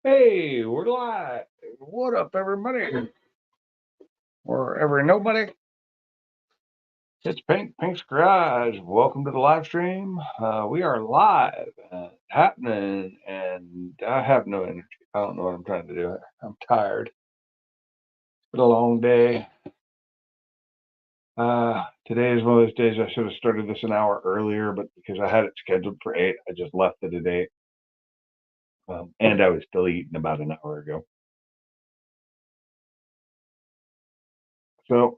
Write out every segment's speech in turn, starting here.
Hey, we're live. What up, everybody? Or every nobody? It's Pink's Garage. Welcome to the live stream. We are live, happening, and I have no energy. I don't know what I'm trying to do. I'm tired. It's been a long day. Today is one of those days I should have started this an hour earlier, but because I had it scheduled for 8, I just left it at 8. And I was still eating about an hour ago. So,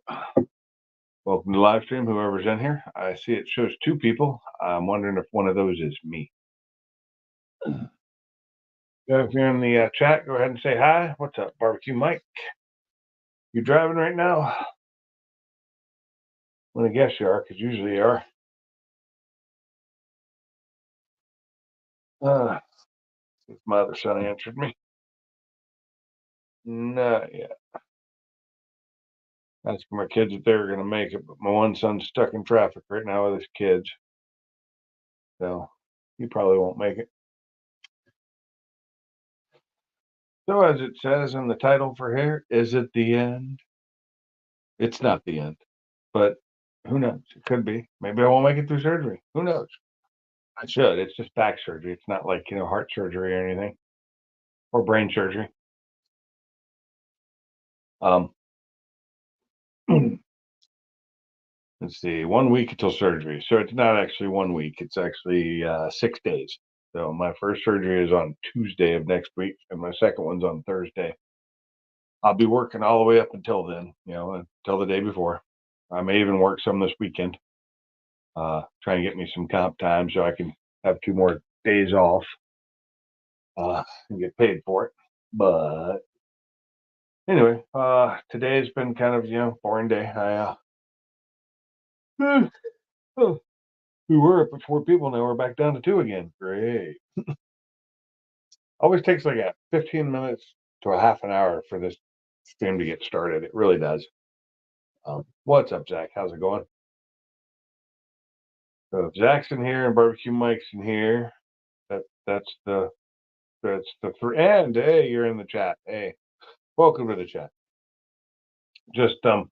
welcome to the live stream, whoever's in here. I see it shows 2 people. I'm wondering if one of those is me. If you're in the chat, go ahead and say hi. What's up, Barbecue Mike? You driving right now? I'm gonna guess you are, because usually you are. If my other son answered me. Not yet. Asking my kids if they were gonna make it, but my one son's stuck in traffic right now with his kids. So he probably won't make it. So as it says in the title for here, is it the end? It's not the end, but who knows? It could be. Maybe I won't make it through surgery. Who knows? I should. It's just back surgery. It's not like, heart surgery or anything, or brain surgery. Let's see, 1 week until surgery. So it's not actually 1 week. It's actually 6 days. So my first surgery is on Tuesday of next week, and my second one's on Thursday. I'll be working all the way up until then, until the day before. I may even work some this weekend. Try and get me some comp time so I can have 2 more days off and get paid for it. But anyway, today's been kind of, boring day. Oh, we were up at 4 people, now we're back down to 2 again. Great. Always takes like 15 minutes to a half an hour for this stream to get started. It really does. What's up, Zach? How's it going? So if Zach's in here and Barbecue Mike's in here, that's the 3. And hey, you're in the chat. Hey, welcome to the chat. Just are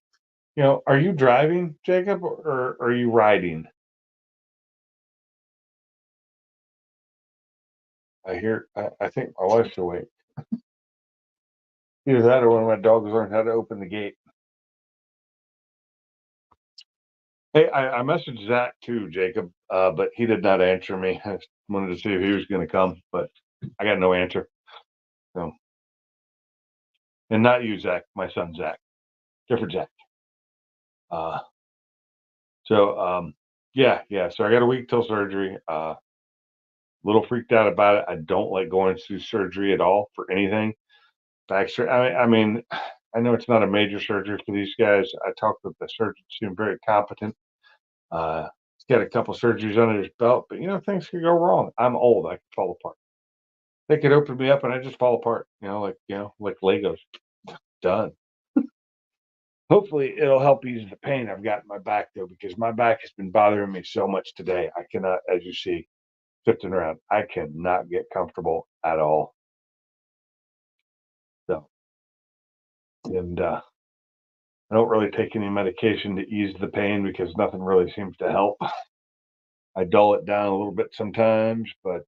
you driving, Jacob, or are you riding? I think my wife's awake. Either that or one of my dogs learned how to open the gate. Hey, I messaged Zach too, Jacob, but he did not answer me. I wanted to see if he was going to come, but I got no answer. So, and not you, Zach, my son, Zach, different Zach. Yeah. So I got a week till surgery. A little freaked out about it. I don't like going through surgery at all for anything. Back surgery. I mean, I know it's not a major surgery for these guys. I talked with the surgeon; seemed very competent. He's got a couple surgeries under his belt, but things could go wrong. I'm old; I could fall apart. They could open me up and I just fall apart. Like Legos. Done. Hopefully, it'll help ease the pain I've got in my back though, because my back has been bothering me so much today. I cannot, as you see, shifting around. I cannot get comfortable at all. So, and I don't really take any medication to ease the pain because nothing really seems to help. I dull it down a little bit sometimes, but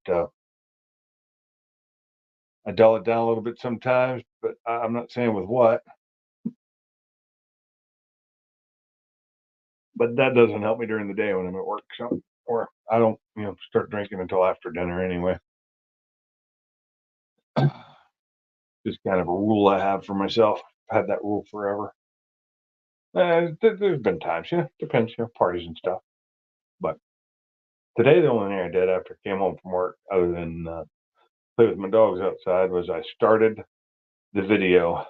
I'm not saying with what. But that doesn't help me during the day when I'm at work. So, or I don't, start drinking until after dinner anyway. Just kind of a rule I have for myself. I've had that rule forever. There's been times, depends, parties and stuff. But today, the only thing I did after I came home from work, other than play with my dogs outside, was I started the video.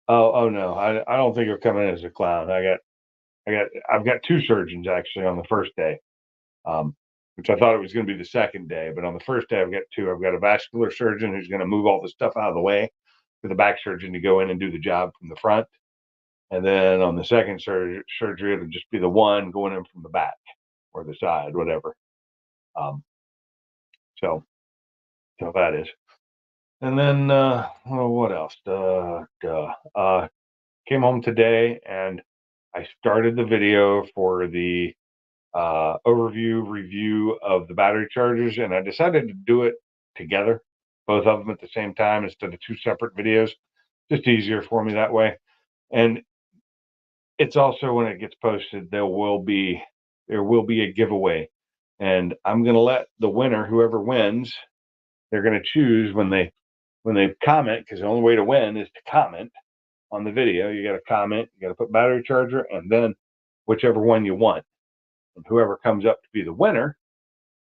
Oh no, I don't think you're coming in as a clown. I've got 2 surgeons actually on the first day, which I thought it was going to be the second day, but on the first day I've got 2. I've got a vascular surgeon who's going to move all the stuff out of the way for the back surgeon to go in and do the job from the front, and then on the second surgery it'll just be the one going in from the back or the side, whatever. So, that is. And then, well, what else? Came home today and I started the video for the overview review of the battery chargers, and I decided to do it together, both of them at the same time instead of two separate videos. Just easier for me that way. And it's also, when it gets posted, there will be a giveaway, and I'm going to let the winner, whoever wins, they're going to choose when they comment, because the only way to win is to comment on the video. You got to comment, you got to put battery charger, and then whichever one you want. And whoever comes up to be the winner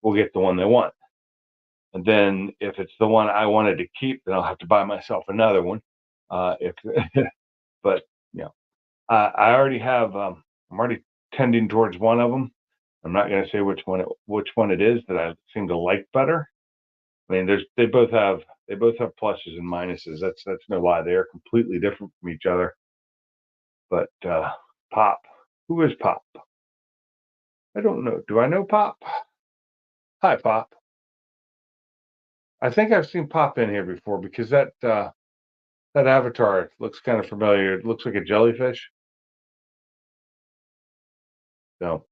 will get the one they want. And then if it's the one I wanted to keep, then I'll have to buy myself another one. If but you know, I already have. I'm already tending towards one of them. I'm not going to say which one it is that I seem to like better. I mean, they both have pluses and minuses. That's no lie. They are completely different from each other. But Pop, who is Pop? I don't know. Do I know Pop? Hi, Pop. I think I've seen Pop in here before, because that avatar looks kind of familiar. It looks like a jellyfish. So,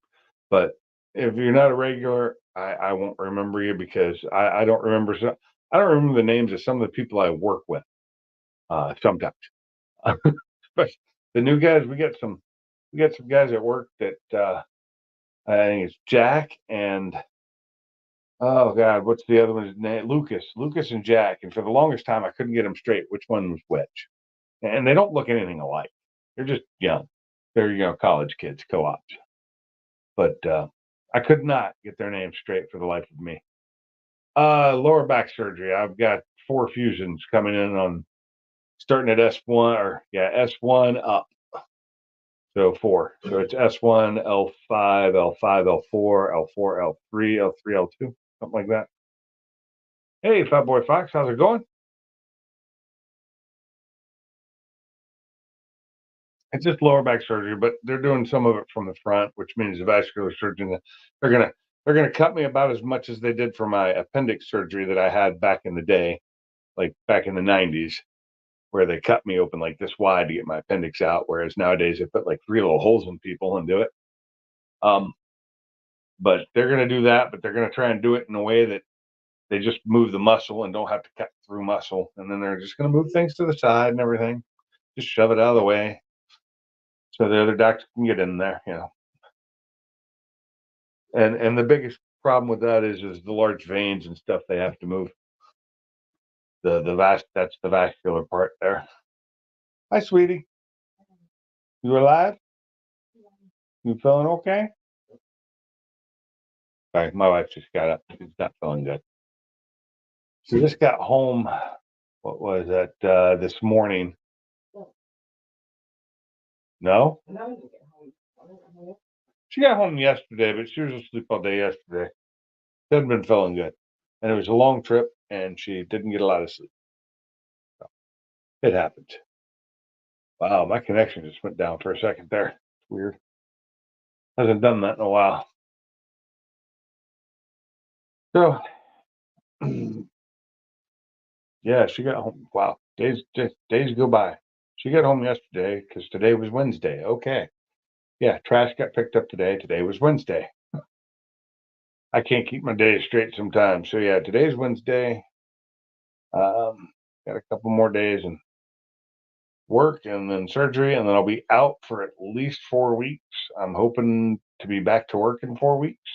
but if you're not a regular, I won't remember you, because I don't remember. I don't remember the names of some of the people I work with. Sometimes, but the new guys, we get some guys at work that I think it's Jack and, oh God, what's the other one's name? Lucas and Jack. And for the longest time, I couldn't get them straight which one was which. And they don't look anything alike. They're just young. They're college kids, co-ops. But I could not get their names straight for the life of me. Lower back surgery. I've got 4 fusions coming in on, starting at S1, or S1 up. So 4. So it's S1, L5, L5, L4, L4, L3, L3, L2, something like that. Hey, Fat Boy Fox, how's it going? It's just lower back surgery, but they're doing some of it from the front, which means the vascular surgeon, they're gonna cut me about as much as they did for my appendix surgery that I had back in the day, like back in the 90s, where they cut me open like this wide to get my appendix out, whereas nowadays they put like 3 little holes in people and do it. Um, but they're gonna do that, but they're gonna try and do it in a way that they just move the muscle and don't have to cut through muscle, and then they're just gonna move things to the side and everything, just shove it out of the way so the other doctor can get in there. And the biggest problem with that is the large veins and stuff they have to move. That's the vascular part there. Hi, sweetie. You alive? You feeling okay? Sorry, my wife just got up. She's not feeling good. She just got home. What was that? This morning? No. She got home yesterday, but she was asleep all day yesterday. She hadn't been feeling good, and it was a long trip, and she didn't get a lot of sleep. So it happened. Wow, my connection just went down for a second there. It's weird. Hasn't done that in a while. So, yeah, she got home. Wow, days go by. She got home yesterday because today was Wednesday. Okay, yeah, trash got picked up today. Today was Wednesday. I can't keep my days straight sometimes. So yeah, today's Wednesday. Got a couple more days and work, and then surgery, and then I'll be out for at least 4 weeks. I'm hoping to be back to work in 4 weeks.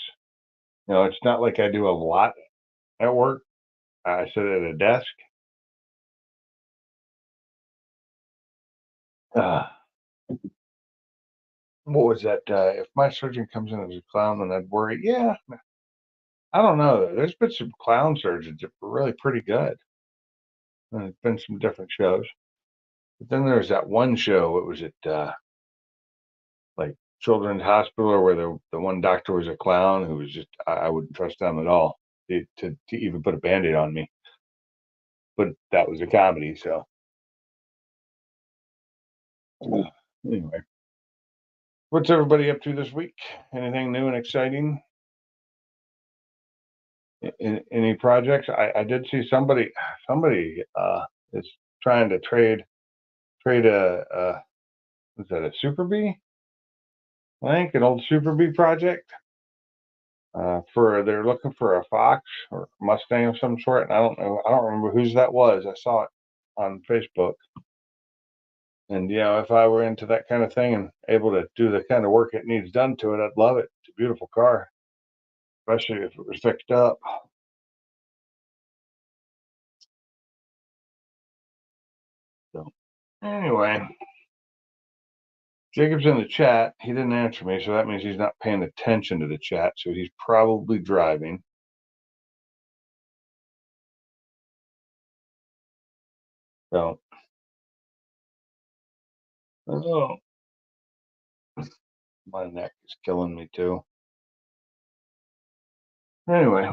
It's not like I do a lot at work. I sit at a desk. Uh, what was that? If my surgeon comes in as a clown, then I'd worry. Yeah, I don't know. There's been some clown surgeons that were really pretty good. And there's been some different shows. But then there's that one show. It was at like Children's Hospital, or where the one doctor was a clown who was just, I wouldn't trust them at all to even put a band-aid on me. But that was a comedy, so anyway. What's everybody up to this week? Anything new and exciting? Any projects? I did see somebody is trying to trade a is that a Super Bee? I think an old Super Bee project. They're looking for a Fox or Mustang of some sort, and I don't know. I don't remember whose that was. I saw it on Facebook. And if I were into that kind of thing and able to do the kind of work it needs done to it, I'd love it. It's a beautiful car, especially if it was fixed up. So anyway, Jacob's in the chat. He didn't answer me, so that means he's not paying attention to the chat. So he's probably driving. So, oh, my neck is killing me too. Anyway,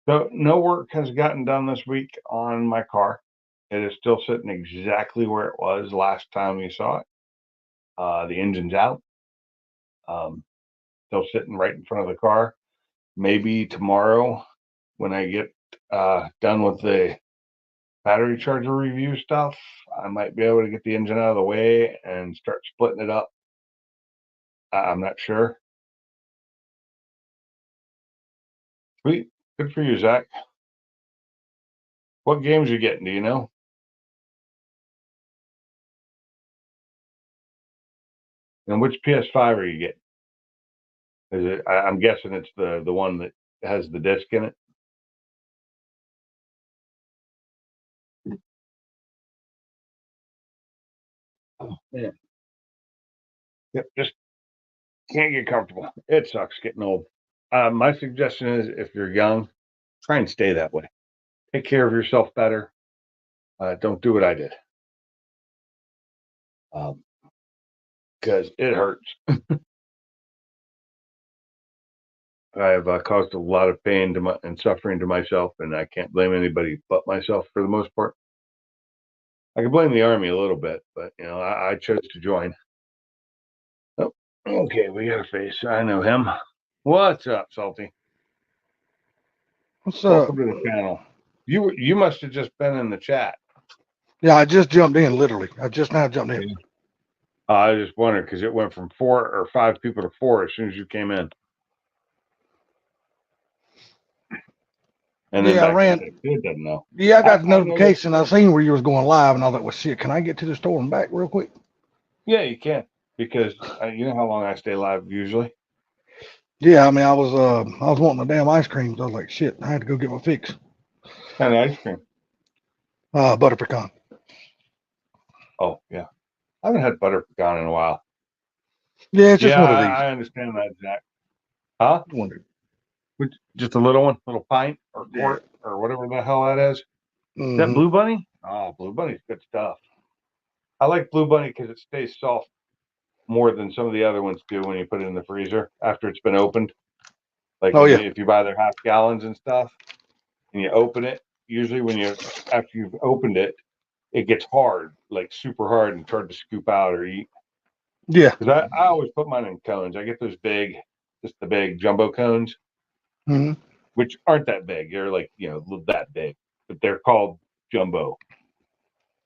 so no work has gotten done this week on my car. It is still sitting exactly where it was last time you saw it. The engine's out. Still sitting right in front of the car. Maybe tomorrow when I get done with the battery charger review stuff, I might be able to get the engine out of the way and start splitting it up. I'm not sure. Sweet. Good for you, Zach. What games you getting? Do you know? And which PS5 are you getting? Is it? I'm guessing it's the one that has the disc in it. Oh, yeah. Yep. Just can't get comfortable. It sucks getting old. My suggestion is, if you're young, try and stay that way. Take care of yourself better. Don't do what I did. Because it hurts. I have caused a lot of pain and suffering to myself, and I can't blame anybody but myself for the most part. I can blame the Army a little bit, but I chose to join. Oh, okay, we got a face. I know him. What's up, Salty? What's Welcome up? to the channel. You must have just been in the chat. Yeah, I just jumped in, literally. I just now jumped in. I just wondered because it went from 4 or 5 people to 4 as soon as you came in. And then Yeah, I back ran. to the kid doesn't know. Yeah, I got the I know notification. I seen where you was going live, and I was like, well, shit, can I get to the store and back real quick? Yeah, you can, because you know how long I stay live usually. Yeah, I mean, I was wanting a damn ice cream. So I was like, shit, I had to go get my fix. And ice cream. Butter pecan. Oh yeah, I haven't had butter pecan in a while. Yeah, it's just one of these. I understand that, Zach. Huh? Wondered. Just a little one, little pint or quart or whatever the hell that is. Is that Blue Bunny? Oh, Blue Bunny's good stuff. I like Blue Bunny because it stays soft more than some of the other ones do when you put it in the freezer after it's been opened. Like if you buy their half gallons and stuff, and you open it, usually after you've opened it, it gets hard, like super hard, and it's hard to scoop out or eat. Yeah. Because I always put mine in cones. I get those big, just the big jumbo cones, which aren't that big. They're like, that big, but they're called jumbo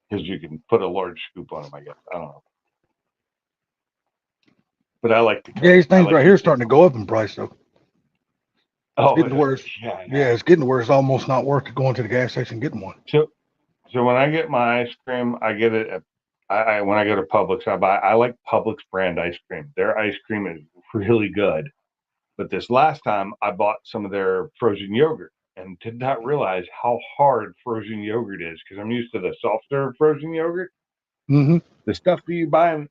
because you can put a large scoop on them, I guess. I don't know. But I like the cones. Yeah, these things right here are starting to go up in price, though. Oh, it's getting worse. Yeah, it's getting worse. It's almost not worth it going to the gas station and getting one. So when I get my ice cream, I get it when I go to Publix. I like Publix brand ice cream. Their ice cream is really good. But this last time I bought some of their frozen yogurt and did not realize how hard frozen yogurt is, because I'm used to the soft serve frozen yogurt. The stuff that you buy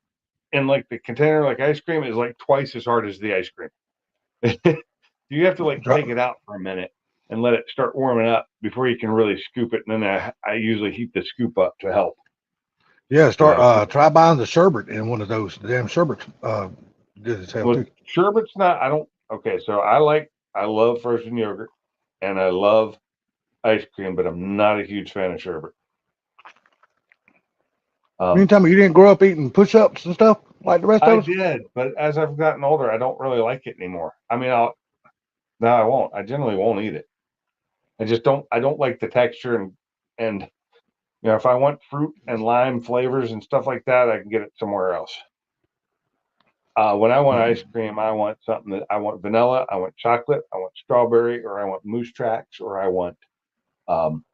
in like the container, like ice cream, is like twice as hard as the ice cream. You have to take it out for a minute and let it start warming up before you can really scoop it. And then I usually heat the scoop up to help. Yeah, try buying the sherbet in one of those. The damn sherbet's good as hell too. Sherbet's not. Okay, so I love frozen yogurt and I love ice cream, but I'm not a huge fan of sherbet. You tell me you didn't grow up eating push-ups and stuff like the rest of us? I did, but as I've gotten older, I don't really like it anymore. I mean, No, I won't. I generally won't eat it. I don't like the texture and if I want fruit and lime flavors and stuff like that, I can get it somewhere else. When I want ice cream, I want something that I want vanilla, I want chocolate, I want strawberry, or I want moose tracks, or I want um,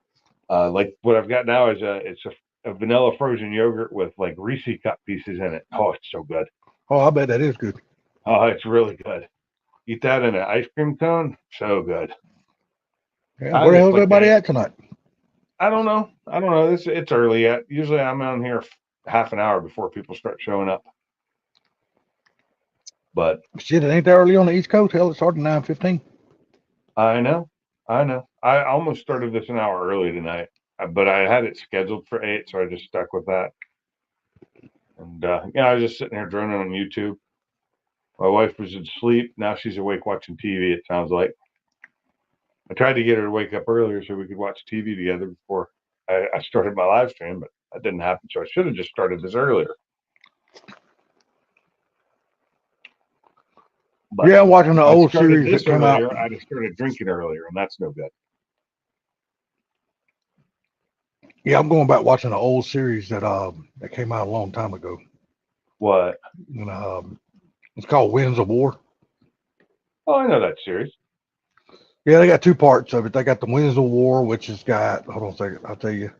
like what I've got now is a vanilla frozen yogurt with like Reese cup pieces in it. Oh, it's so good. Oh, I bet that is good. Oh, it's really good. Eat that in an ice cream cone. So good. Yeah, I where the just hell's like everybody that. at tonight? I don't know. I don't know. It's early yet. Usually I'm on here half an hour before people start showing up. But Shit, it ain't that early on the East Coast. Hell, it started 9:15. I know. I know. I almost started this an hour early tonight, but I had it scheduled for 8, so I just stuck with that. And I was just sitting here droning on YouTube. My wife was asleep. Now she's awake watching TV, it sounds like. I tried to get her to wake up earlier so we could watch TV together before I started my live stream, but that didn't happen. So I should have just started this earlier. But Yeah, I'm watching the if I old started series that this came out. earlier, I'd have started drinking earlier, and that's no good. Yeah, I'm going back watching the old series that came out a long time ago. What? And it's called Winds of War. Oh, I know that series. Yeah, they got two parts of it. They got the Winds of War, which has got, hold on a second, I'll tell you.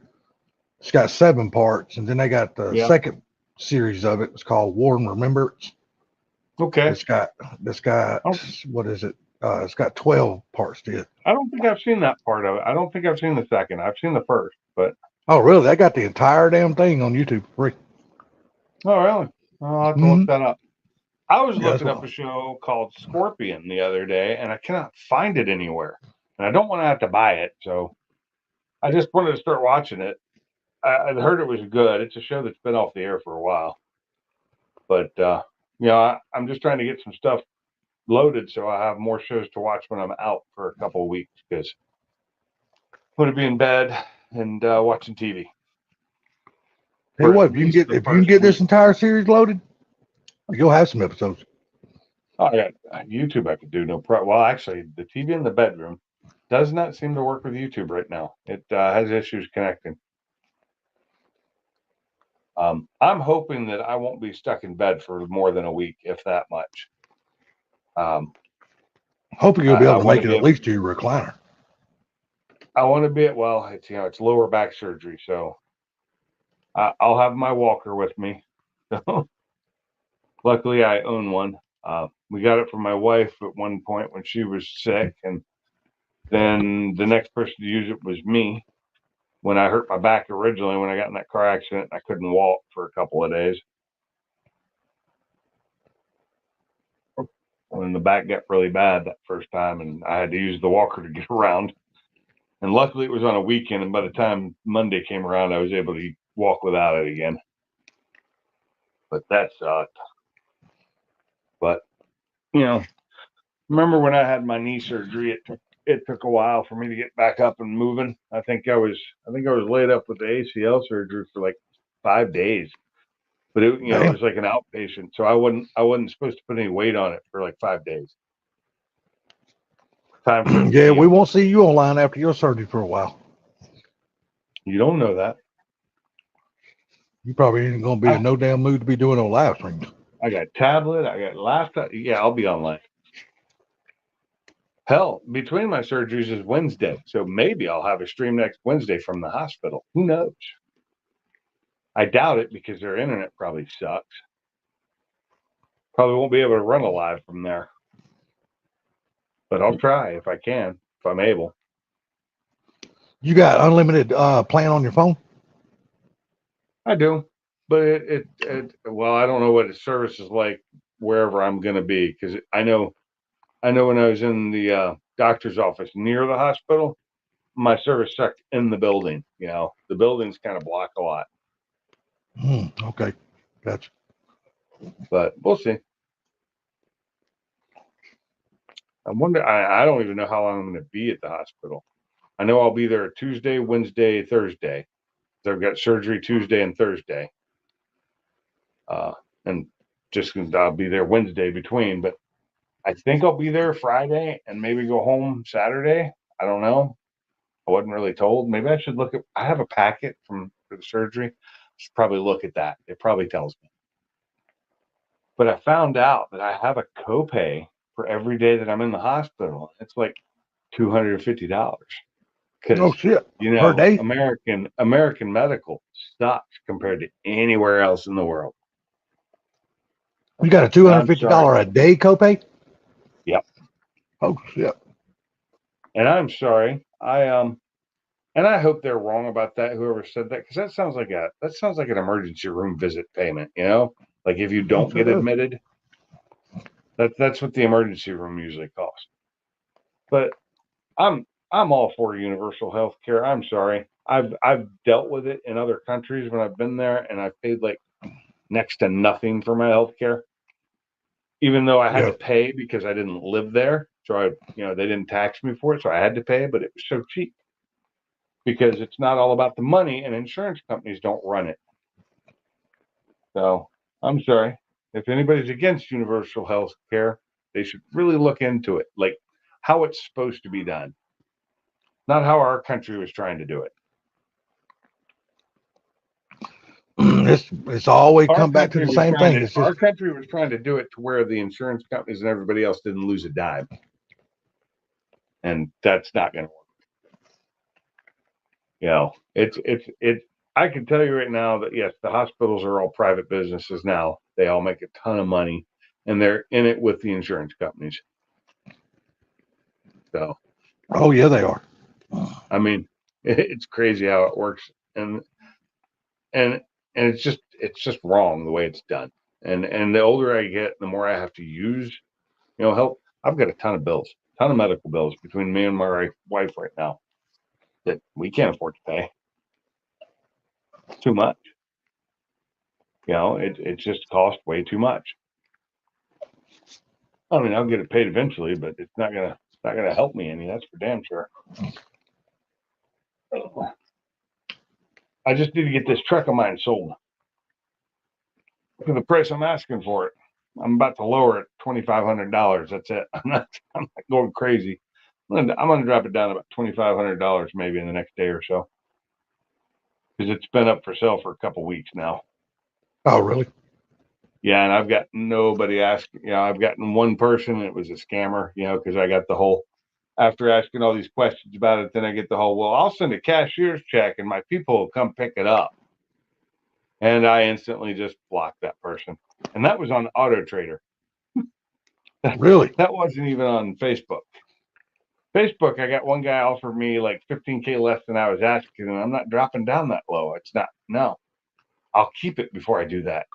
It's got 7 parts, and then they got the second series of it. It's called War and Remembrance. Okay. It's got what is it? It's got 12 parts to it. I don't think I've seen that part of it. I don't think I've seen the second. I've seen the first, but Oh, really? They got the entire damn thing on YouTube for free. oh, really? I'll have to look that up. I was Yeah, looking up a show called Scorpion the other day, and I cannot find it anywhere. And I don't want to have to buy it, so I just wanted to start watching it. I heard it was good. It's a show that's been off the air for a while, but I'm just trying to get some stuff loaded so I have more shows to watch when I'm out for a couple of weeks because I'm going to be in bed and watching TV. Tell you what, if you can get this entire series loaded, you'll have some episodes. Oh, yeah, YouTube I could do no problem. Well, actually, the TV in the bedroom does not seem to work with YouTube right now. It has issues connecting. I'm hoping that I won't be stuck in bed for more than a week, if that much. Hoping you'll be able to make it at least to your recliner. I want to be it's lower back surgery, so I'll have my walker with me. Luckily, I own one. We got it from my wife at one point when she was sick, and then the next person to use it was me when I hurt my back originally when I got in that car accident. I couldn't walk for a couple of days. When the back got really bad that first time, and I had to use the walker to get around. And luckily, it was on a weekend, and by the time Monday came around, I was able to walk without it again. But that sucked. But remember when I had my knee surgery? It took a while for me to get back up and moving. I think I was laid up with the ACL surgery for like 5 days. But it was like an outpatient, so I wasn't supposed to put any weight on it for like 5 days. Time for yeah, we won't see you online after your surgery for a while. You don't know that. You probably ain't gonna be in no damn mood to be doing no live streams. I got tablet, I got laptop. Yeah, I'll be online. Hell, between my surgeries is Wednesday, so maybe I'll have a stream next Wednesday from the hospital. Who knows? I doubt it because their internet probably sucks. Probably won't be able to run a live from there. But I'll try if I can, if I'm able. You got unlimited plan on your phone? I do, but well, I don't know what the service is like wherever I'm going to be because I know when I was in the doctor's office near the hospital, my service sucked in the building. The buildings kind of block a lot. Okay, gotcha. But we'll see. I wonder. I don't even know how long I'm going to be at the hospital. I know I'll be there Tuesday, Wednesday, Thursday. So I've got surgery Tuesday and Thursday. And I'll be there Wednesday between. But I think I'll be there Friday and maybe go home Saturday. I don't know. I wasn't really told. Maybe I should look at. I have a packet for the surgery. Should probably look at that. It probably tells me. But I found out that I have a copay for every day that I'm in the hospital. It's like $250 Oh because shit. Per day? American medical sucks compared to anywhere else in the world. You got a $250 a day copay? Yep. Oh shit. And I'm sorry. And I hope they're wrong about that. Whoever said that, because that sounds like an emergency room visit payment. Like if you don't get admitted, that's what the emergency room usually costs. But I'm all for universal health care. I'm sorry. I've dealt with it in other countries when I've been there, and I've paid like next to nothing for my health care, even though I had to pay because I didn't live there. So they didn't tax me for it, so I had to pay, but it was so cheap because it's not all about the money, and insurance companies don't run it. So I'm sorry. If anybody's against universal health care, they should really look into it, like how it's supposed to be done, not how our country was trying to do it. It's always come back to the same thing. Our country was trying to do it to where the insurance companies and everybody else didn't lose a dime. And that's not going to work. I can tell you right now that yes, the hospitals are all private businesses now. They all make a ton of money and they're in it with the insurance companies. So, oh yeah, they are. I mean, it's crazy how it works. And it's just wrong the way it's done. And the older I get, the more I have to use, help. I've got a ton of medical bills between me and my wife right now that we can't afford to pay. Too much. It just costs way too much. I mean, I'll get it paid eventually, but it's not gonna help me any. That's for damn sure. I just need to get this truck of mine sold for the price I'm asking for it. I'm about to lower it $2,500. That's it. I'm not going crazy. I'm gonna drop it down about $2,500 maybe in the next day or so, because it's been up for sale for a couple weeks now. Oh, really? Yeah, and I've got nobody asking. I've gotten one person. And it was a scammer. Because I got the whole. After asking all these questions about it, then I get the whole. Well, I'll send a cashier's check, and my people will come pick it up. And I instantly just blocked that person. And that was on Auto Trader. Really? That wasn't even on Facebook. Facebook, I got one guy offered me like $15K less than I was asking, and I'm not dropping down that low. It's not. No, I'll keep it before I do that.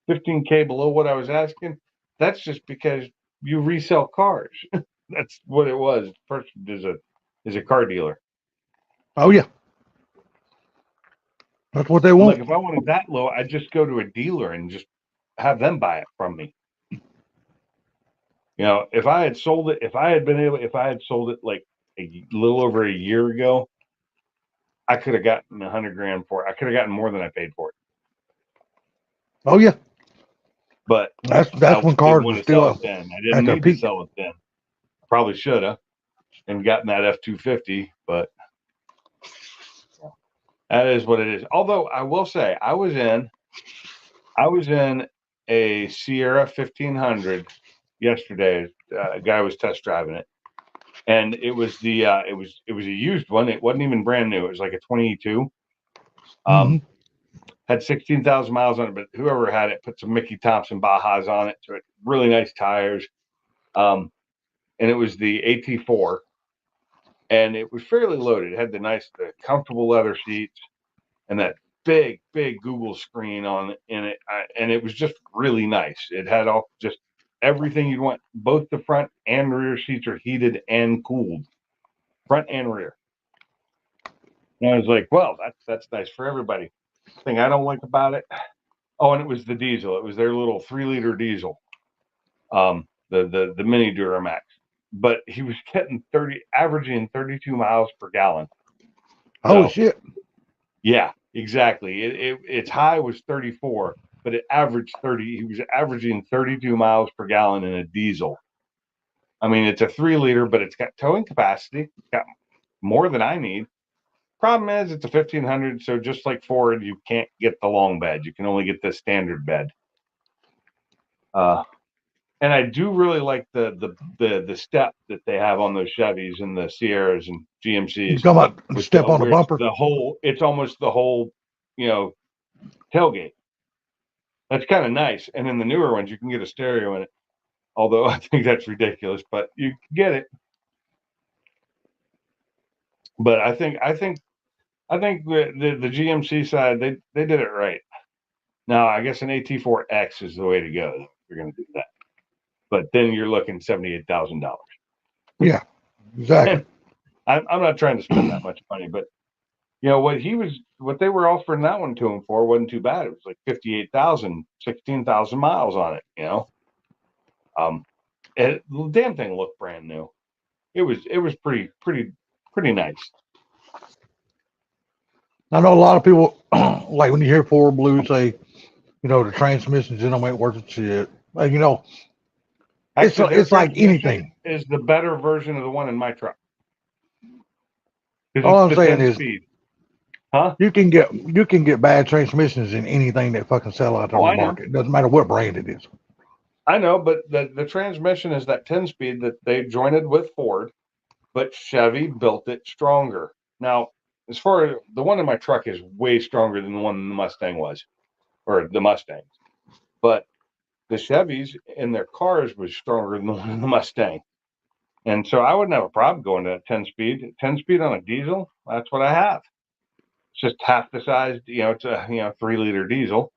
15K below what I was asking. That's just because you resell cars. That's what it was. First is a car dealer. Oh yeah. That's what they want. Like if I wanted that low, I'd just go to a dealer and just have them buy it from me. If I had sold it like a little over a year ago, I could have gotten $100,000 for it. I could have gotten more than I paid for it. Oh yeah. But that's when cars were still up. I didn't need to sell it then. Probably should have and gotten that F-250, but that is what it is. Although I will say, I was in a Sierra 1500 yesterday. A guy was test driving it, and it was it was a used one. It wasn't even brand new. It was like a 22. Had 16,000 miles on it, but whoever had it put some Mickey Thompson Bajas on it, so it really nice tires. And it was the AT4, and it was fairly loaded. It had the comfortable leather seats and that big Google screen in it, and it was just really nice. It had just everything you'd want. Both the front and rear seats are heated and cooled, front and rear. And I was like, well, that's nice for everybody. Thing I don't like about it. Oh, and it was the diesel. It was their little 3-liter diesel, the mini Duramax. But he was getting averaging 32 miles per gallon. Oh shit! Yeah, exactly. Its high was 34, but it averaged 30. He was averaging 32 miles per gallon in a diesel. I mean, it's a 3-liter, but it's got towing capacity. It's got more than I need. Problem is, it's a 1500, so just like Ford, you can't get the long bed. You can only get the standard bed. And I do really like the step that they have on those Chevys and the Sierras and GMCs. You come up and step on the bumper. It's almost the whole, tailgate. That's kind of nice. And in the newer ones, you can get a stereo in it. Although I think that's ridiculous, but you can get it. But I think the GMC side, they did it right. Now I guess an AT4X is the way to go if you're going to do that. But then you're looking $78,000. Yeah, exactly. I'm not trying to spend that much money, but what they were offering that one to him for wasn't too bad. It was like 58,000, 16,000 miles on it. The damn thing looked brand new. It was pretty nice. I know a lot of people like when you hear Ford Blue say, the transmissions in them ain't worth a shit. It's like anything. Is the better version of the one in my truck. All I'm saying is, huh? You can get bad transmissions in anything that fucking sell out there on the market. It doesn't matter what brand it is. I know, but the transmission is that 10-speed that they jointed with Ford, but Chevy built it stronger. Now, as far as the one in my truck is way stronger than the one in the Mustang was, or the Mustangs, but the Chevys in their cars was stronger than the one in the Mustang. And so I wouldn't have a problem going to 10-speed. 10-speed on a diesel, that's what I have. It's just half the size, it's a 3-liter diesel.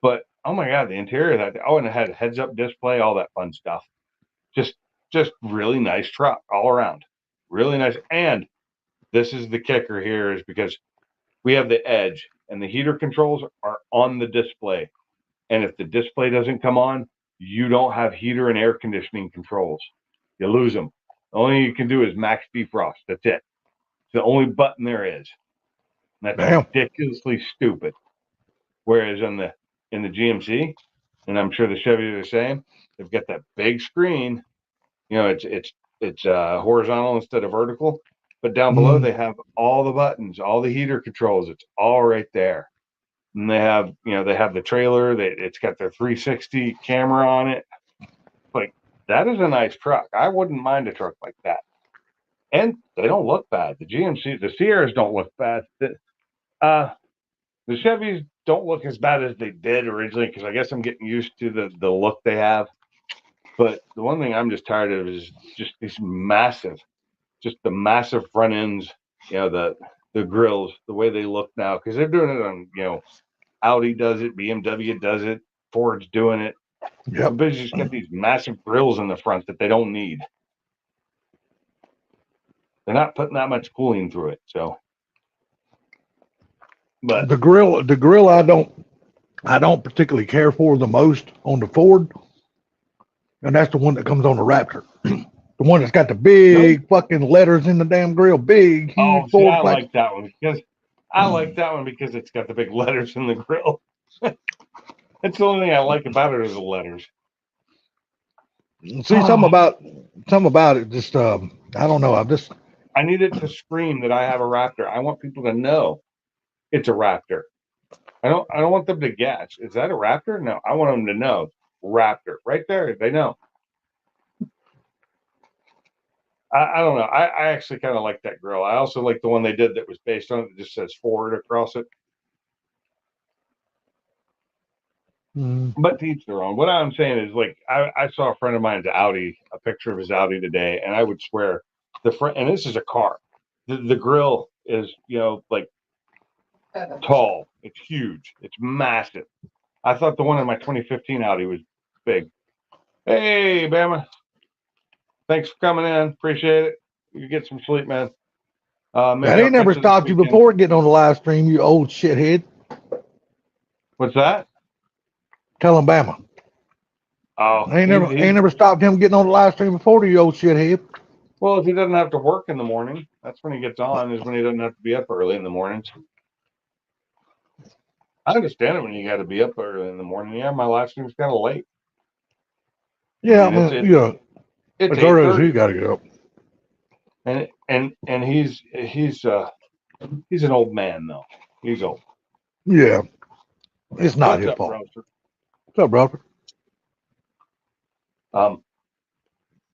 But oh my God, the interior of that, and it had a heads-up display, all that fun stuff. Just really nice truck all around. Really nice. And this is the kicker here, is because we have the Edge and the heater controls are on the display. And if the display doesn't come on, you don't have heater and air conditioning controls. You lose them. The only thing you can do is max defrost. That's it. It's the only button there is. And that's ridiculously stupid. Whereas in the GMC, and I'm sure the Chevy are the same, they've got that big screen. It's horizontal instead of vertical. But down below, they have all the buttons, all the heater controls. It's all right there. And they have the trailer. It's got their 360 camera on it. Like, that is a nice truck. I wouldn't mind a truck like that. And they don't look bad. The GMC, the Sierras don't look bad. The Chevys don't look as bad as they did originally, because I guess I'm getting used to the look they have. But the one thing I'm just tired of is just these massive front ends, the grills, the way they look now, because they're doing it on, Audi does it, BMW does it, Ford's doing it. Yep. They just got these massive grills in the front that they don't need. They're not putting that much cooling through it, so. But the grill I don't particularly care for the most on the Ford, and that's the one that comes on the Raptor. The one that's got the big fucking letters in the damn grill, big, huge Ford. I like that one because it's got the big letters in the grill. That's the only thing I like about it is the letters. See, something about it. Just I don't know. I need it to scream that I have a Raptor. I want people to know it's a Raptor. I don't want them to guess. Is that a Raptor? No, I want them to know Raptor right there. They know. I don't know. I actually kind of like that grill. I also like the one they did that was based on it that just says Ford across it. But to each their own. What I'm saying is, like, I saw a friend of mine's Audi, a picture of his Audi today, and I would swear the front, and this is a car, the grill is, like tall. It's huge. It's massive. I thought the one in my 2015 Audi was big. Hey, Bama. Thanks for coming in. Appreciate it. You get some sleep, man. I ain't never stopped you before getting on the live stream, you old shithead. What's that? Tell him Bama. Oh, I ain't never stopped him getting on the live stream before, you old shithead. Well, if he doesn't have to work in the morning, that's when he gets on, is when he doesn't have to be up early in the mornings. I understand it when you got to be up early in the morning. Yeah, my last name's kind of late. Yeah, I It's mean, you know, it's as early as 8:30, you got to get up. and he's an old man though. He's old. Yeah, it's not What's his up, fault. Roser? What's up, brother?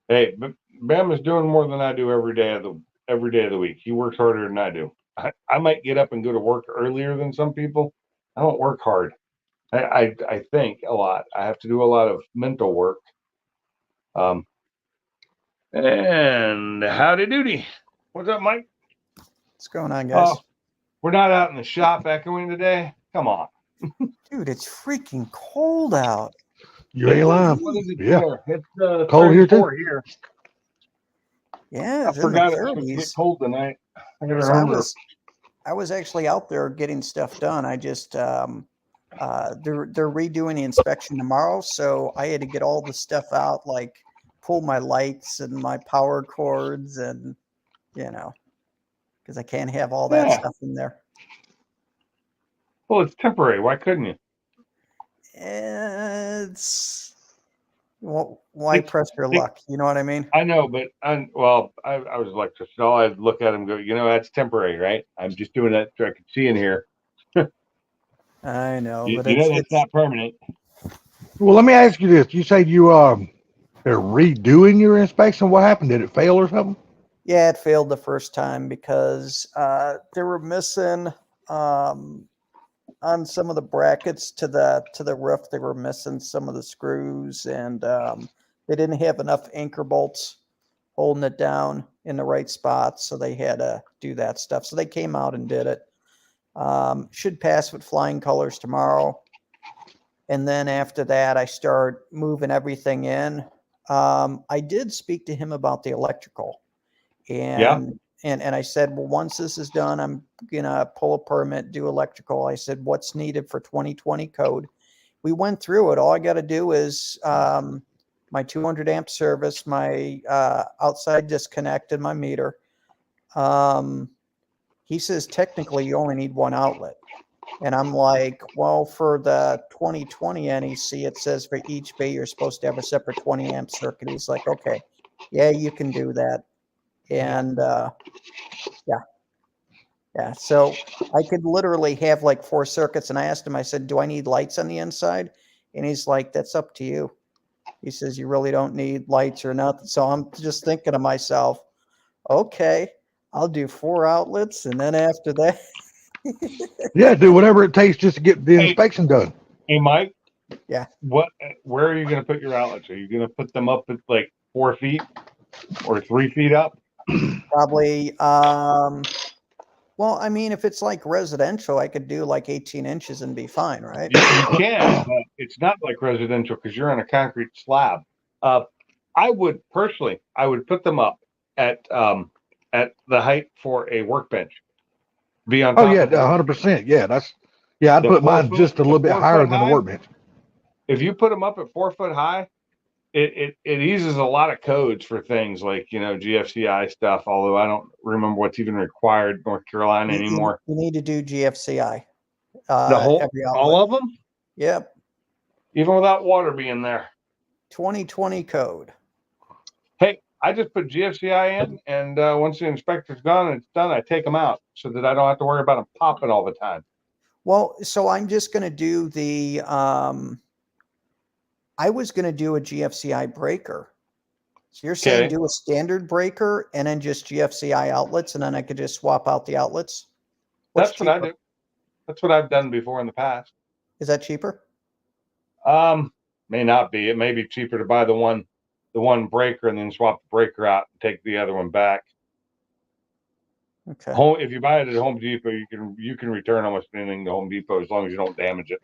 Hey, Bam is doing more than I do every day of the week. He works harder than I do. I might get up and go to work earlier than some people. I don't work hard. I think a lot. I have to do a lot of mental work. And howdy doody. What's up, Mike? What's going on, guys? Oh, we're not out in the shop echoing today. Come on. Dude, it's freaking cold out. You ain't lying. What is it Yeah. there? It's Cold here, too. 34 here. Yeah, I it's in the forgot it was going to get 30s. cold tonight. I gotta So remember. I was actually out there getting stuff done. I just they're redoing the inspection tomorrow, so I had to get all the stuff out, like pull my lights and my power cords, and because I can't have all that Yeah. stuff in there. Well, it's temporary. Why couldn't you? It's why It's- press your luck? You know what I mean? I know, but I was an electrician. All I'd look at him and go, that's temporary, right? I'm just doing that so I can see in here. I know, You but know it's that's not permanent. Well, let me ask you this. You said they're redoing your inspection. What happened? Did it fail or something? Yeah, it failed the first time because they were missing on some of the brackets to the roof. They were missing some of the screws, and they didn't have enough anchor bolts holding it down in the right spots, so they had to do that stuff. So they came out and did it. Should pass with flying colors tomorrow, and then after that, I start moving everything in. I did speak to him about the electrical. And I said, well, once this is done, I'm gonna pull a permit, do electrical. I said, what's needed for 2020 code? We went through it. All I got to do is my 200 amp service, my outside disconnect, and my meter. He says technically you only need one outlet. And I'm like, well, for the 2020 NEC, it says for each bay you're supposed to have a separate 20 amp circuit. He's like, okay, yeah, you can do that. And yeah. So I could literally have like 4 circuits. And I asked him, I said, do I need lights on the inside? And he's like, that's up to you. He says, you really don't need lights or nothing. So I'm just thinking to myself, okay, I'll do 4 outlets. And then after that, Yeah, do whatever it takes just to get the inspection done. Hey, Mike. Yeah. Where are you going to put your outlets? Are you going to put them up at like 4 feet or 3 feet up? probably, well, I mean, if it's like residential, I could do like 18 inches and be fine, right? You can, but it's not like residential because you're on a concrete slab. I would put them up at the height for a workbench. Be on top. Oh yeah, of it. 100%. Yeah, I'd The put mine 4 foot- just a little the bit 4 higher foot than the high? workbench. If you put them up at 4 foot high, it eases a lot of codes for things like GFCI stuff. Although I don't remember what's even required in North Carolina anymore. You need to do GFCI. The whole, every all outlet. of them, Yep. even without water being there. 2020 code. Hey, I just put GFCI in, and once the inspector's gone and it's done, I take them out so that I don't have to worry about them popping all the time. Well, so I'm just going to do the, I was going to do a GFCI breaker. So you're saying do a standard breaker and then just GFCI outlets, and then I could just swap out the outlets? That's what I do. That's what I've done before in the past. Is that cheaper? May not be. It may be cheaper to buy the one breaker and then swap the breaker out and take the other one back. Okay. If you buy it at Home Depot, you can return almost anything to Home Depot as long as you don't damage it.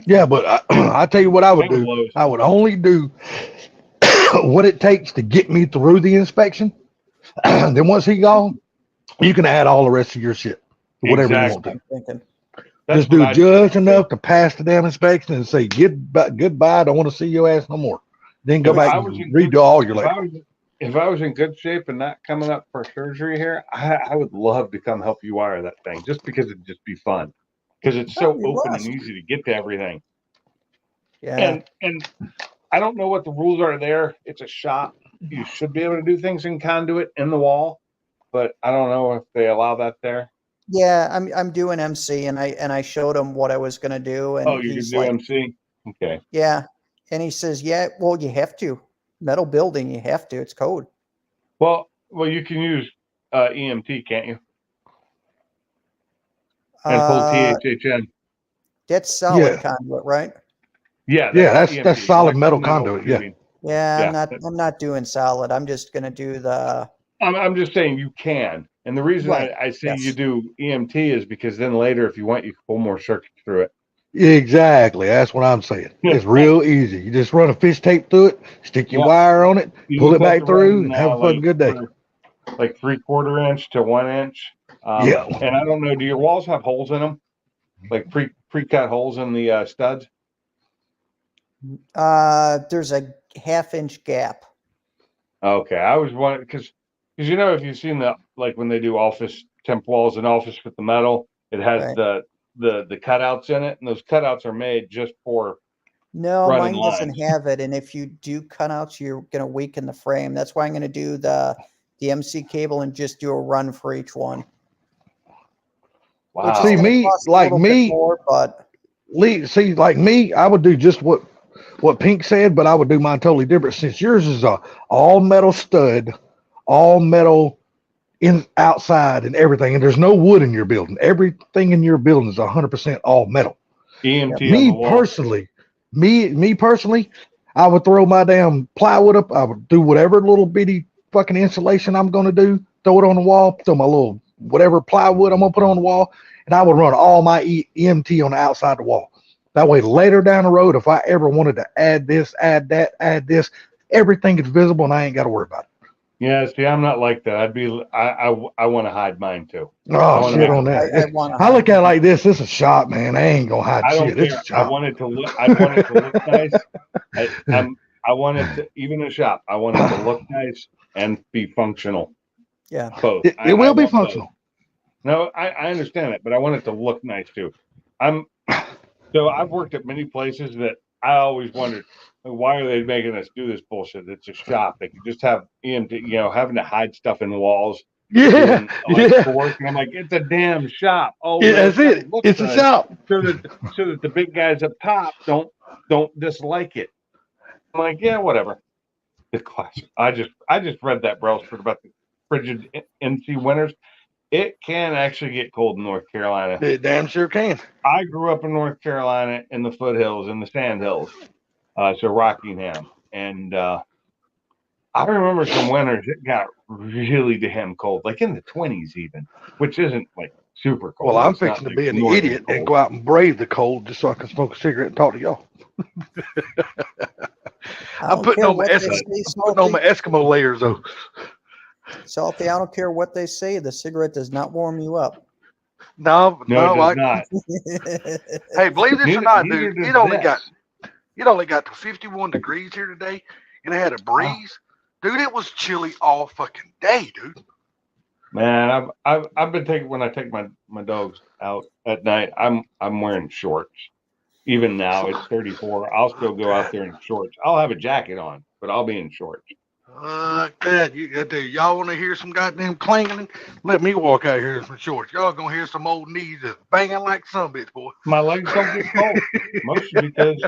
Yeah, but I tell you what I would do. I would only do what it takes to get me through the inspection. Then once he's gone, you can add all the rest of your shit, whatever you want to. I'm thinking. Just do just enough to pass the damn inspection and say goodbye. I don't want to see your ass no more. Then go back and redo all your labor. If I was in good shape and not coming up for surgery here, I would love to come help you wire that thing just because it'd just be fun. because it's so Oh, you open lost. and easy to get to everything. Yeah. And I don't know what the rules are there. It's a shop. You should be able to do things in conduit in the wall, but I don't know if they allow that there. Yeah, I'm doing MC, and I showed him what I was gonna do, and Oh, you can he's do like, MC? Okay. yeah, and he says, yeah, well, you have to metal building, you have to, it's code. Well, you can use EMT, can't you? And pull THHN. That's solid Yeah. conduit, right? Yeah, Yeah, EMT, that's solid metal electrometal conduit. Yeah. tubing. Yeah, Yeah. I'm not doing solid. I'm just gonna do the I'm just saying you can. And the reason right. I say you Yes. do EMT is because then later, if you want, you can pull more circuits through it. Exactly. That's what I'm saying. It's real easy. You just run a fish tape through it, stick your Yeah. wire on it, You pull just it have back to through, run, and have a fucking good day. like 3/4 inch to 1 inch. Yeah. And I don't know, do your walls have holes in them? Like pre-cut holes in the studs? There's a 1/2 inch gap. Okay, I was wondering because you know if you've seen the like when they do office temp walls and office with the metal, it has Right. the cutouts in it, and those cutouts are made just for No, running mine doesn't lines. have it, and if you do cutouts, you're gonna weaken the frame. That's why I'm gonna do the MC cable and just do a run for each one. Which Wow. is See, gonna me, cost a like little bit me, more, but see, like me, I would do just what Pink said, but I would do mine totally different. Since yours is a all metal stud, all metal in outside and everything, and there's no wood in your building. Everything in your building is 100% all metal. EMT on the Me wall. personally, me personally, I would throw my damn plywood up. I would do whatever little bitty fucking insulation I'm gonna do. Throw it on the wall. Throw my little whatever plywood I'm gonna put on the wall, and I would run all my EMT on the outside the wall. That way, later down the road, if I ever wanted to add this, add that, add this, everything is visible, and I ain't got to worry about it. Yeah, see, I'm not like that. I want to hide mine too. Oh wanna shit make- on that. I want I look at it like this. This is a shop, man. I ain't gonna hide I don't shit. It's care. a shop. I want it to look nice. I want it to, even a shop, I want it to look nice and be functional. yeah. Both. It I will be want both. functional. No, I understand it, but I want it to look nice too. So I've worked at many places that I always wondered, why are they making us do this bullshit? It's a shop. They could just have EMT, having to hide stuff in walls, Yeah, doing electrical yeah. work. And I'm like, it's a damn shop. Oh, Yeah, man, that's gotta it. look It's a good shop. so that the big guys up top don't dislike it. I'm like, yeah, whatever. It's classic. I just read that Brailsford about the frigid NC winters. It can actually get cold in North Carolina. It damn sure can. I grew up in North Carolina in the foothills, in the sandhills, so Rockingham, and I remember some winters it got really damn cold, like in the 20s even, which isn't like super cold. Well, I'm It's not fixing to like be an northern idiot and cold. go out and brave the cold just so I can smoke a cigarette and talk to y'all. I I'm don't putting care on my what they Eskimo, say, putting on my Salty. Eskimo layers though. Salty, I don't care what they say. The cigarette does not warm you up. No, No, it I, does not. hey, believe this or not, Neither dude, does it only this. got to 51 degrees here today, and it had a breeze. Dude, it was chilly all fucking day, dude. Man, I've been taking when I take my dogs out at night. I'm wearing shorts. Even now, it's 34. I'll still go out there in shorts. I'll have a jacket on, but I'll be in shorts. God, y'all want to hear some goddamn clanging? Let me walk out here in some shorts. Y'all gonna hear some old knees banging like some bitch, boy. My legs don't get cold, mostly because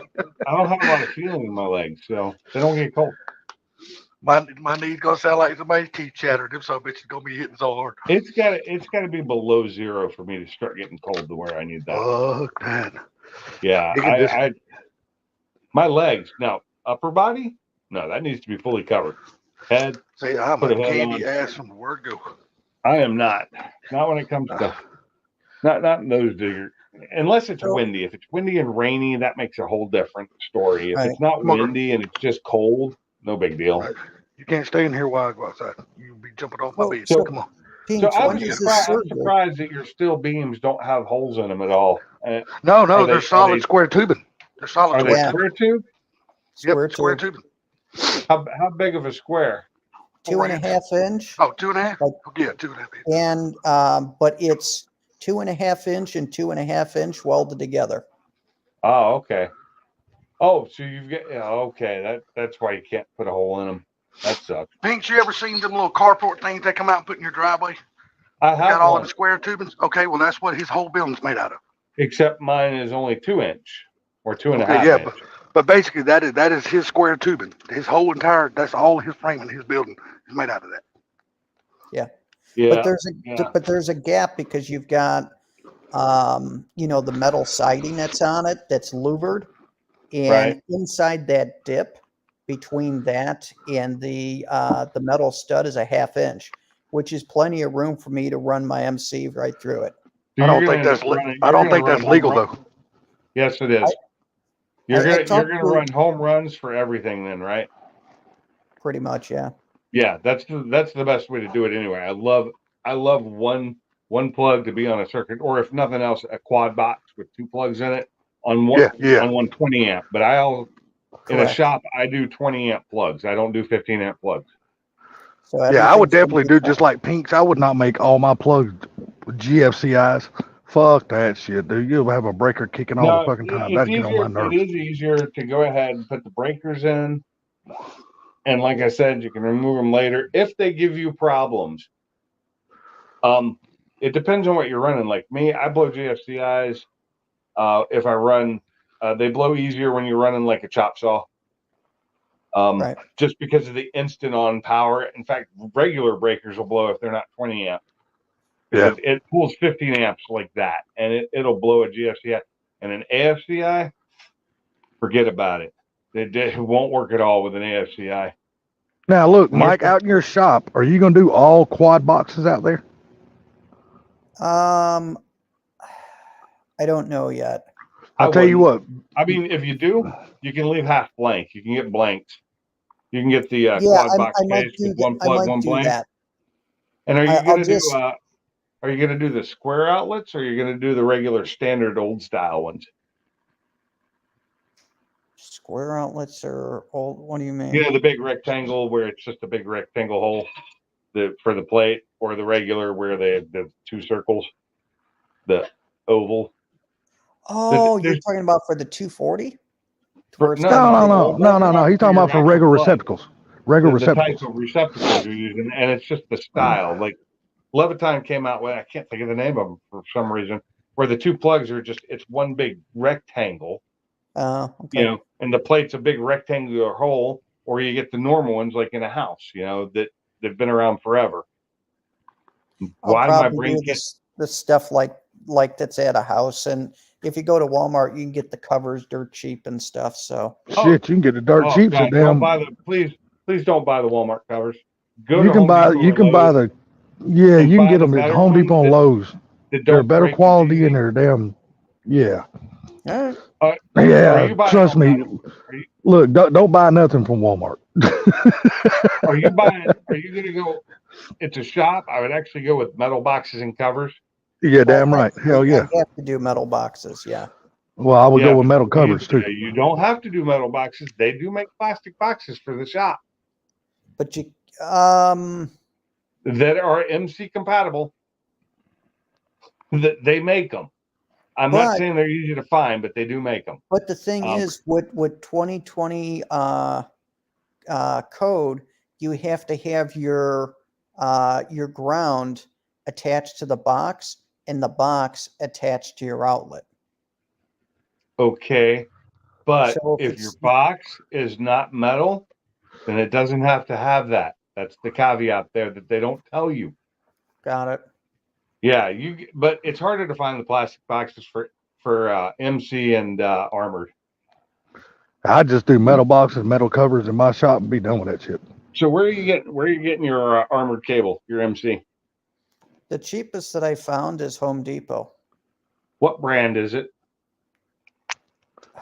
I don't have a lot of feeling in my legs, so they don't get cold. My knees gonna sound like somebody's teeth chattered. Them some bitches gonna be hitting so hard. It's gotta be below 0 for me to start getting cold to where I need that. Fuck that. Yeah, You can just- I my legs now, upper body, no, that needs to be fully covered. Head, See, I'm put a a hood candy on. ass from the word go. I am not when it comes to not in those digger. Unless it's So- windy. If it's windy and rainy, that makes a whole different story. If Right. it's not Come on. windy and it's just cold, no big deal. Right. You can't stay in here while I go outside. You'll be jumping off my Oh, bed. so- Come on. Pinch, So when is this I'm surgery? surprised that your steel beams don't have holes in them at all. No, Are they're they- solid are they- square tubing. They're solid Are square they Yeah. square tube? Square Yep, square tube. tubing. How big of a square? 2.5 inch. Oh, 2.5? Like- Yeah, 2.5 inch. And but it's 2.5 inch and 2.5 inch welded together. Oh, okay. Oh, so you've got, yeah, okay. That's why you can't put a hole in them. That sucks. Pinks, you ever seen them little carport things that come out and put in your driveway? I They have got all one, of the square tubings. Okay, well that's what his whole building's made out of. except mine is only 2 inch or two and a Okay, half yeah, inch. but basically that is his square tubing. His whole entire, that's all his frame in his building is made out of that. Yeah, But there's a gap because you've got the metal siding that's on it that's louvered, and right. inside that dip between that and the metal stud is a 1/2 inch, which is plenty of room for me to run my MC right through it. So I don't you're gonna think end that's up running. I You're don't gonna think run that's home legal run- though. Yes, it is. I You're talked gonna to- run home runs for everything then, right? Pretty much, yeah. Yeah, that's the best way to do it anyway. I love one plug to be on a circuit, or if nothing else, a quad box with 2 plugs in it on one Yeah. on one 20 amp. But in a Correct. shop I do 20 amp plugs. I don't do 15 amp plugs. So Yeah, I would everything's gonna definitely be do fine. just like Pinks. I would not make all my plugs GFCIs. Fuck that shit, dude. You'll have a breaker kicking all the fucking time. It's That'd get on easier. my nerves. It is easier to go ahead and put the breakers in. And like I said, you can remove them later if they give you problems. It depends on what you're running. Like me, I blow GFCIs. If I run, they blow easier when you're running like a chop saw. Right. Just because of the instant on power. In fact, regular breakers will blow if they're not 20 amp. Yeah. It pulls 15 amps like that, and it'll blow a GFCI. And an AFCI, forget about it. It won't work at all with an AFCI. Now look, Mike, out in your shop, are you gonna do all quad boxes out there? I don't know yet. I'll tell you what. I mean, if you do, you can leave half blank. You can get blanks. You can get the Yeah, quad box I might case do with that. one I plug, might one do blank. that. And are you I'll gonna do? just- Are you gonna do the square outlets, or are you gonna do the regular standard old style ones? Square outlets or old? What do you mean? You know, the big rectangle where it's just a big rectangle hole, for the plate, or the regular where they have the 2 circles, the oval. Oh, you're there's- talking about for the 240? For- It's no, got No. He's talking about for regular receptacles. Regular the type receptacles. of receptacles you're using, and it's just the style. Like Levitine came out with, I can't think of the name of them for some reason, where the 2 plugs are it's one big rectangle, Okay. and the plate's a big rectangular hole, or you get the normal ones like in a house, that they've been around forever. I'll Why my probably brain do the stuff like that's at a house, and if you go to Walmart, you can get the covers dirt cheap and stuff. So Shit, you can get the dirt cheap. God, Damn. don't buy please don't buy the Walmart covers. You to can Home buy. Depot You or can buy Lowe's the. Yeah, and you can buy get the them at better Home Depot ones and Lowe's. that They're don't better break as quality easy. and they're damn. Yeah. all right. Are Yeah. you buying Trust me. Look, don't buy nothing from Walmart. Are you buying? Are you going to go? It's a shop. I would actually go with metal boxes and covers. Yeah, damn right. Hell yeah. I have to do metal boxes. Yeah. Well, I would Yeah, go with metal covers too. You don't have to do metal boxes. They do make plastic boxes for the shop But you that are MC compatible. That they make them. I'm not But- saying they're easy to find, but they do make them. but the thing is with 2020 code, you have to have your ground attached to the box and the box attached to your outlet. Okay, but So if if it's- your box is not metal, then it doesn't have to have that. That's the caveat there that they don't tell you. Got it. Yeah, but it's harder to find the plastic boxes for MC and Armored. I just do metal boxes, metal covers in my shop and be done with that shit. So where are you getting your Armored cable, your MC? The cheapest that I found is Home Depot. What brand is it?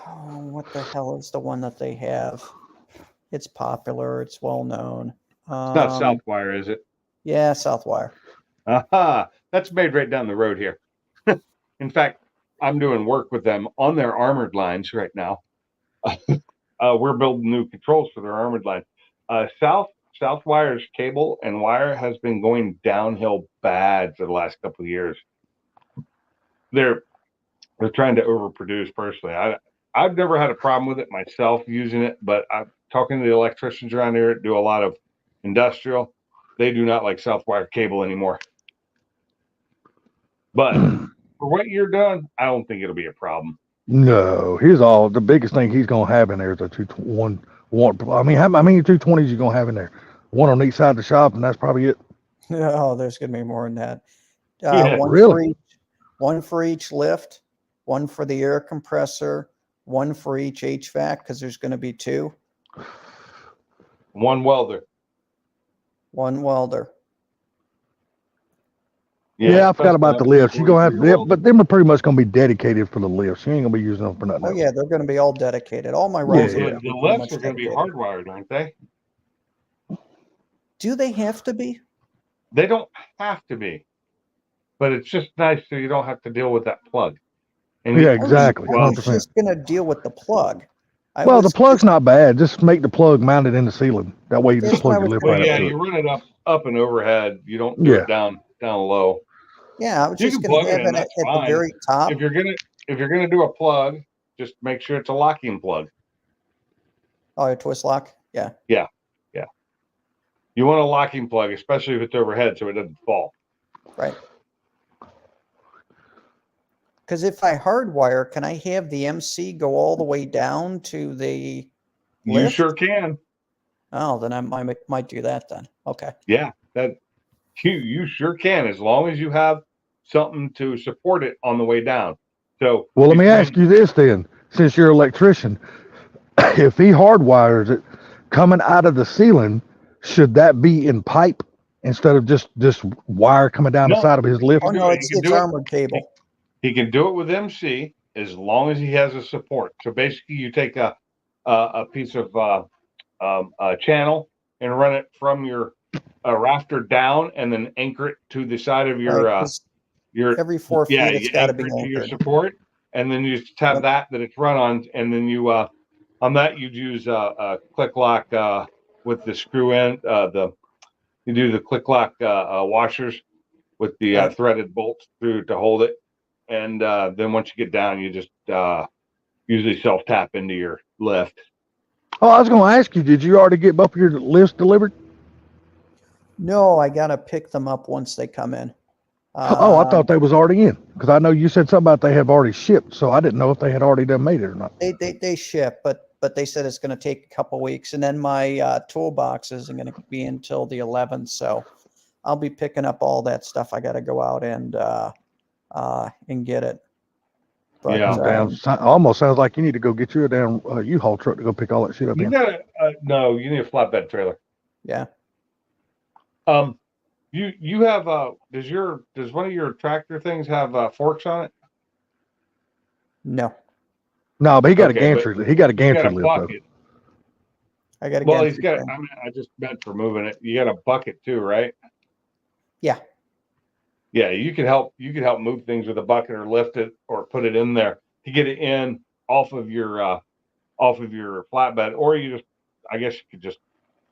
Oh, what the hell is the one that they have? It's popular. It's well known. It's not Southwire, is it? Yeah, Southwire. Aha, that's made right down the road here. In fact, I'm doing work with them on their Armored lines right now. We're building new controls for their Armored line. Southwire's cable and wire has been going downhill bad for the last couple of years. they're trying to overproduce. Personally, I've never had a problem with it myself using it, but I'm talking to the electricians around here that do a lot of industrial. They do not like Southwire cable anymore. But for what you're doing, I don't think it'll be a problem. No, here's all the biggest thing he's gonna have in there is a 221. I mean, how many 220s you gonna have in there? One on each side of the shop, and that's probably it. No, there's going to be more than that. Yeah, One really? one for each lift, one for the air compressor, one for each HVAC, because there's going to be two. One welder. One welder. Yeah, I forgot about the lifts. You're gonna have, to. but them are pretty much gonna be dedicated for the lifts. You ain't gonna be using them for nothing Oh else. yeah, they're going to be all dedicated. All my rows Yeah, are yeah. gonna be The pretty lifts much are going to be dedicated. hardwired, aren't they? Do they have to be? They don't have to be, but it's just nice so you don't have to deal with that plug. And Yeah, you- exactly. I was 100%. just going to deal with the plug. Well, the plug's not bad. Just make the plug mounted in the ceiling. That way you just That's what plug I your was lift Well, right yeah, up to you it. run it up and overhead. You don't do Yeah. it down low. Yeah, I was You just can going to plug it have in, it at that's the fine. very top. If you're gonna do a plug, just make sure it's a locking plug. Oh, a twist lock. Yeah. You want a locking plug, especially if it's overhead, so it doesn't fall. Right. Because if I hardwire, can I have the MC go all the way down to the You lift? sure can. Oh, then I might do that then. Okay. Yeah, that you sure can, as long as you have something to support it on the way down. So Well, let me ask you this then, since you're an electrician, if he hardwires it coming out of the ceiling, should that be in pipe instead of just wire coming down the No. side of his lift? Oh do no, it. it's You can do it. armored cable. He can do it with MC as long as he has a support. So basically, you take a piece of a channel and run it from your rafter down, and then anchor it to the side of your Right, 'cause your every 4 feet, it's you got to anchor be it to your anchored. support, and then you just have Yep. that it's run on, and then you on that you'd use a click lock with the screw end. You do the click lock washers with the Right. threaded bolts through to hold it, and then once you get down, you just usually self tap into your lift. Oh, I was going to ask you, did you already get both of your lifts delivered? No, I got to pick them up once they come in. Oh, I thought they was already in, because I know you said something about they have already shipped, so I didn't know if they had already done made it or not. They ship, but they said it's going to take a couple weeks, and then my toolbox isn't going to be until the 11th. So I'll be picking up all that stuff. I got to go out and get it. But, Yeah. Almost sounds like you need to go get you a damn U-Haul truck to go pick all that shit up You in. got no, you need a flatbed trailer. Yeah. You have does one of your tractor things have forks on it? No, No, but he got Okay, a gantry. He got a You gantry got a lift though. bucket. I got to Well, get. he's got. I mean, I just meant for moving it. You got a bucket too, right? Yeah. Yeah, you could help. You could help move things with a bucket or lift it or put it in there to get it in off of your flatbed, or you just. I guess you could just.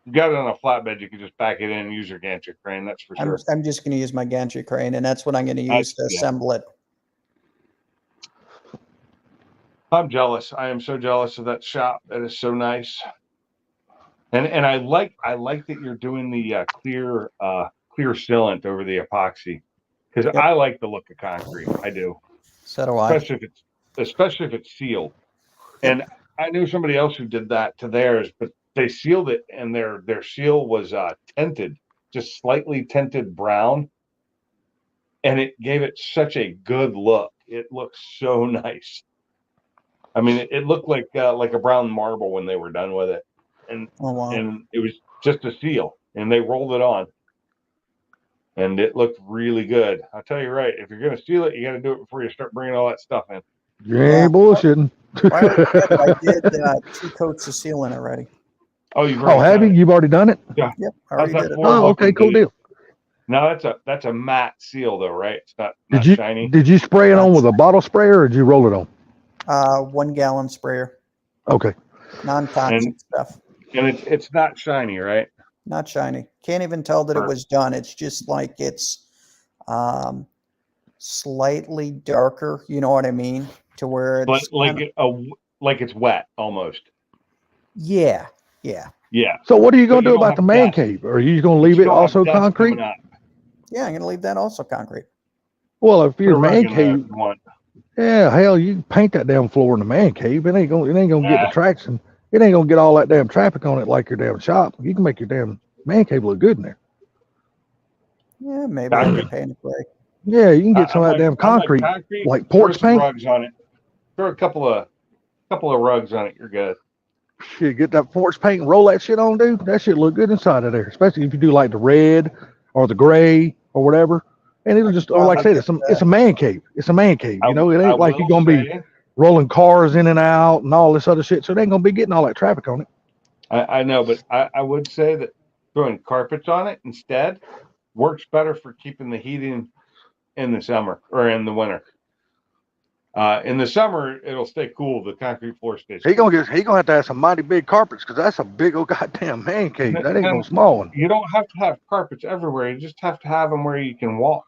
You got it on a flatbed. You could just back it in and use your gantry crane. That's for sure. I'm just going to use my gantry crane, and that's what I'm going to use to Yeah. assemble it. I'm jealous. I am so jealous of that shop. That is so nice. And I like that you're doing the clear sealant over the epoxy, because Yep. I like the look of concrete. I do, So do I. especially if it's sealed. And I knew somebody else who did that to theirs, but they sealed it, and their seal was tinted, just slightly tinted brown, and it gave it such a good look. It looked so nice. I mean, it looked like a brown marble when they were done with it, and Oh wow. and it was just a seal, and they rolled it on, and it looked really good. I'll tell you right, if you're gonna seal it, you got to do it before you start bringing all that stuff in. You ain't bullshitting. I did 2 coats of sealant already. Oh, you've Oh, already have you? done it. You've already done it? Yep, I already How's did that it. for? Oh, okay, cool deal. Now that's a matte seal though, right? It's not Did you shiny. did you spray it on with a bottle sprayer or did you roll it on? 1 gallon sprayer, Okay. non-toxic And- stuff. And it's not shiny, right? Not shiny. Can't even tell that it was done. It's just like it's slightly darker. You know what I mean? To where it's like it's wet almost. yeah. Yeah. So what are you But going to you do don't about have the man dust. cave? Are you going to But leave you it don't have also dust concrete? coming up. Yeah, I'm gonna leave that also concrete. Well, if Put your a rug man in there if cave, you want. yeah, hell, you can paint that damn floor in the man cave. It ain't gonna get the Yeah. traction. It ain't gonna get all that damn traffic on it like your damn shop. You can make your damn man cave look good in there. Yeah, maybe I Concrete. could paint it gray. Yeah, you can get I some of that damn I like concrete, concrete. like Throw porch some paint. rugs on it. Throw a couple of rugs on it. You're good. Shit, get that porch paint and roll that shit on, dude. That shit look good inside of there, especially if you do like the red or the gray or whatever. And it'll just, or like I said, it's a man cave. It's a man cave. You know, it I ain't like you're will gonna be say, rolling cars in and out and all this other shit. So it ain't gonna be getting all that traffic on it. I know, but I would say that throwing carpets on it instead works better for keeping the heating in the summer or in the winter. In the summer, it'll stay cool. The concrete floor stays He cool. gonna have to have some mighty big carpets because that's a big old goddamn man cave. That ain't no small one. You don't have to have carpets everywhere. You just have to have them where you can walk.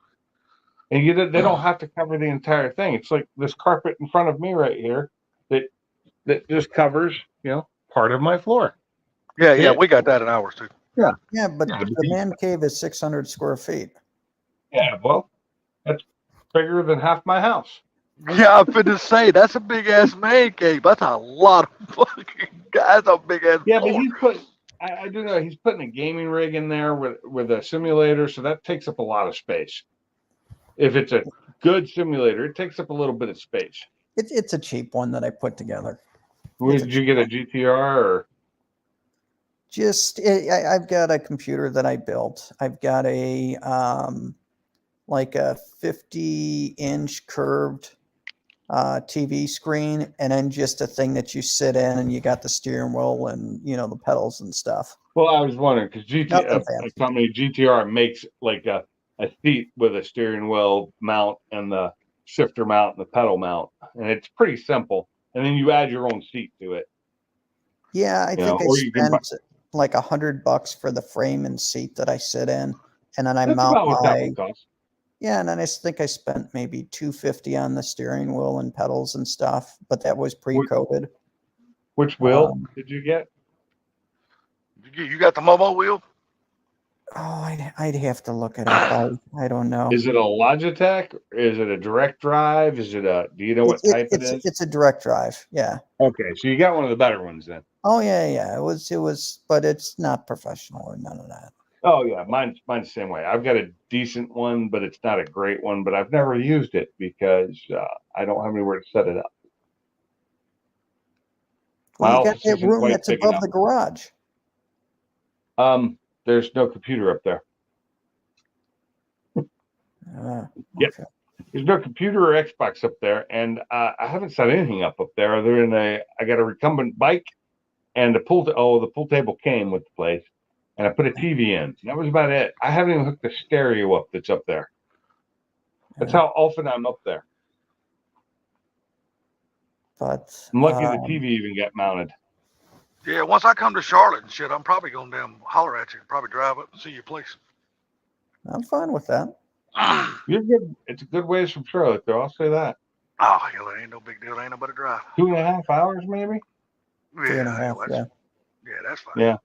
And they don't have to cover the entire thing. It's like this carpet in front of me right here that just covers, part of my floor. Yeah, we got that in ours too. Yeah, but Yeah, the man cave is 600 square feet. Yeah, well, that's bigger than half my house. Yeah, I'm finna say that's a big ass man cave. That's a lot of fucking guys. A big ass. Yeah, but he's put. I do know he's putting a gaming rig in there with a simulator, so that takes up a lot of space. If it's a good simulator, it takes up a little bit of space. It's a cheap one that I put together. Did you get a GTR or? I've got a computer that I built. I've got a like a 50-inch curved TV screen, and then just a thing that you sit in, and you got the steering wheel and the pedals and stuff. Well, I was wondering because Nothing a company GTR makes like a seat with a steering wheel mount and the shifter mount and the pedal mount, and it's pretty simple. And then you add your own seat to it. Yeah, I think I or you can spent like $100 for the frame and seat that I sit in, and then I That's mount about what that my would cost. yeah, and then I think I spent maybe $250 on the steering wheel and pedals and stuff, but that was pre-coded. Which wheel did you get? You got the Momo wheel? Oh, I'd have to look it up. I don't know. Is it a Logitech? Is it a direct drive? Is it do you know what type it is? It's a direct drive. Yeah. Okay, so you got one of the better ones then. Oh yeah. It was, but it's not professional or none of that. Oh yeah, mine's the same way. I've got a decent one, but it's not a great one. But I've never used it because I don't have anywhere to set it up. Well, you got that room that's above the garage. There's no computer up there. Yep. Okay. There's no computer or Xbox up there, and I haven't set anything up there other than I got a recumbent bike and the pool table came with the place, and I put a TV in. That was about it. I haven't even hooked the stereo up that's up there. That's how often I'm up there. But I'm lucky the TV even got mounted. Yeah, once I come to Charlotte and shit, I'm probably gonna damn holler at you. Probably drive up and see your place. I'm fine with that. You're good. It's a good ways from Charlotte, though. I'll say that. Oh, hell, it ain't no big deal. It ain't nobody drive. 2.5 hours, maybe. Yeah, 2.5, yeah, that's fine. Yeah,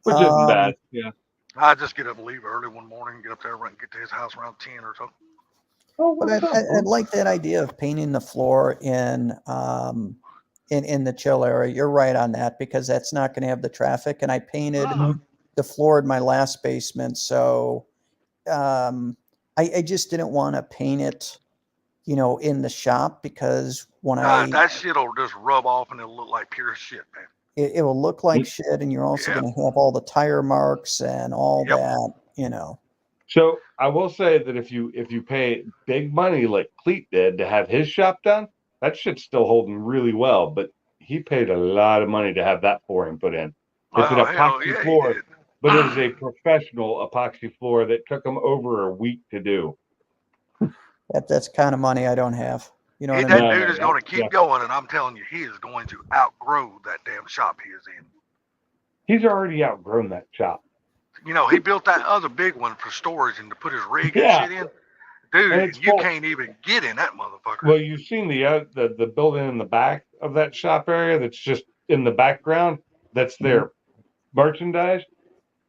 which isn't bad. Yeah. I just get up and leave early one morning, get up there, and get to his house around 10 or so. Oh, but I like that idea of painting the floor in the chill area. You're right on that because that's not going to have the traffic. And I painted the floor in my last basement, so I just didn't want to paint it, in the shop because that shit'll just rub off and it'll look like pure shit, man. It will look like shit, and you're also going to have all the tire marks and all that, So I will say that if you pay big money like Cleet did to have his shop done, that shit's still holding really well. But he paid a lot of money to have that flooring put in. It's an epoxy floor, but it is a professional epoxy floor that took him over a week to do. That's kind of money I don't have. You know what I that mean? dude is going to keep going, and I'm telling you, he is going to outgrow that damn shop he is in. He's already outgrown that shop. He built that other big one for storage and to put his rig and shit in. And dude, it's you full. can't even get in that motherfucker. Well, you've seen the building in the back of that shop area that's just in the background. That's their merchandise.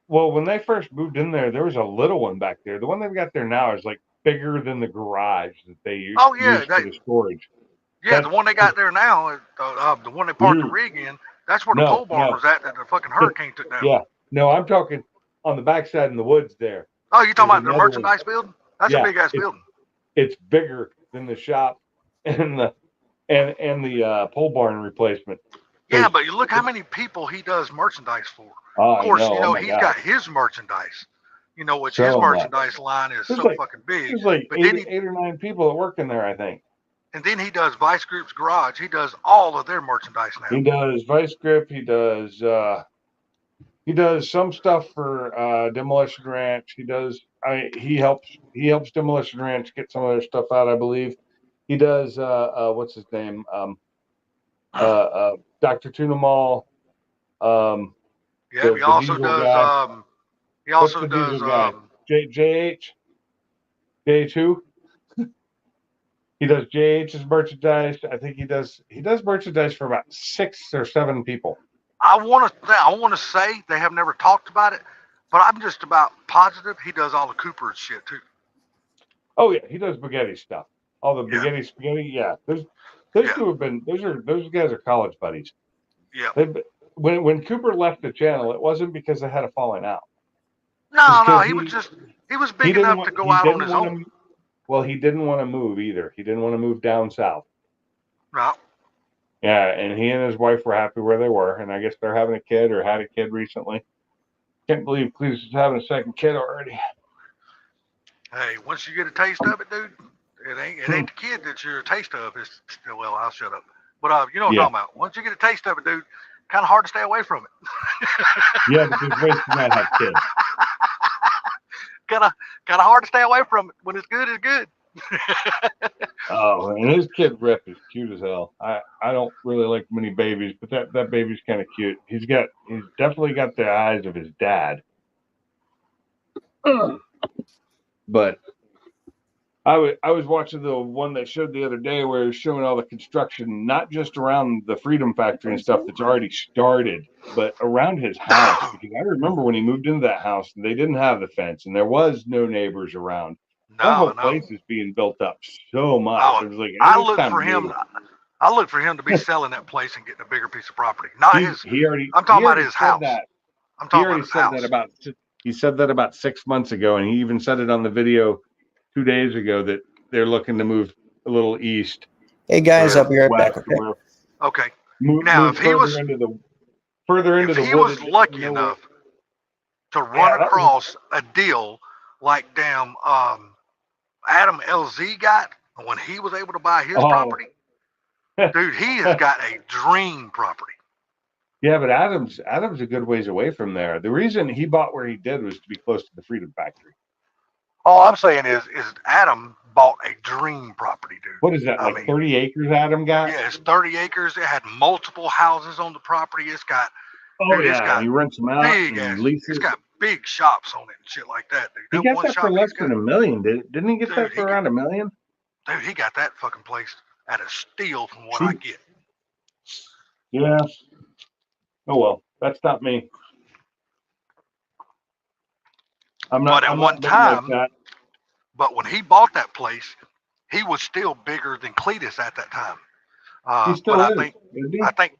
Well, when they first moved in there was a little one back there. The one they've got there now is like bigger than the garage that they use Oh, yeah, for the storage. Yeah, That- the one they got there now, the one they parked the Dude. rig in, that's where the No, pole barn no. was at that the fucking hurricane took down. Yeah. No, I'm talking on the backside in the woods there. Oh, you talking There's about the another merchandise building? That's Yeah, a big ass building. It's bigger than the shop and the pole barn replacement. Yeah, but you look how many people he does merchandise for. Oh, Of course, I know. you know, Oh my he's God. got his merchandise, you know, which So his much. merchandise line is There's so like- fucking big. There's like But then eight or nine people that work in there, I think. And then he does Vice Group's Garage. He does all of their merchandise now. He does Vice Grip. He does some stuff for Demolition Ranch. He helps Demolition Ranch get some of their stuff out, I believe. He does what's his name? Dr. Tuna Mall. Yeah, the he also diesel does guy. he also What's the does diesel guy? J2. He does JH's merchandise. I think he does merchandise for about 6 or 7 people. I want to say they have never talked about it, but I'm just about positive he does all the Cooper's shit too. Oh yeah, he does spaghetti stuff. All the Yeah. spaghetti. Yeah, those Yeah. two have been. Those guys are college buddies. Yeah. When Cooper left the channel, it wasn't because they had a falling out. No, Because he was big enough to go out on his own. Well, he didn't want to move either. He didn't want to move down south. No. Yeah, and he and his wife were happy where they were, and I guess they're having a kid or had a kid recently. Can't believe Cletus is having a second kid already. Hey, once you get a taste of it, dude, it ain't the kid that you're a taste of. It's still, well, I'll shut up. But you know what I'm talking about. Once you get a taste of it, dude, kind of hard to stay away from it. Yeah, because Grace did not have kids. kind of hard to stay away from it. When it's good, it's good. Oh, and his kid Rip is cute as hell. I don't really like many babies, but that baby's kind of cute. He's definitely got the eyes of his dad. But I was watching the one that showed the other day where it was showing all the construction, not just around the Freedom Factory and stuff that's already started, but around his house. Because I remember when he moved into that house, they didn't have the fence and there was no neighbors around. That whole place is being built up so much. Oh, it was like, I look for him. I look for him to be selling that place and getting a bigger piece of property. Not his. I'm talking about his house. I'm talking about his house. He said that about 6 months ago, and he even said it on the video 2 days ago that they're looking to move a little east. Hey guys, I'll be right back. Okay. Okay. Move If he was lucky enough to run across a deal like damn Adam LZ got when he was able to buy his property, dude, he has got a dream property. Yeah, but Adam's a good ways away from there. The reason he bought where he did was to be close to the Freedom Factory. All I'm saying is Adam bought a dream property, dude. What is that, 30 acres Adam got? Yeah, it's 30 acres. It had multiple houses on the property. It's got he rents them out and leases. It's got big shops on it and shit like that, dude. He got that for less than $1 million, didn't he get that for around $1 million? Dude, he got that fucking place at a steal from what I get. Yeah. Oh well, that's not me. But when he bought that place, he was still bigger than Cletus at that time. He still is. I think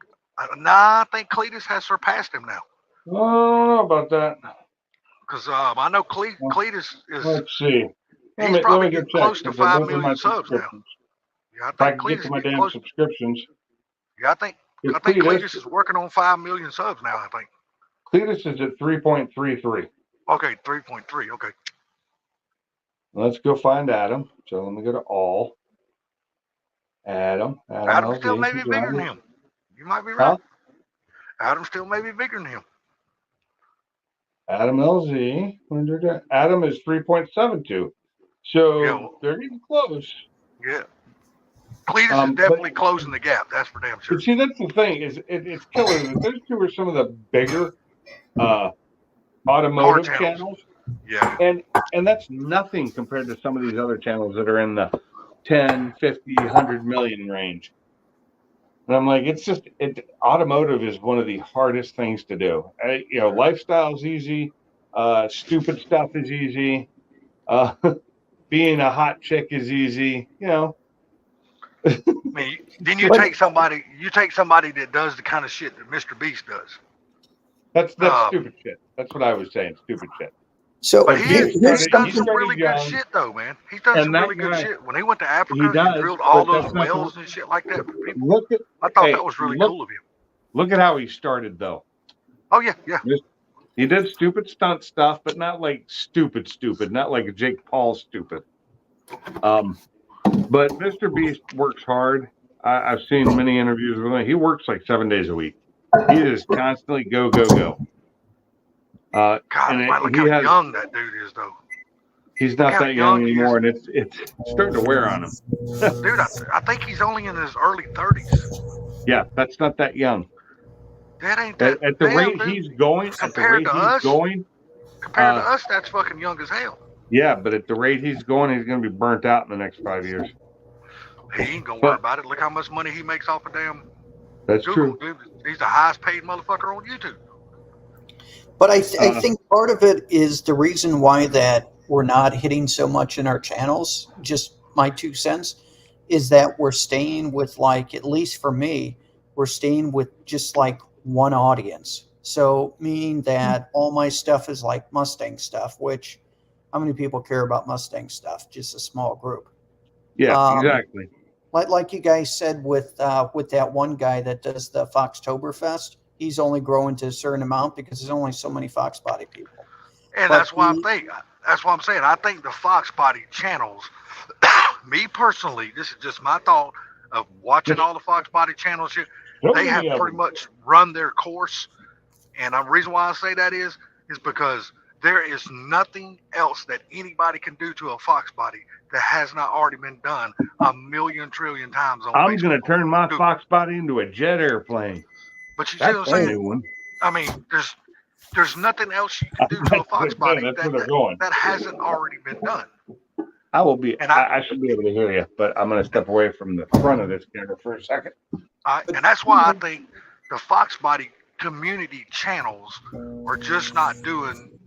Cletus has surpassed him now. I don't know about that. Because I know Cletus is. Let's see. He's probably getting close to 5 million subs now. Yeah, I think Cletus is getting close. Subscriptions. Yeah, I think Cletus is working on 5 million subs now. I think. Cletus is at 3.33. Okay, 3.3. Okay. Let's go find Adam. So let me go to all. Adam still may be bigger than him. You might be right. Adam still may be bigger than him. Adam LZ. Adam is 3.72. So they're getting close. Yeah. Cletus is definitely closing the gap. That's for damn sure. But see, that's the thing. It's killer. Those two are some of the bigger automotive channels. Yeah. And that's nothing compared to some of these other channels that are in the 10, 50, 100 million range. And I'm like, automotive is one of the hardest things to do. Lifestyle is easy. Stupid stuff is easy. Being a hot chick is easy. I mean, then you take somebody that does the kind of shit that Mr. Beast does. That's stupid shit. That's what I was saying. Stupid shit. So But he's done some started really good young, shit, though, man. He's done some really good shit. When he went to Africa, he he does, drilled all but those that's not wells and shit like that for people. I thought that was really cool of him. Look at how he started, though. Oh, yeah, yeah. He did stupid stunt stuff, but not like stupid, not like Jake Paul stupid. But Mr. Beast works hard. I've seen many interviews with him. He works like 7 days a week. He is constantly go, go, go. God, look how young that dude is, though. He's not that young anymore, and it's starting to wear on him. Dude, I think he's only in his early 30s. Yeah, that's not that young. That ain't that. At the rate he's going, compared to us, that's fucking young as hell. Yeah, but at the rate he's going, he's going to be burnt out in the next 5 years. He ain't going to worry about it. Look how much money he makes off of damn That's Google. true. Dude, he's the highest paid motherfucker on YouTube. But I think part of it is the reason why that we're not hitting so much in our channels, just my 2 cents, is that we're staying with, like, at least for me, we're staying with just like one audience. So meaning that all my stuff is like Mustang stuff, which how many people care about Mustang stuff? Just a small group. Yeah, exactly. Like you guys said with that one guy that does the Foxtoberfest, he's only growing to a certain amount because there's only so many Fox Body people. And that's why I'm saying I think the Fox Body channels, me personally, this is just my thought of watching all the Fox Body channels here. They have pretty much run their course. And the reason why I say that is because there is nothing else that anybody can do to a Fox Body that has not already been done a million trillion times on Facebook. I'm going to turn my Fox Body into a jet airplane. But you see what I'm saying? I mean, there's nothing else you can do to a Fox Body that hasn't already been done. I will be, and I should be able to hear you, but I'm going to step away from the front of this camera for a second. And that's why I think the Fox Body community channels are just not doing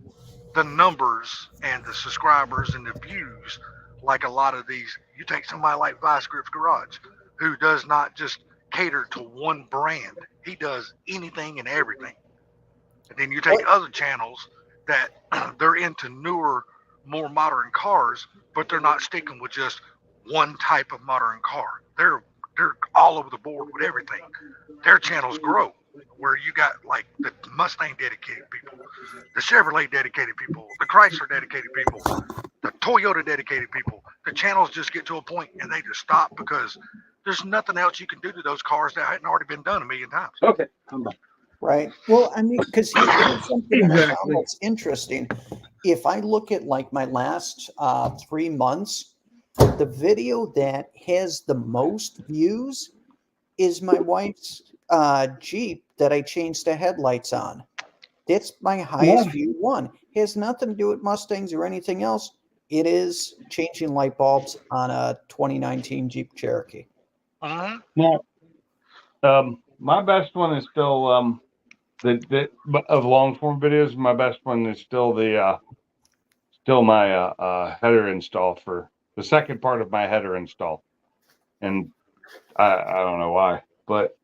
the numbers and the subscribers and the views like a lot of these. You take somebody like Vice Grips Garage, who does not just cater to one brand. He does anything and everything. And then you take other channels that they're into newer, more modern cars, but they're not sticking with just one type of modern car. They're all over the board with everything. Their channels grow, where you got like the Mustang dedicated people, the Chevrolet dedicated people, the Chrysler dedicated people, the Toyota dedicated people. The channels just get to a point and they just stop because there's nothing else you can do to those cars that hadn't already been done a million times. Okay, I'm back. Right. Well, I mean, because here's something that's interesting. If I look at like my last 3 months, the video that has the most views is my wife's Jeep that I changed the headlights on. That's my highest view one. It has nothing to do with Mustangs or anything else. It is changing light bulbs on a 2019 Jeep Cherokee. Now, my best one is still of long form videos. My best one is still my header install for the second part of my header install, and I don't know why, but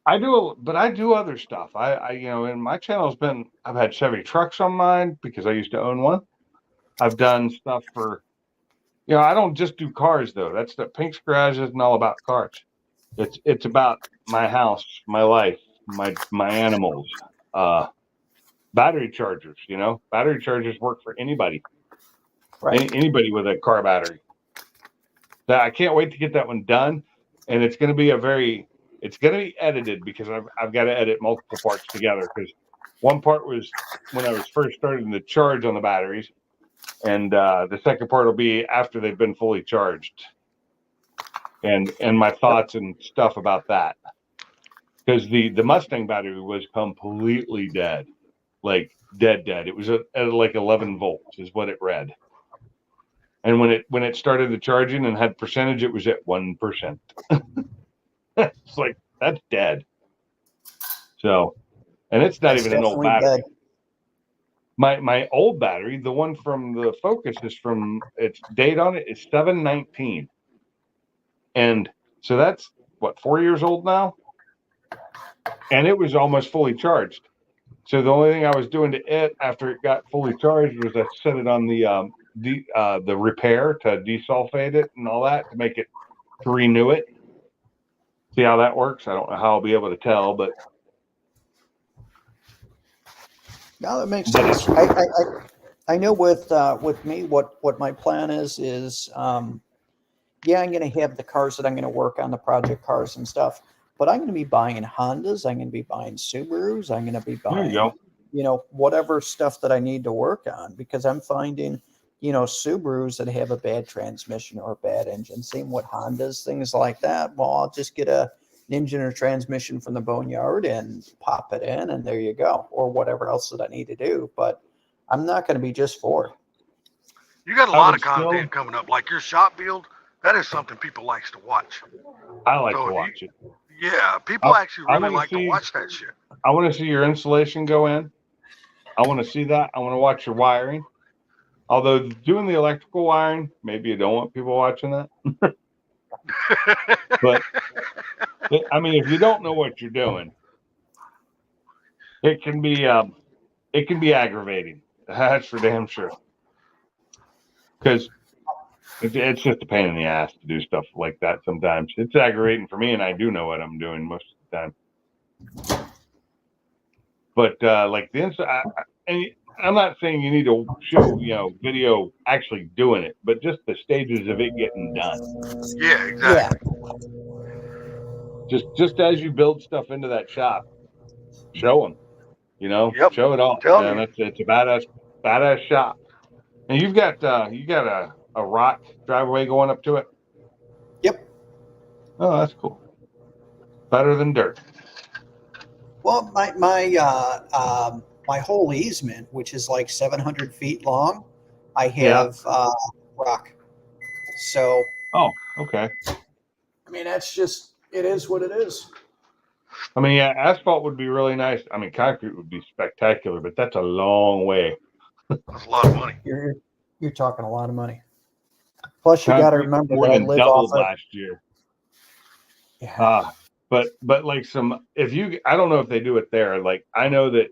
I do other stuff. I and my channel's been, I've had Chevy trucks on mine because I used to own one. I've done stuff for, I don't just do cars though. That's the Pink's Garage isn't all about cars. It's about my house, my life, my animals, battery chargers. Battery chargers work for anybody, right? Anybody with a car battery. So I can't wait to get that one done, and it's going to be edited because I've got to edit multiple parts together, because one part was when I was first starting to charge on the batteries, and the second part will be after they've been fully charged, and my thoughts and stuff about that, because the Mustang battery was completely dead. like dead. It was at like 11 volts is what it read. And when it started the charging and had percentage, it was at 1%. It's like, that's dead. So, and it's not That's even an old definitely battery. dead. My old battery, the one from the Focus, is from, its date on it is 7/19, and so that's what, 4 years old now, and it was almost fully charged. So the only thing I was doing to it after it got fully charged was I set it on the repair to desulfate it and all that to renew it. See how that works? I don't know how I'll be able to tell, but No, that makes But sense. I know with me what my plan is yeah, I'm going to have the cars that I'm going to work on, the project cars and stuff, but I'm going to be buying Hondas, I'm going to be buying Subarus, I'm going to be there you buying go. whatever stuff that I need to work on, because I'm finding Subarus that have a bad transmission or a bad engine. Same with Hondas, things like that. Well, I'll just get an engine or transmission from the boneyard and pop it in, and there you go, or whatever else that I need to do. But I'm not going to be just Ford. You got a I lot would of content coming up, like your shop build. That is something people likes to watch. I like So to if watch it. Yeah, people actually I really wanna like to see- watch that shit. I want to see your insulation go in. I want to see that. I want to watch your wiring. Although doing the electrical wiring, maybe you don't want people watching that. But I mean, if you don't know what you're doing, it can be aggravating. That's for damn sure. Because it's just a pain in the ass to do stuff like that sometimes. It's aggravating for me, and I do know what I'm doing most of the time. But like the inside, and I'm not saying you need to show video actually doing it, but just the stages of it getting done. Yeah, exactly. Just as you build stuff into that shop, show them. Yep, show it all. I'm telling And it's a badass shop. And you got a rock driveway going up to it. Yep. Oh, that's cool. Better than dirt. Well, my whole easement, which is like 700 feet long, I have rock. So, Oh, okay. I mean, that's just, it is what it is. I mean, yeah, asphalt would be really nice. I mean, concrete would be spectacular, but that's a long way. That's a lot of money. You're talking a lot of money. Plus, you got to Concrete remember more that I than live doubled off of. last year. Yeah. But like I don't know if they do it there. Like I know that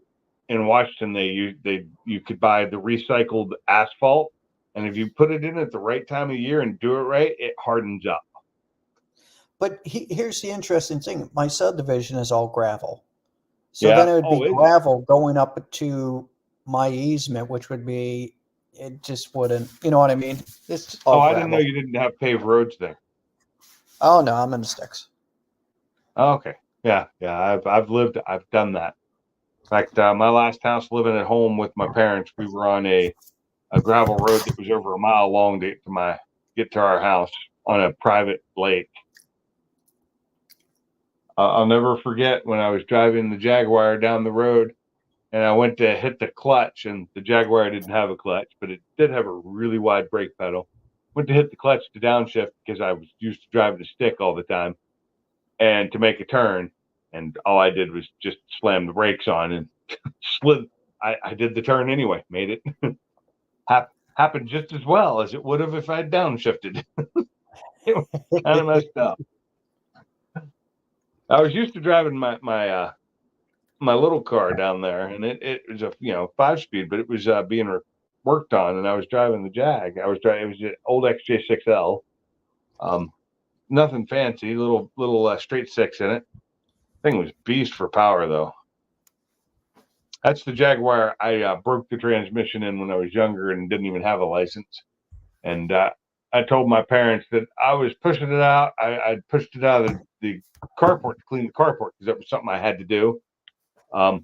in Washington you could buy the recycled asphalt, and if you put it in at the right time of year and do it right, it hardens up. But here's the interesting thing. My subdivision is all gravel. So Yeah. then it would Oh, be is it? gravel going up to my easement, which would be, it just wouldn't, you know what I mean? It's all I gravel. didn't know you didn't have paved roads there. Oh, no, I'm in the sticks. Oh, okay. Yeah. I've done that. In fact, my last house living at home with my parents, we were on a gravel road that was over a mile long to get to our house on a private lake. I'll never forget when I was driving the Jaguar down the road and I went to hit the clutch, and the Jaguar didn't have a clutch, but it did have a really wide brake pedal. Went to hit the clutch to downshift because I was used to driving a stick all the time and to make a turn. And all I did was just slam the brakes on and slid. I did the turn anyway, made it. Happened just as well as it would have if I'd downshifted. It was kind of messed up. I was used to driving my little car down there, and it was a 5-speed, but it was being worked on, and I was driving the Jag. It was an old XJ6L, nothing fancy, little straight six in it. Thing was beast for power though. That's the Jaguar I broke the transmission in when I was younger and didn't even have a license, and I told my parents that I was pushing it out. I pushed it out of the carport to clean the carport because that was something I had to do. Told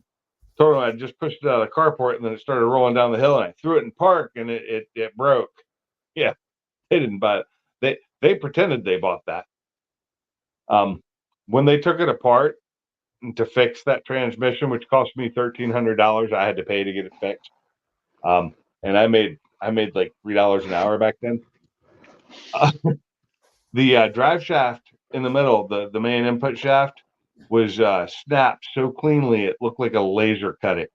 them I just pushed it out of the carport, and then it started rolling down the hill, and I threw it in park, and it broke. Yeah, they didn't buy it. They pretended they bought that. When they took it apart, to fix that transmission, which cost me $1,300. I had to pay to get it fixed. And I made like $3 an hour back then. The drive shaft in the middle, the main input shaft, was snapped so cleanly it looked like a laser cut it.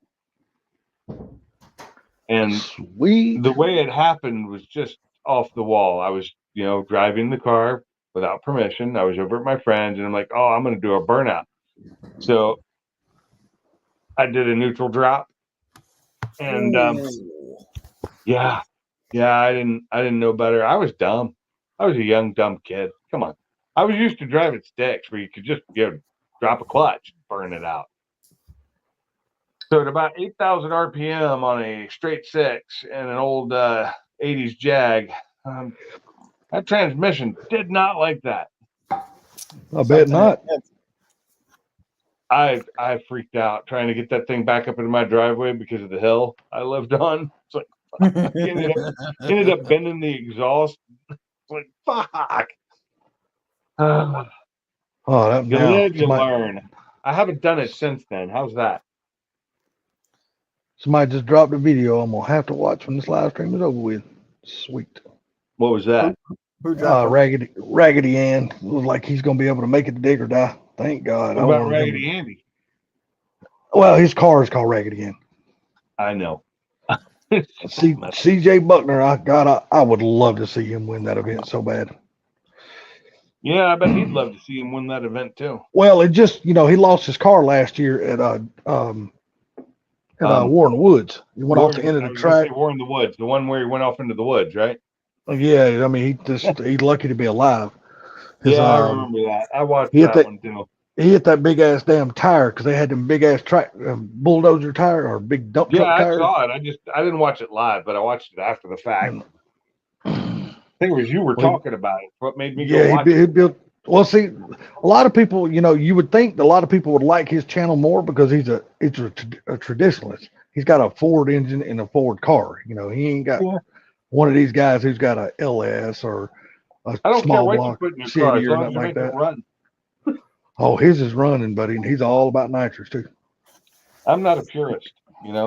And Sweet. the way it happened was just off the wall. I was, driving the car without permission. I was over at my friend's, and I'm like, oh, I'm going to do a burnout. So I did a neutral drop, and yeah, I didn't know better. I was dumb. I was a young dumb kid. Come on, I was used to driving sticks where you could just drop a clutch, burn it out. So at about 8,000 RPM on a straight six and an old 80s Jag, that transmission did not like that. I bet not. I freaked out trying to get that thing back up into my driveway because of the hill I lived on. It's like ended up bending the exhaust. It's like fuck. You live, you learn. I haven't done it since then. How's that? Somebody just dropped a video I'm gonna have to watch when this live stream is over with. Sweet. What was that? Who dropped Raggedy Ann. Looks like he's gonna be able to make it to Dig or Die. Thank God. What about Raggedy Andy? Well, his car is called Raggedy Ann. I know. CJ Buckner, I would love to see him win that event so bad. Yeah, I bet he'd love to see him win that event too. Well, it just, he lost his car last year at War in the Woods. He went off the end of the track. War in the Woods, the one where he went off into the woods, right? Yeah, I mean, he's lucky to be alive. I remember that. I watched that one too. He hit that big ass damn tire because they had them big ass bulldozer tire or big dump truck tire. Yeah, I saw it. I didn't watch it live, but I watched it after the fact. I think it was you were talking about it. What made me go watch it. He built. Well, see, a lot of people, you would think a lot of people would like his channel more because he's a traditionalist. He's got a Ford engine in a Ford car. He ain't got one of these guys who's got a LS or a small block city or nothing like that. Run. Oh, his is running, buddy, and he's all about nitrous too. I'm not a purist,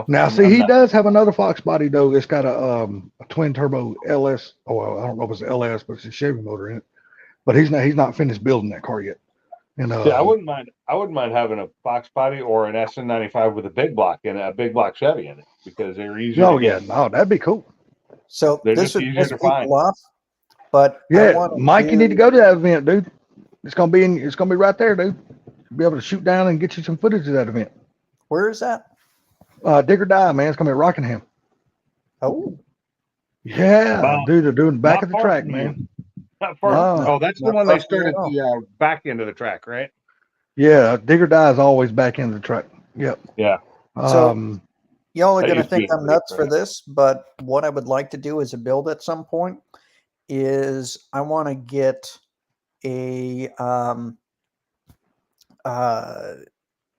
Now, he does have another Fox body though. It's got a twin turbo LS. Oh, well, I don't know if it's LS, but it's a Chevy motor in it. But he's not finished building that car yet. And I wouldn't mind having a Fox body or an SN95 with a big block Chevy in it because they're easier. Oh yeah, no, that'd be cool. So they're this just would easier to find. Off, but yeah, Mike, you need to go to that event, dude. It's gonna be right there, dude. You'll be able to shoot down and get you some footage of that event. Where is that? Dig or Die, man. It's gonna be at Rockingham. Oh. Yeah, dude, they're doing the back of the track, man. Not far. Oh, that's the one they started the back end of the track, right? Yeah, Dig or Die is always back end of the track. Yep. Yeah. So y'all are going to think I'm nuts for this, but what I would like to do as a build at some point is I want to get a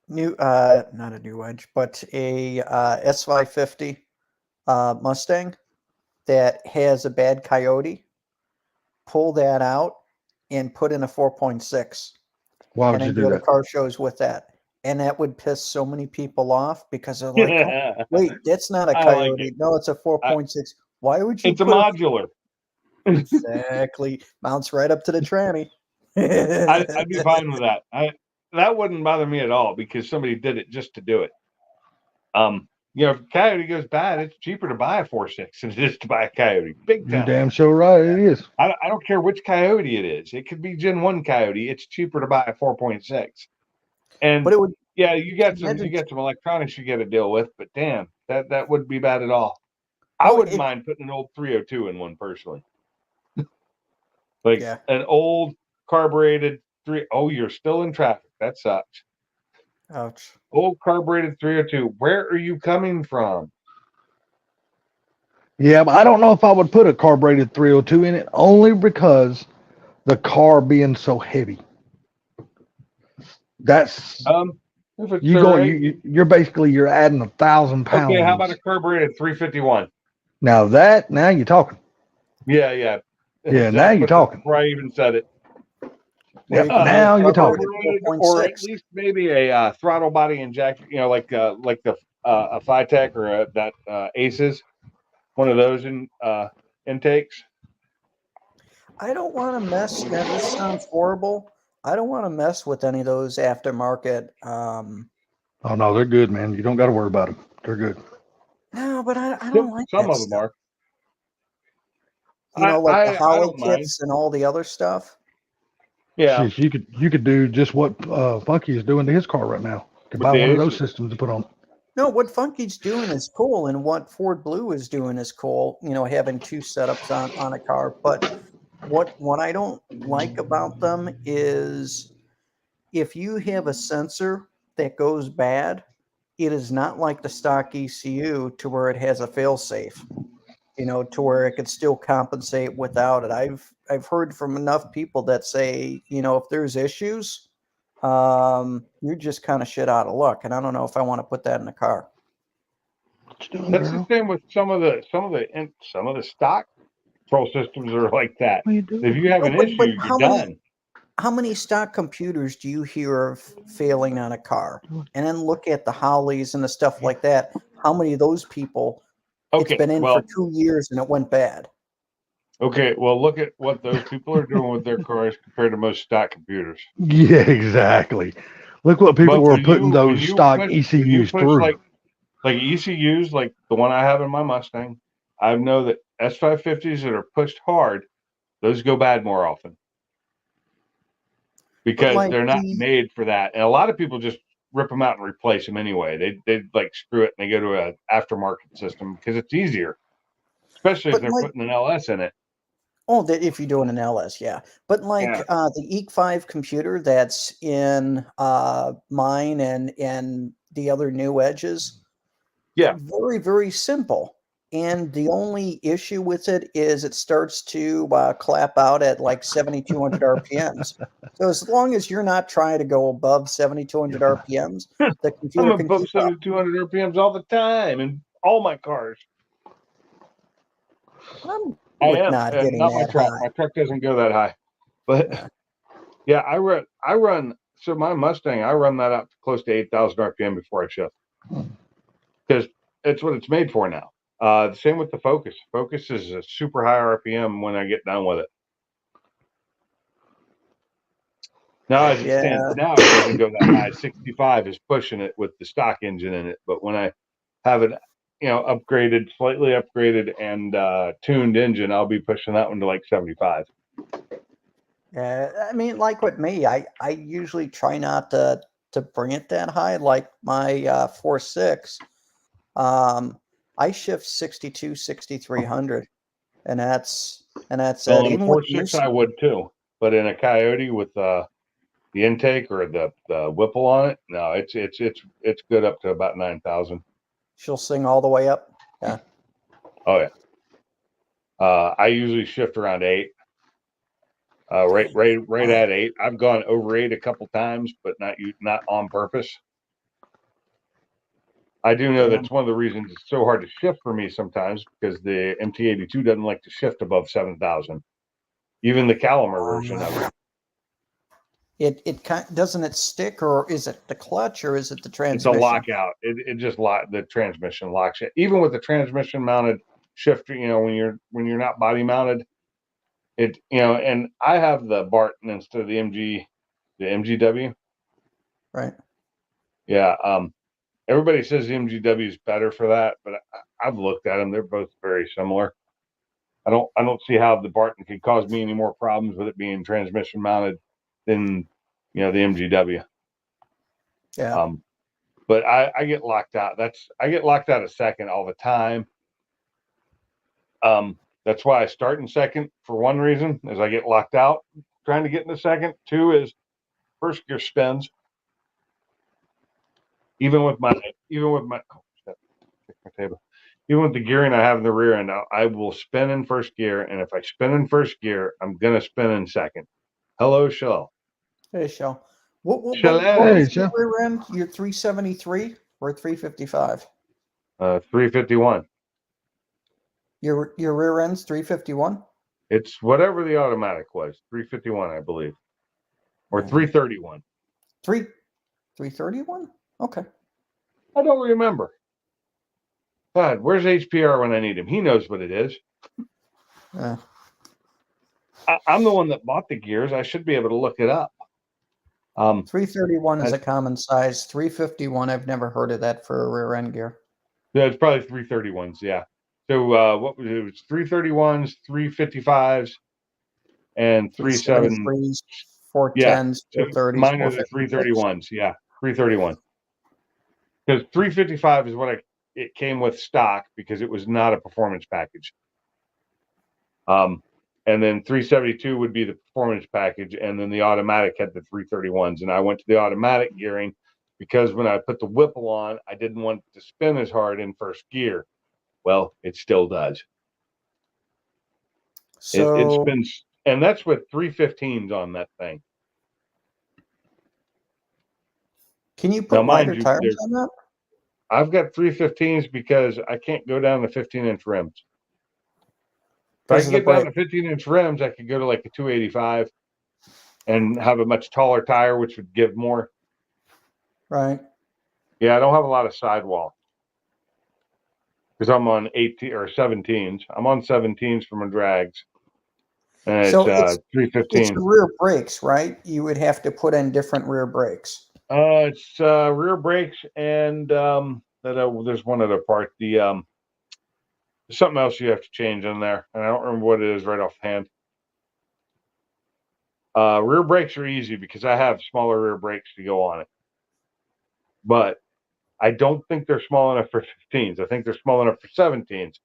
new not a new Edge, but a S550 Mustang that has a bad Coyote. Pull that out and put in a 4.6. Why would you do go that? to car shows with that, and that would piss so many people off because they're like, oh, "Wait, that's not a Coyote. Like no, it's a 4.6. Why would you?" It's a modular. Exactly, mounts right up to the tranny. I'd be fine with that. That wouldn't bother me at all because somebody did it just to do it. If Coyote goes bad, it's cheaper to buy a 4.6 than it is to buy a Coyote. Big time. You're damn sure right. It is. I don't care which Coyote it is. It could be Gen 1 Coyote. It's cheaper to buy a 4.6. But it would. Yeah, you got some electronics you got to deal with. But damn, that wouldn't be bad at all. I wouldn't mind putting an old 302 in one personally. An old carbureted 3. Oh, you're still in traffic. That sucks. Ouch. Old carbureted 302. Where are you coming from? Yeah, but I don't know if I would put a carbureted 302 in it only because the car being so heavy. That's you're adding 1,000 pounds. Okay, how about a carbureted 351? Now you're talking. Yeah. Yeah, now you're talking. Before I even said it. Where you can Now go you're forward talking. at Or at 4.6. least maybe a throttle body injector, like the a Phytech or that Aces, one of those intakes. I don't want to mess. Now, this sounds horrible. I don't want to mess with any of those aftermarket. Oh no, they're good, man. You don't got to worry about them. They're good. No, but I don't like Some that of them stuff. are. You know, like the I Holly don't mind. kits and all the other stuff. Yeah, Jeez, you could do just what Funky is doing to his car right now. To With buy the one of those Aces. systems to put on. No, what Funky's doing is cool, and what Ford Blue is doing is cool. You know, having two setups on a car. But what I don't like about them is if you have a sensor that goes bad, it is not like the stock ECU to where it has a failsafe. You know, to where it could still compensate without it. I've heard from enough people that say, you know, if there's issues, you're just kind of shit out of luck. And I don't know if I want to put that in a car. What you doing, that's the girl? same with some of the stock control systems are like that. What are you doing? If you have No, an but issue, you're done. how many stock computers do you hear of failing on a car? And then look at the Hollies and the stuff like that. How many of those people? Okay, It's been in well, for 2 years and it went bad. okay, well, look at what those people are doing with their cars compared to most stock computers. Yeah, exactly. Look what people But were when putting you when those you stock push ECUs through. like ECUs, like the one I have in my Mustang, I know that S550s that are pushed hard, those go bad more often But because like they're not made for that. And a lot of people just rip them out and replace them anyway. They like screw it and they go to an aftermarket system because it's easier, especially if but they're like putting an LS in it. oh, that if you're doing an LS, yeah. But like Yeah. the EEC5 computer that's in mine and the other new edges, Yeah. very, very simple. And the only issue with it is it starts to clap out at like 7,200 RPMs. So as long as you're not trying to go above 7,200 RPMs, the I'm computer can above keep up. 7,200 RPMs all the time in all my cars. I'm I with am, not and hitting not my that truck. high. My truck doesn't go that high, but Yeah. yeah, I run. So my Mustang, I run that up to close to 8,000 RPM before I shift because it's what it's made for now. The same with the Focus. Focus is a super high RPM when I get done with it. Now, as it stands now, it doesn't go that high. 65 is pushing it with the stock engine in it, but when I have it, upgraded, slightly upgraded and tuned engine, I'll be pushing that one to like 75. Yeah, I mean, like with me, I usually try not to bring it that high. Like my 4.6, I shift 62, 6,300, and that's Well, it. on a Even with the 4.6, I would too, but in a Coyote with the intake or the Whipple on it, no, it's good up to about 9,000. she'll sing all the way up. Yeah. Oh yeah. I usually shift around 8. Right at 8. I've gone over 8 a couple times, but not on purpose. I do know that's one of the reasons it's so hard to shift for me sometimes because the MT82 doesn't like to shift above 7,000. Even the Calimer version of it. Doesn't it stick, or is it the clutch, or is it the It's transmission? a lockout. It just the transmission locks it. Even with the transmission mounted shifter, when you're not body mounted, and I have the Barton instead of the MGW. Right. Yeah. Everybody says the MGW is better for that, but I've looked at them. They're both very similar. I don't see how the Barton could cause me any more problems with it being transmission mounted than the MGW. Yeah. But I get locked out. I get locked out of second all the time. That's why I start in second for one reason is I get locked out trying to get into second. 2 is first gear spins. Even with my table. Even with the gearing I have in the rear end, I will spin in first gear, and if I spin in first gear, I'm gonna spin in second. Hello, Shell. Hey, Shell. What Hey, is your Shell. rear end? You're 373 or 355? 351. Your rear end's 351? It's whatever the automatic was. 351, I believe. or 331. 331? Okay. I don't remember. God, where's HPR when I need him? He knows what it is. I'm the one that bought the gears. I should be able to look it up. 331 is a common size. 351, I've never heard of that for a rear end gear. Yeah, it's probably 331s. Yeah. So what was it? It was 331s, 355s, and 373s, 410s, Yeah. 430s. Mine are the 331s. Yeah, 331. Because 355 is what it came with stock because it was not a performance package. And then 372 would be the performance package, and then the automatic had the 331s. And I went to the automatic gearing because when I put the Whipple on, I didn't want it to spin as hard in first gear. Well, it still does. So it spins, and that's with 315s on that thing. Can you put wider tires on that? I've got 315s because I can't go down to 15-inch rims. If I could get down to 15-inch rims, I could go to like a 285 and have a much taller tire, which would give more. Right. Yeah, I don't have a lot of sidewall because I'm on 18 or 17s. I'm on 17s for my drags. And so it's 315. It's rear brakes, right? You would have to put in different rear brakes. It's rear brakes and there's one other part. There's something else you have to change in there, and I don't remember what it is right offhand. Rear brakes are easy because I have smaller rear brakes to go on it, but I don't think they're small enough for 15s. I think they're small enough for 17s.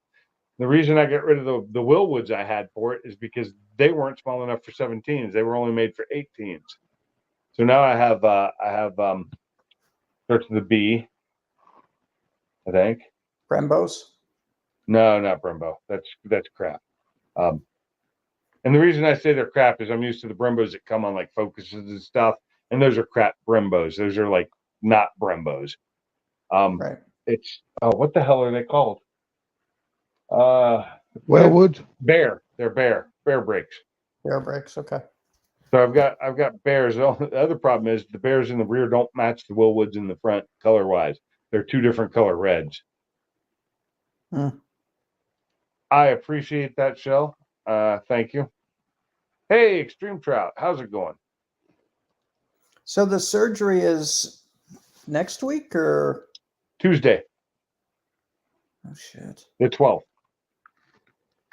The reason I got rid of the Willwoods I had for it is because they weren't small enough for 17s. They were only made for 18s. So now I have starts with the B, I think. Brembos? No, not Brembo. That's crap. And the reason I say they're crap is I'm used to the Brembos that come on like Focuses and stuff, and those are crap Brembos. Those are like not Brembos. Right. It's what the hell are they called? Wellwoods. Bear. They're Bear brakes. Bear brakes. Okay. So I've got Bears. The other problem is the Bears in the rear don't match the Willwoods in the front color wise. They're two different color reds. I appreciate that, Shell. Thank you. Hey, Extreme Trout, how's it going? So the surgery is next week or Tuesday? Oh shit. The 12th.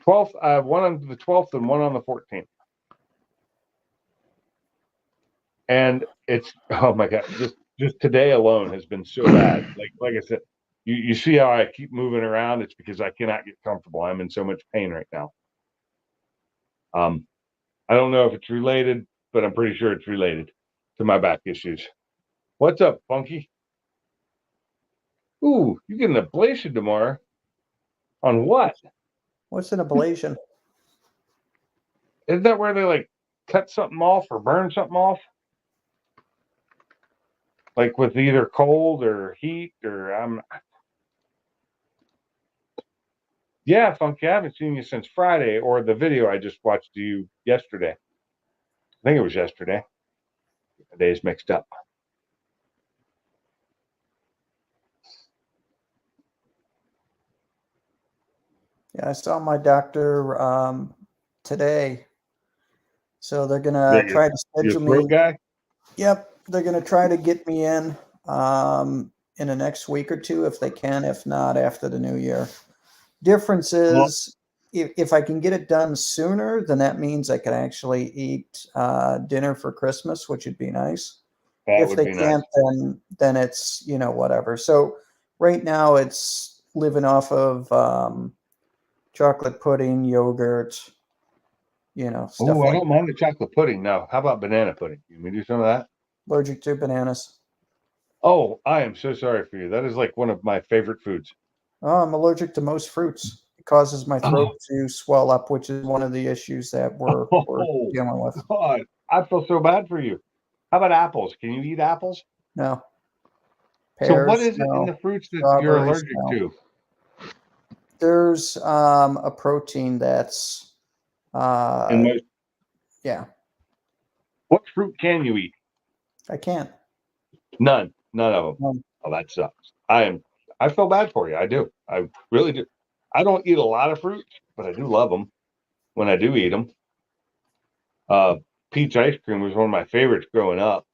12th. I have one on the 12th and one on the 14th. And it's oh my god, just today alone has been so bad. Like I said, you see how I keep moving around. It's because I cannot get comfortable. I'm in so much pain right now. I don't know if it's related, but I'm pretty sure it's related to my back issues. What's up, Funky? Ooh, you get an ablation tomorrow. On what? What's an ablation? Isn't that where they like cut something off or burn something off? Like with either cold or heat or Yeah, Funky, I haven't seen you since Friday or the video I just watched you yesterday. I think it was yesterday. The days mixed up. Yeah, I saw my doctor today. So they're gonna try to schedule me. Guy? Yep, they're gonna try to get me in the next week or two if they can. If not, after the new year. Difference is if I can get it done sooner, then that means I can actually eat dinner for Christmas, which would be nice. If they can't, then it's whatever. So right now it's living off of chocolate pudding, yogurt, stuff. Oh, I don't mind the chocolate pudding. No, how about banana pudding? Can we do some of that? Allergic to bananas. Oh, I am so sorry for you. That is like one of my favorite foods. Oh, I'm allergic to most fruits. It causes my throat to swell up, which is one of the issues that we're dealing with. God, I feel so bad for you. How about apples? Can you eat apples? No. Pears, so what is it in the fruits that you're allergic to? There's a protein that's in most. Yeah. What fruit can you eat? I can't. None of them. None. Oh, that sucks. I feel bad for you. I do. I really do. I don't eat a lot of fruits, but I do love them when I do eat them. Peach ice cream was one of my favorites growing up.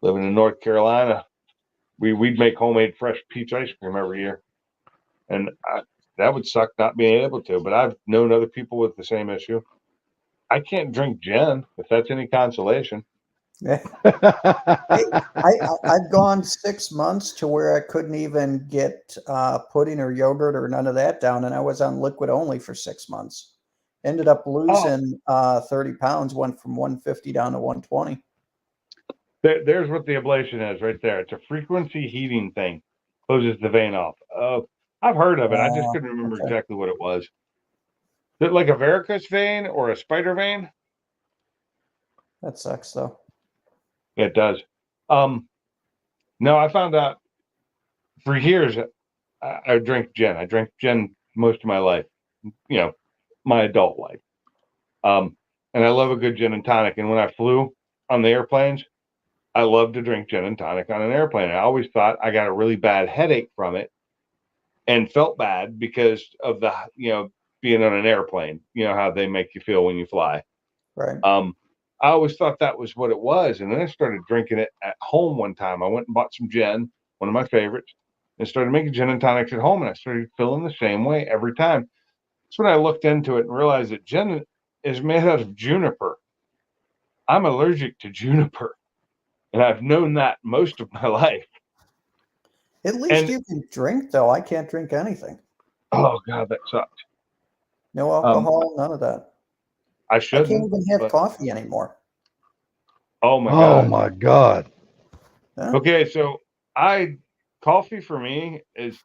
Living in North Carolina, we'd make homemade fresh peach ice cream every year, and that would suck not being able to. But I've known other people with the same issue. I can't drink gin, if that's any consolation. I've gone 6 months to where I couldn't even get pudding or yogurt or none of that down, and I was on liquid only for 6 months. Ended up losing 30 pounds, went from 150 down to 120. There's what the ablation is right there. It's a frequency heating thing. Closes the vein off. I've heard of it. I just couldn't remember exactly what it was. Is it like a varicose vein or a spider vein? That sucks, though. It does. No, I found out for years I drink gin. I drank gin most of my life, my adult life. And I love a good gin and tonic. And when I flew on the airplanes, I love to drink gin and tonic on an airplane. I always thought I got a really bad headache from it and felt bad because of the, being on an airplane, how they make you feel when you fly. Right. I always thought that was what it was. And then I started drinking it at home one time. I went and bought some gin, one of my favorites, and started making gin and tonics at home. And I started feeling the same way every time. That's when I looked into it and realized that gin is made out of juniper. I'm allergic to juniper. And I've known that most of my life. At least you can drink, though. I can't drink anything. Oh, God, that sucks. No alcohol, none of that. I shouldn't. I can't even have coffee anymore. Oh, my God. Oh, my God. Huh? Okay, so coffee for me is,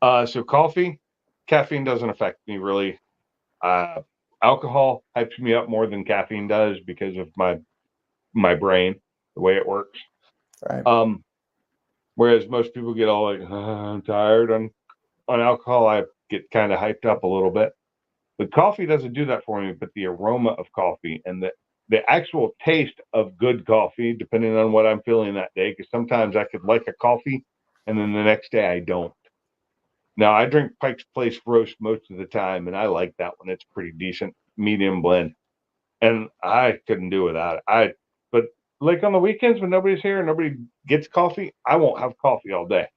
so coffee, caffeine doesn't affect me really. Alcohol hypes me up more than caffeine does because of my brain, the way it works. Right. Whereas most people get all like, I'm tired on alcohol, I get kind of hyped up a little bit. But coffee doesn't do that for me, but the aroma of coffee and the actual taste of good coffee, depending on what I'm feeling that day, because sometimes I could like a coffee and then the next day I don't. Now, I drink Pike's Place roast most of the time, and I like that one. It's pretty decent, medium blend. And I couldn't do without it. But like on the weekends when nobody's here and nobody gets coffee, I won't have coffee all day.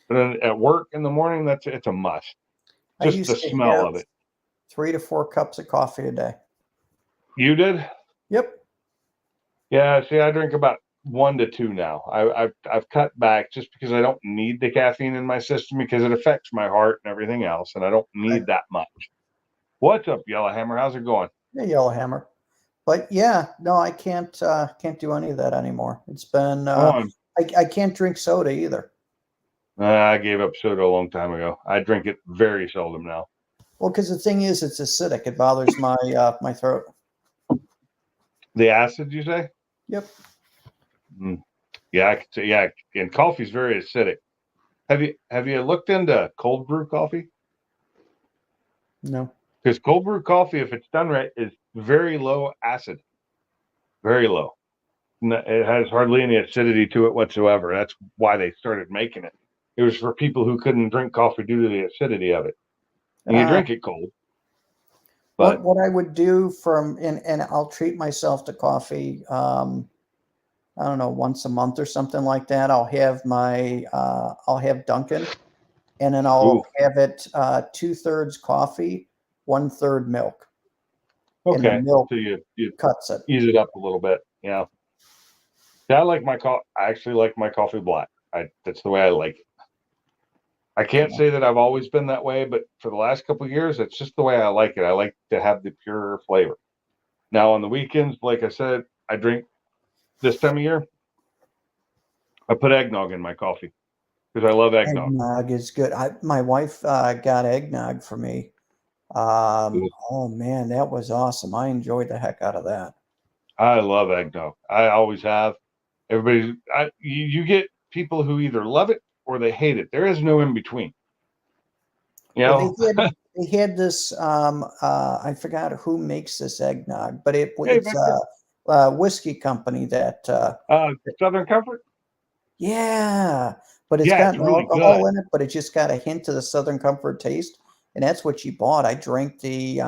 But then at work in the morning, it's a must. Just the smell of it. 3 to 4 cups of coffee a day. You did? Yep. Yeah. See, I drink about 1 to 2 now. I've cut back just because I don't need the caffeine in my system because it affects my heart and everything else, and I don't need that much. What's up, Yellowhammer? How's it going? Yeah, Yellowhammer. But yeah, no, I can't do any of that anymore. It's been I can't drink soda either. I gave up soda a long time ago. I drink it very seldom now. Well, because the thing is, it's acidic. It bothers my my throat. The acid, you say? Yep. Yeah, I could say, yeah. And coffee's very acidic. Have you looked into cold brew coffee? No. Because cold brew coffee, if it's done right, is very low acid. Very low. It has hardly any acidity to it whatsoever. That's why they started making it. It was for people who couldn't drink coffee due to the acidity of it. And you drink it cold. But what I would do and I'll treat myself to coffee. I don't know, once a month or something like that. I'll have Dunkin', and then I'll have it 2/3 coffee, 1/3 milk. Okay, and the milk so you cuts it. ease it up a little bit. Yeah. I like my coffee. I actually like my coffee black. That's the way I like it. I can't say that I've always been that way, but for the last couple of years, it's just the way I like it. I like to have the pure flavor. Now on the weekends, like I said, I drink this time of year. I put eggnog in my coffee because I love eggnog. Eggnog is good. My wife got eggnog for me. Oh man, that was awesome. I enjoyed the heck out of that. I love eggnog. I always have. You get people who either love it or they hate it. There is no in between. You Well, know, they had this. I forgot who makes this eggnog, but hey, it's Victor, a whiskey company that. Southern Comfort. Yeah, but it's Yeah, it's got no really good. alcohol in it, but it just got a hint of the Southern Comfort taste, and that's what she bought. I drank the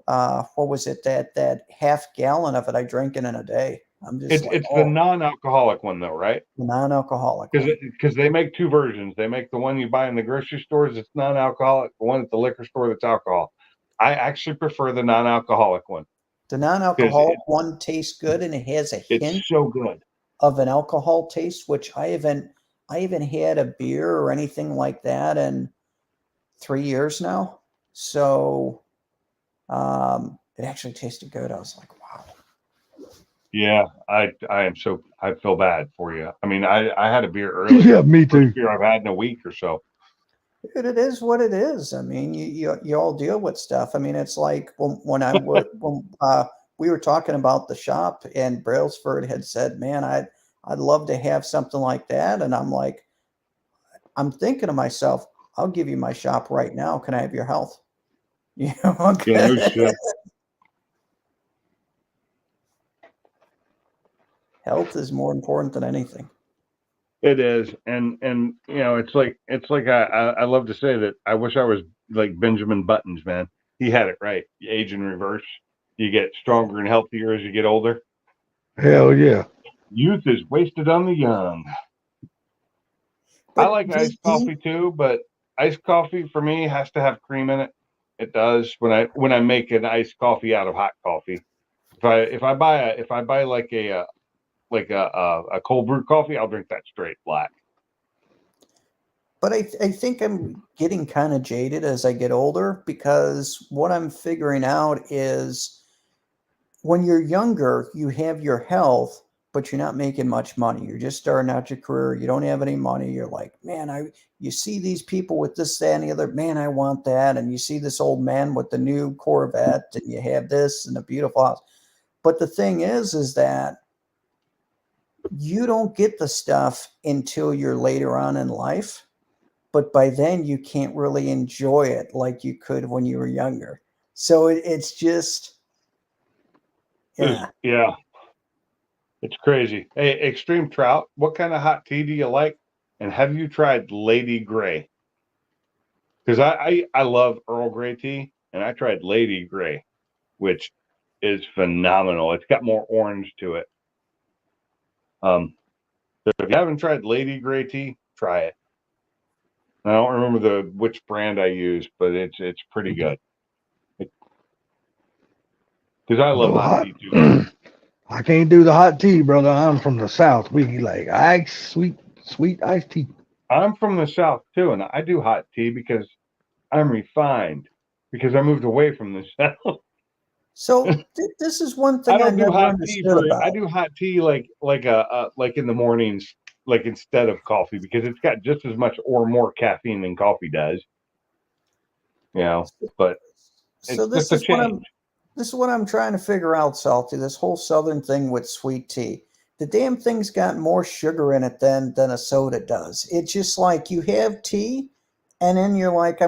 what was it, that half gallon of it? I drank it in a day. I'm just like, It's the oh, non-alcoholic one though, right? the non-alcoholic one. Because they make two versions. They make the one you buy in the grocery stores that's non-alcoholic, the one at the liquor store that's alcohol. I actually prefer the non-alcoholic one The because non-alcoholic one tastes good, and it has a it's hint so good. of an alcohol taste, which I haven't had a beer or anything like that in 3 years now. So it actually tasted good. I was like, wow. Yeah, I feel bad for you. I mean, I had a beer earlier. Yeah, me too. First beer I've had in a week or so. Dude, it is what it is. I mean, you all deal with stuff. I mean, it's like when we were talking about the shop, and Brailsford had said, "Man, I'd love to have something like that," and I'm like, I'm thinking to myself, I'll give you my shop right now. Can I have your health? You know, Yeah, no shit. health is more important than anything. It is, and you know, it's like I love to say that I wish I was like Benjamin Buttons, man. He had it right. You age in reverse. You get stronger and healthier as you get older. Hell yeah. Youth is wasted on the young. I But like iced coffee too, but iced coffee for me has to have cream in it. It does when I make an iced coffee out of hot coffee. If I buy like a cold brew coffee, I'll drink that straight black. But I think I'm getting kind of jaded as I get older, because what I'm figuring out is when you're younger, you have your health, but you're not making much money. You're just starting out your career. You don't have any money. You're like, man, you see these people with this, that, and the other. Man, I want that. And you see this old man with the new Corvette, and you have this and a beautiful house. But the thing is that you don't get the stuff until you're later on in life. But by then, you can't really enjoy it like you could when you were younger. So it's just, yeah. Yeah, it's crazy. Hey, Extreme Trout, what kind of hot tea do you like? And have you tried Lady Grey? Because I love Earl Grey tea, and I tried Lady Grey, which is phenomenal. It's got more orange to it. So if you haven't tried Lady Grey tea, try it. I don't remember which brand I use, but it's pretty good. Because I love No hot hot. tea too. I can't do the hot tea, brother. I'm from the South. We like ice, sweet iced tea. I'm from the South too, and I do hot tea because I'm refined. Because I moved away from the South. So this is one I thing I don't do never hot tea understood I about. do hot tea like in the mornings, like instead of coffee, because it's got just as much or more caffeine than coffee does. You know, but So it's just a change. this is what I'm trying to figure out, Salty. This whole Southern thing with sweet tea. The damn thing's got more sugar in it than a soda does. It's just like you have tea, and then you're like,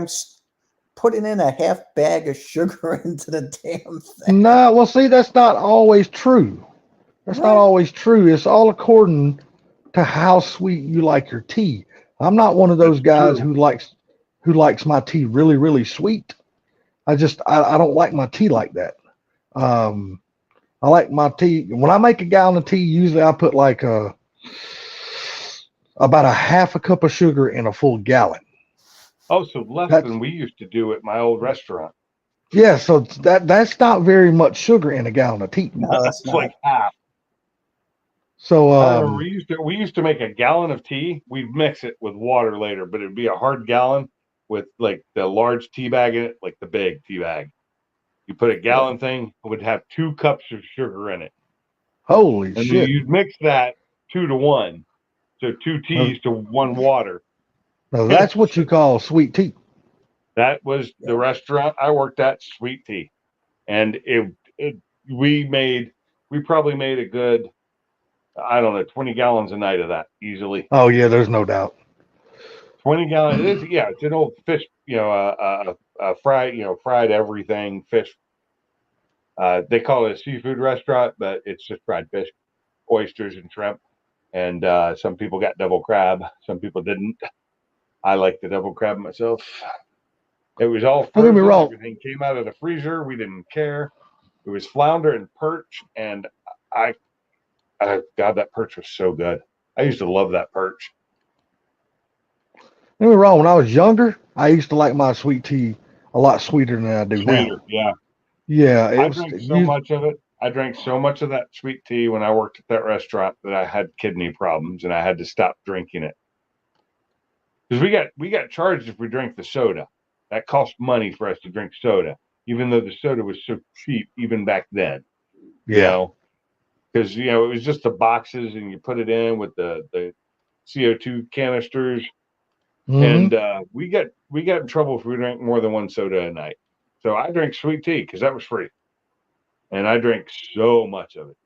putting in a half bag of sugar into the damn thing. No, well, see, that's not always true. That's not What? always true. It's all according to how sweet you like your tea. I'm not one of those That's guys true. who likes my tea really, really sweet. I don't like my tea like that. Um, I like my tea when I make a gallon of tea. Usually, I put like about a half a cup of sugar in a full gallon. Oh, so less That's than we used to do at my old restaurant. yeah. So that's not very much sugar in a gallon of tea. No, that's It's like not. half. So I remember we used to make a gallon of tea. We'd mix it with water later, but it'd be a hard gallon with like the large tea bag in it, like the big tea bag. You put a Yeah. gallon thing, it would have 2 cups of sugar in it. holy And then shit. you'd mix that 2 to 1. So 2 Now, teas to 1 water. now that's what you call sweet tea. That was Yeah. the restaurant I worked at, Sweet Tea. And we probably made a good, I don't know, 20 gallons a night of that easily. Oh yeah, there's no doubt. 20-gallon. It's an old fish, fried everything fish. They call it a seafood restaurant, but it's just fried fish, oysters, and shrimp. And some people got double crab, some people didn't. I like the double crab myself. It was all Don't get me frozen. wrong. Everything came out of the freezer. We didn't care. It was flounder and perch, and God, that perch was so good. I used to love that perch. Don't get me wrong. When I was younger, I used to like my sweet tea a lot sweeter than I do now. Yeah. Yeah, I drank so much of it. I drank so much of that sweet tea when I worked at that restaurant that I had kidney problems and I had to stop drinking it. Because we got charged if we drank the soda. That cost money for us to drink soda, even though the soda was so cheap even back then. Yeah. Because it was just the boxes and you put it in with the CO2 canisters. Mhm. And we got in trouble if we drank more than one soda a night. So I drank sweet tea because that was free. And I drank so much of it.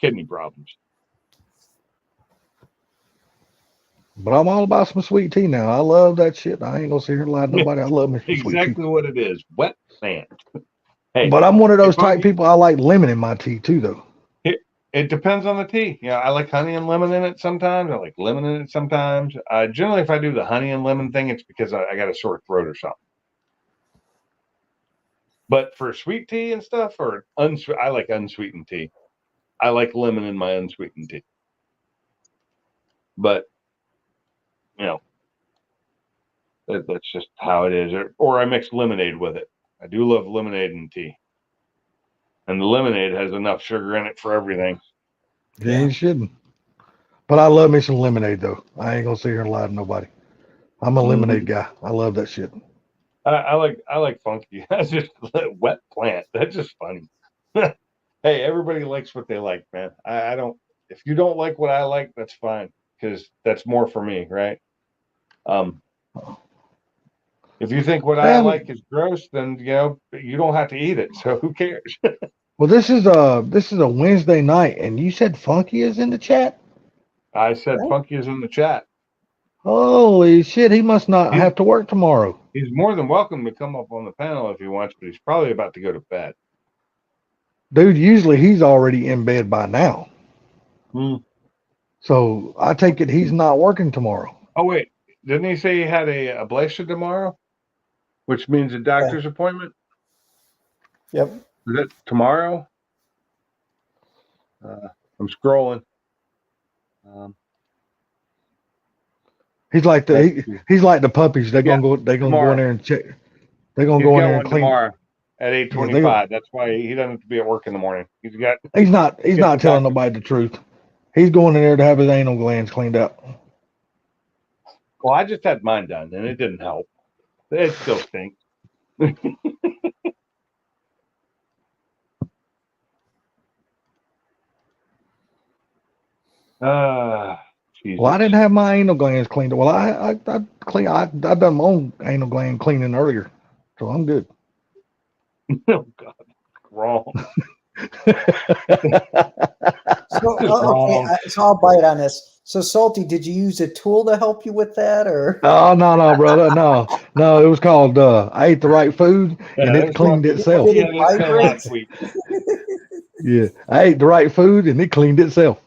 Kidney problems. But I'm all about some sweet tea now. I love that shit. I ain't gonna sit here and lie to nobody. I love me some sweet tea. Exactly what it is. Wet plant. Hey, But I'm one of those type people. I like lemon in my tea too, though. it depends on the tea. I like honey and lemon in it sometimes. I like lemon in it sometimes. Generally, if I do the honey and lemon thing, it's because I got a sore throat or something. But for sweet tea and stuff, I like unsweetened tea. I like lemon in my unsweetened tea. But that's just how it is. Or I mix lemonade with it. I do love lemonade and tea. And the lemonade has enough sugar in it for everything. Yeah, you shouldn't. But I love me some lemonade, though. I ain't gonna sit here and lie to nobody. I'm a lemonade guy. I love that shit. I like funky. That's just wet plant. That's just funny. Hey, everybody likes what they like, man. I don't. If you don't like what I like, that's fine, because that's more for me, right? If you think what I like is gross, then you don't have to eat it. So who cares? Well, this is a Wednesday night, and you said Funky is in the chat. I said Funky is in the chat. Holy shit! He must not have to work tomorrow. He's more than welcome to come up on the panel if he wants, but he's probably about to go to bed. Dude, usually he's already in bed by now. So I take it he's not working tomorrow. Oh wait, didn't he say he had a ablation tomorrow, which means a doctor's appointment? Yep. Is it tomorrow? I'm scrolling. He's like the puppies. They're gonna go in there and check. They're gonna go in there and clean tomorrow at 8:25. That's why he doesn't have to be at work in the morning. He's not telling nobody the truth. He's going in there to have his anal glands cleaned out. Well, I just had mine done and it didn't help. It still stinks. Jesus. Well, I didn't have my anal glands cleaned. Well, I done my own anal gland cleaning earlier, so I'm good. Oh God, wrong. So I'll bite on this. So Salty, did you use a tool to help you with that, or? Oh no, brother, no. It was called I ate the right food and it cleaned itself. Yeah, I ate the right food and it cleaned itself.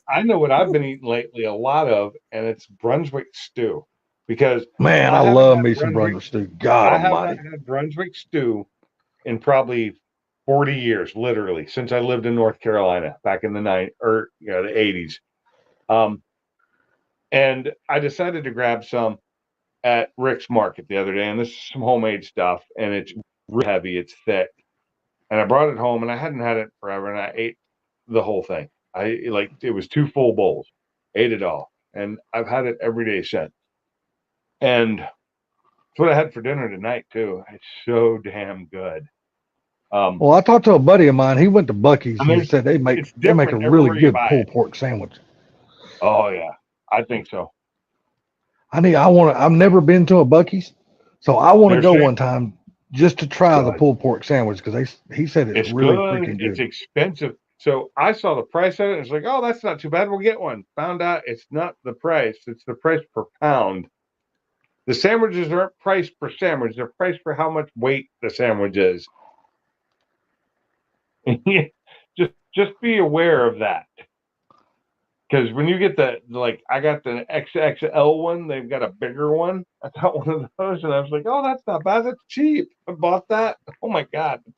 I know what I've been eating lately a lot of, and it's Brunswick stew. Because man, I love me some Brunswick stew. God almighty. I haven't had Brunswick stew in probably 40 years, literally, since I lived in North Carolina back in the 80s. And I decided to grab some at Rick's Market the other day, and this is some homemade stuff, and it's really heavy, it's thick. And I brought it home, and I hadn't had it forever, and I ate the whole thing. It was 2 full bowls, ate it all, and I've had it every day since. And it's what I had for dinner tonight too. It's so damn good. Well, I talked to a buddy of mine. He went to Buc-ee's and he said they make a really good pulled pork sandwich. Oh yeah, I think so. I've never been to a Buc-ee's, so I want to go one time just to try the pulled pork sandwich because he said it's really freaking good. It's expensive. So I saw the price of it. And it's like, oh, that's not too bad. We'll get one. Found out it's not the price. It's the price per pound. The sandwiches aren't priced per sandwich. They're priced for how much weight the sandwich is. just be aware of that. Because when you get I got the XXL one, they've got a bigger one. I got one of those, and I was like, "Oh, that's not bad. That's cheap." I bought that. Oh my god, the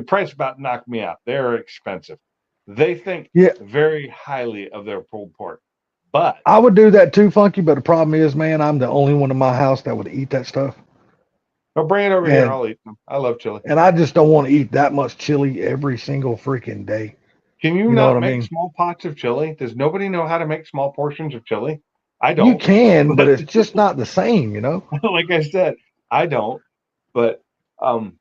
price about knocked me out. They're expensive. They think very highly of their pulled pork, but I would do that too, Funky. But the problem is, man, I'm the only one in my house that would eat that stuff. I'll bring it over here. I'll eat them. I love chili, and I just don't want to eat that much chili every single freaking day. Can you not make small pots of chili? Does nobody know how to make small portions of chili? I don't. You can, but it's just not the same, you know? Like I said, I don't. But you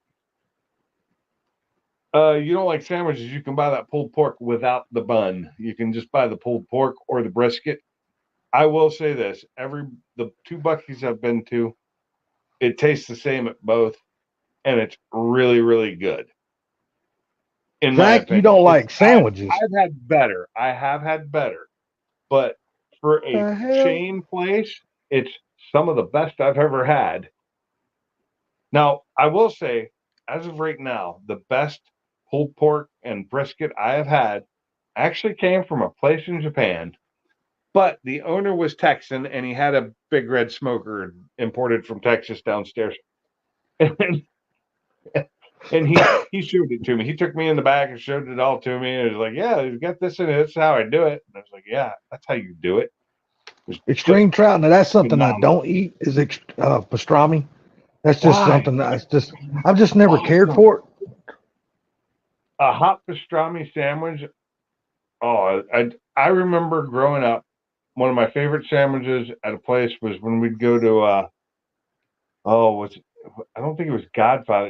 don't like sandwiches, you can buy that pulled pork without the bun. You can just buy the pulled pork or the brisket. I will say this, the 2 Buc-ee's I've been to, it tastes the same at both, and it's really, really good. In my opinion, you don't like sandwiches. I have had better, but for a chain place, it's some of the best I've ever had. Now, I will say, as of right now, the best pulled pork and brisket I have had actually came from a place in Japan, but the owner was Texan and he had a big red smoker imported from Texas downstairs. And he showed it to me. He took me in the back and showed it all to me. And he was like, "Yeah, you got this in it. That's how I do it." And I was like, "Yeah, that's how you do it." Extreme trout. Now that's something I don't eat. Is pastrami. That's just something I've just never cared for it. A hot pastrami sandwich. Oh, I remember growing up. One of my favorite sandwiches at a place was when we'd go to I don't think it was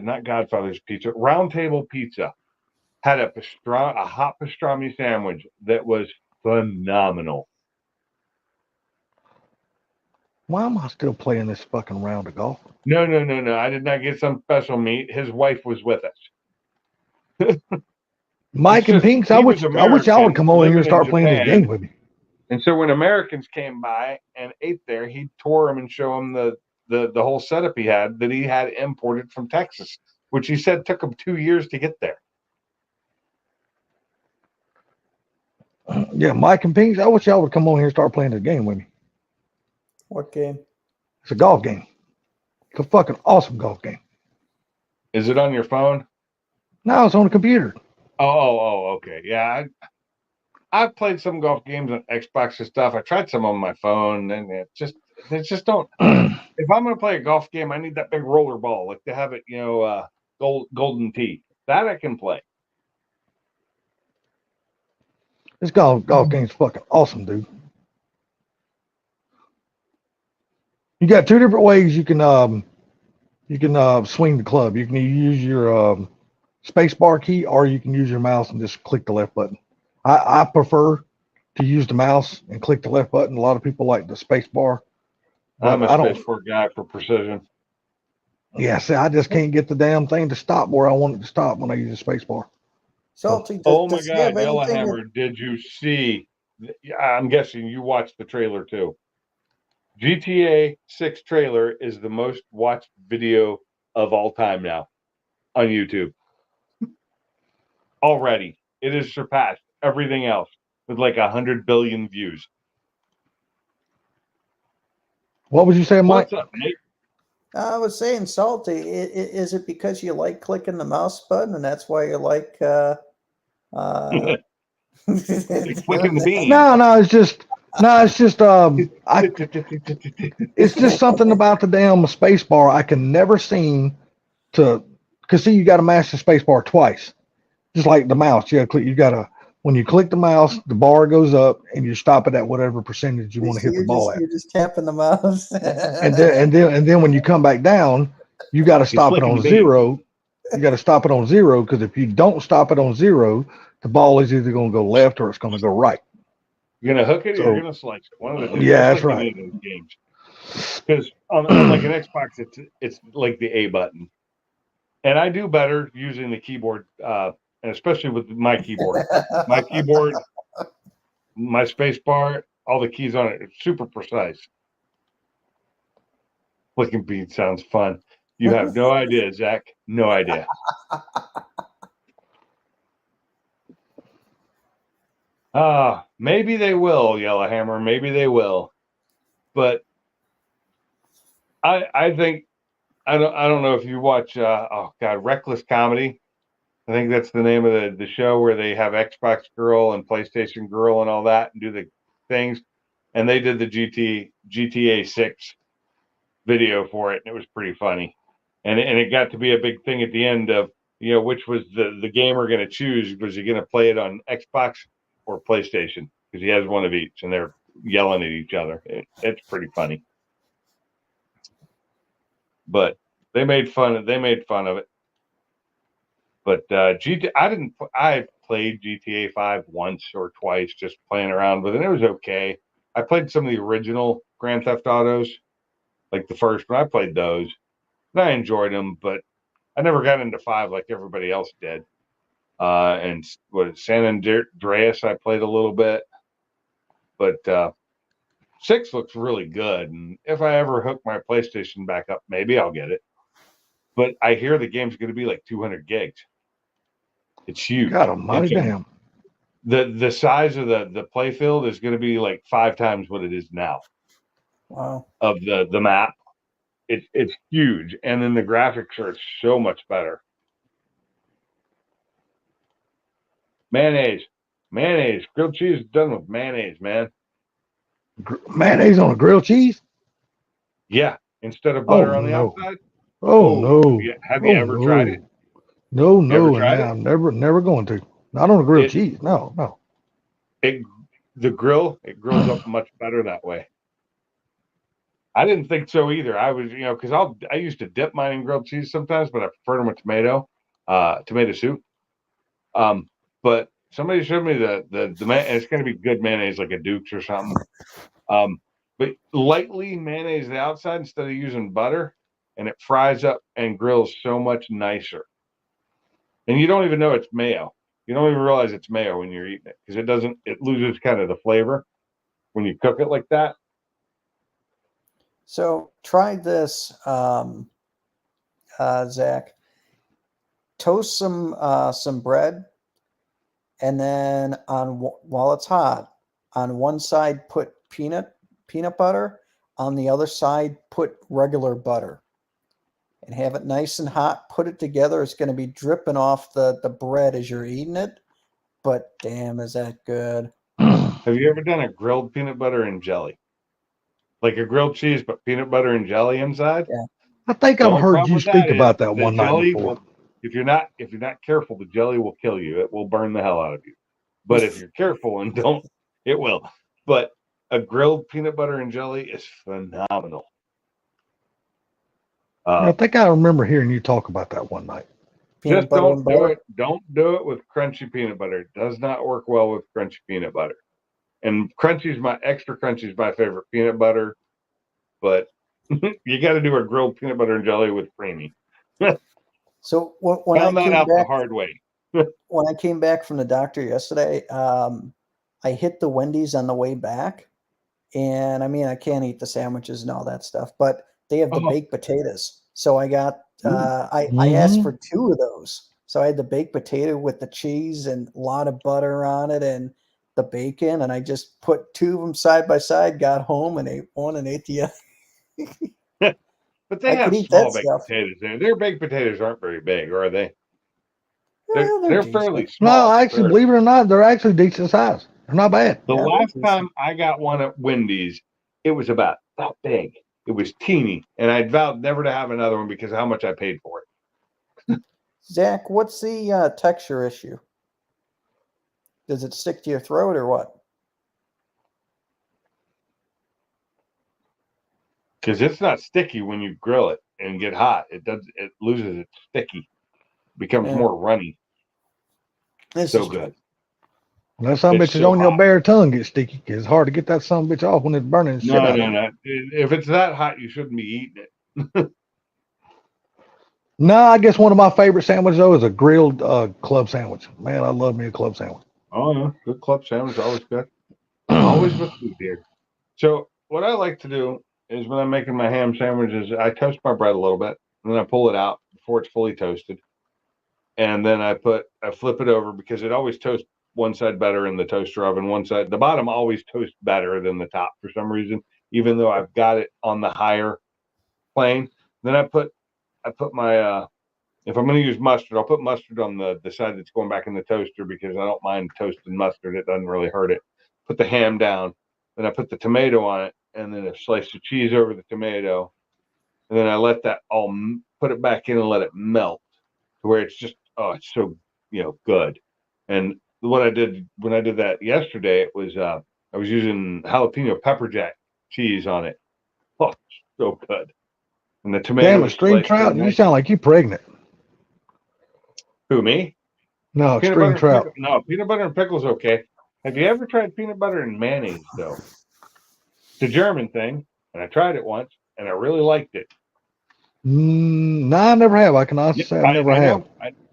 not Godfather's Pizza. Round Table Pizza had a hot pastrami sandwich that was phenomenal. Why am I still playing this fucking round of golf? No. I did not get some special meat. His wife was with us. Mike and Pinks, I wish y'all would come over here and start playing this game with me. And so when Americans came by and ate there, he'd tour them and show them the whole setup he had that he had imported from Texas, which he said took him 2 years to get there. Yeah, Mike and Pinks, I wish y'all would come over here and start playing this game with me. What game? It's a golf game. It's a fucking awesome golf game. Is it on your phone? No, it's on the computer. Oh, okay. Yeah, I've played some golf games on Xbox and stuff. I tried some on my phone, and it just don't. If I'm going to play a golf game, I need that big roller ball, like to have it, golden tee. That I can play. This golf game's fucking awesome, dude. You got 2 different ways you can swing the club. You can use your space bar key, or you can use your mouse and just click the left button. I prefer to use the mouse and click the left button. A lot of people like the space bar. I'm a space bar guy for precision. Yeah, see, I just can't get the damn thing to stop where I want it to stop when I use the space bar. Salty, oh my God, Yellowhammer, did you see? I'm guessing you watched the trailer too. GTA 6 trailer is the most watched video of all time now on YouTube. Already, it has surpassed everything else with like 100 billion views. What was you saying, Mike? What's up, Nate? I was saying, Salty, is it because you like clicking the mouse button and that's why you like clicking the bean? No, it's just it's just something about the damn space bar I can never seem to, because see, you got to mash the space bar twice, just like the mouse. When you click the mouse, the bar goes up and you stop it at whatever percentage you want to hit the ball at. You're just tapping the mouse. and then when you come back down, you got to stop it on 0. You got to stop it on 0, because if you don't stop it on 0, the ball is either going to go left or it's going to go right. You're going to hook it or you're going to slice it. One of the two. Yeah, that's right. Because on like an Xbox, it's like the A button. And I do better using the keyboard and especially with my keyboard. My keyboard, my space bar, all the keys on it, it's super precise. Flicking beads sounds fun. You have no idea, Zach. No idea. Maybe they will, Yellowhammer. Maybe they will. But I think I don't know if you watch Reckless Comedy. I think that's the name of the show where they have Xbox Girl and PlayStation Girl and all that and do the things. And they did the GTA 6 video for it, and it was pretty funny. And it got to be a big thing at the end of, which was the gamer going to choose. Was he going to play it on Xbox or PlayStation? Because he has one of each, and they're yelling at each other. It's pretty funny. But they made fun of it. But I played GTA 5 once or twice, just playing around with it. It was okay. I played some of the original Grand Theft Autos, like the first one. I played those, and I enjoyed them, but I never got into 5 like everybody else did. And San Andreas, I played a little bit, but 6 looks really good. And if I ever hook my PlayStation back up, maybe I'll get it. But I hear the game's going to be like 200 gigs. It's huge. God almighty damn. The size of the play field is going to be like 5 times what it is now. Wow. Of the map. It's huge. And then the graphics are so much better. Mayonnaise. Grilled cheese is done with mayonnaise, man. Mayonnaise on a grilled cheese? Yeah. Instead of butter on the no. outside. Oh, no. Have you ever tried it? No, tried it? I'm never going to. Not on a grilled cheese. No. It grills up much better that way. I didn't think so either. I was, because I used to dip mine in grilled cheese sometimes, but I prefer them with tomato soup. But somebody showed me the it's going to be good mayonnaise, like a Duke's or something. But lightly mayonnaise the outside instead of using butter, and it fries up and grills so much nicer. And you don't even know it's mayo. You don't even realize it's mayo when you're eating it, because it loses kind of the flavor when you cook it like that. So try this, Zach. Toast some bread, and then while it's hot, on one side put peanut butter, on the other side put regular butter, and have it nice and hot. Put it together. It's going to be dripping off the bread as you're eating it. But damn, is that good? Have you ever done a grilled peanut butter and jelly? Like a grilled cheese, but peanut butter and jelly inside? Yeah. I think I've heard you speak about that one night before. If you're not careful, the jelly will kill you. It will burn the hell out of you. But if you're careful and don't, it will. But a grilled peanut butter and jelly is phenomenal. I think I remember hearing you talk about that one night. Just don't do it. Don't do it with crunchy peanut butter. It does not work well with crunchy peanut butter. And extra crunchy is my favorite peanut butter. But you got to do a grilled peanut butter and jelly with creamy. So when found that out the hard way. When I came back from the doctor yesterday, I hit the Wendy's on the way back, and I mean I can't eat the sandwiches and all that stuff, but they have the baked potatoes. So I got I asked for 2 of those. So I had the baked potato with the cheese and a lot of butter on it and the bacon, and I just put 2 of them side by side. Got home and ate one and ate the other. But they have small baked potatoes there. Their baked potatoes aren't very big, or are they? They're fairly small. No, actually, believe it or not, they're actually decent size. They're not bad. The last time I got one at Wendy's, it was about that big. It was teeny, and I vowed never to have another one because of how much I paid for it. Zach, what's the texture issue? Does it stick to your throat or what? Because it's not sticky when you grill it and get hot. It loses its sticky. Becomes more runny. This so is good. That some bitch is on your bare tongue gets sticky. It's hard to get that some bitch off when it's burning. No. If it's that hot, you shouldn't be eating it. No, I guess one of my favorite sandwiches though is a grilled club sandwich. Man, I love me a club sandwich. Oh, yeah. Good club sandwich, always good. Always with food here. So what I like to do is when I'm making my ham sandwiches, I toast my bread a little bit, and then I pull it out before it's fully toasted. And then I flip it over because it always toasts one side better in the toaster oven. One side, the bottom always toasts better than the top for some reason, even though I've got it on the higher plane. Then I put my if I'm going to use mustard, I'll put mustard on the side that's going back in the toaster because I don't mind toasting mustard. It doesn't really hurt it. Put the ham down, then I put the tomato on it, and then a slice of cheese over the tomato, and then I let that all put it back in and let it melt to where it's just it's so good. And what I did when I did that yesterday, it was I was using jalapeno pepper jack cheese on it. Oh, so good. And the tomato Damn it, was Stream sliced Trout, really you nice. sound like you pregnant. Who, me? No, Peanut Stream butter Trout. and pickle, no, peanut butter and pickles okay. Have you ever tried peanut butter and mayonnaise though? It's a German thing, and I tried it once, and I really liked it. No, I never have. I can honestly say I never I have.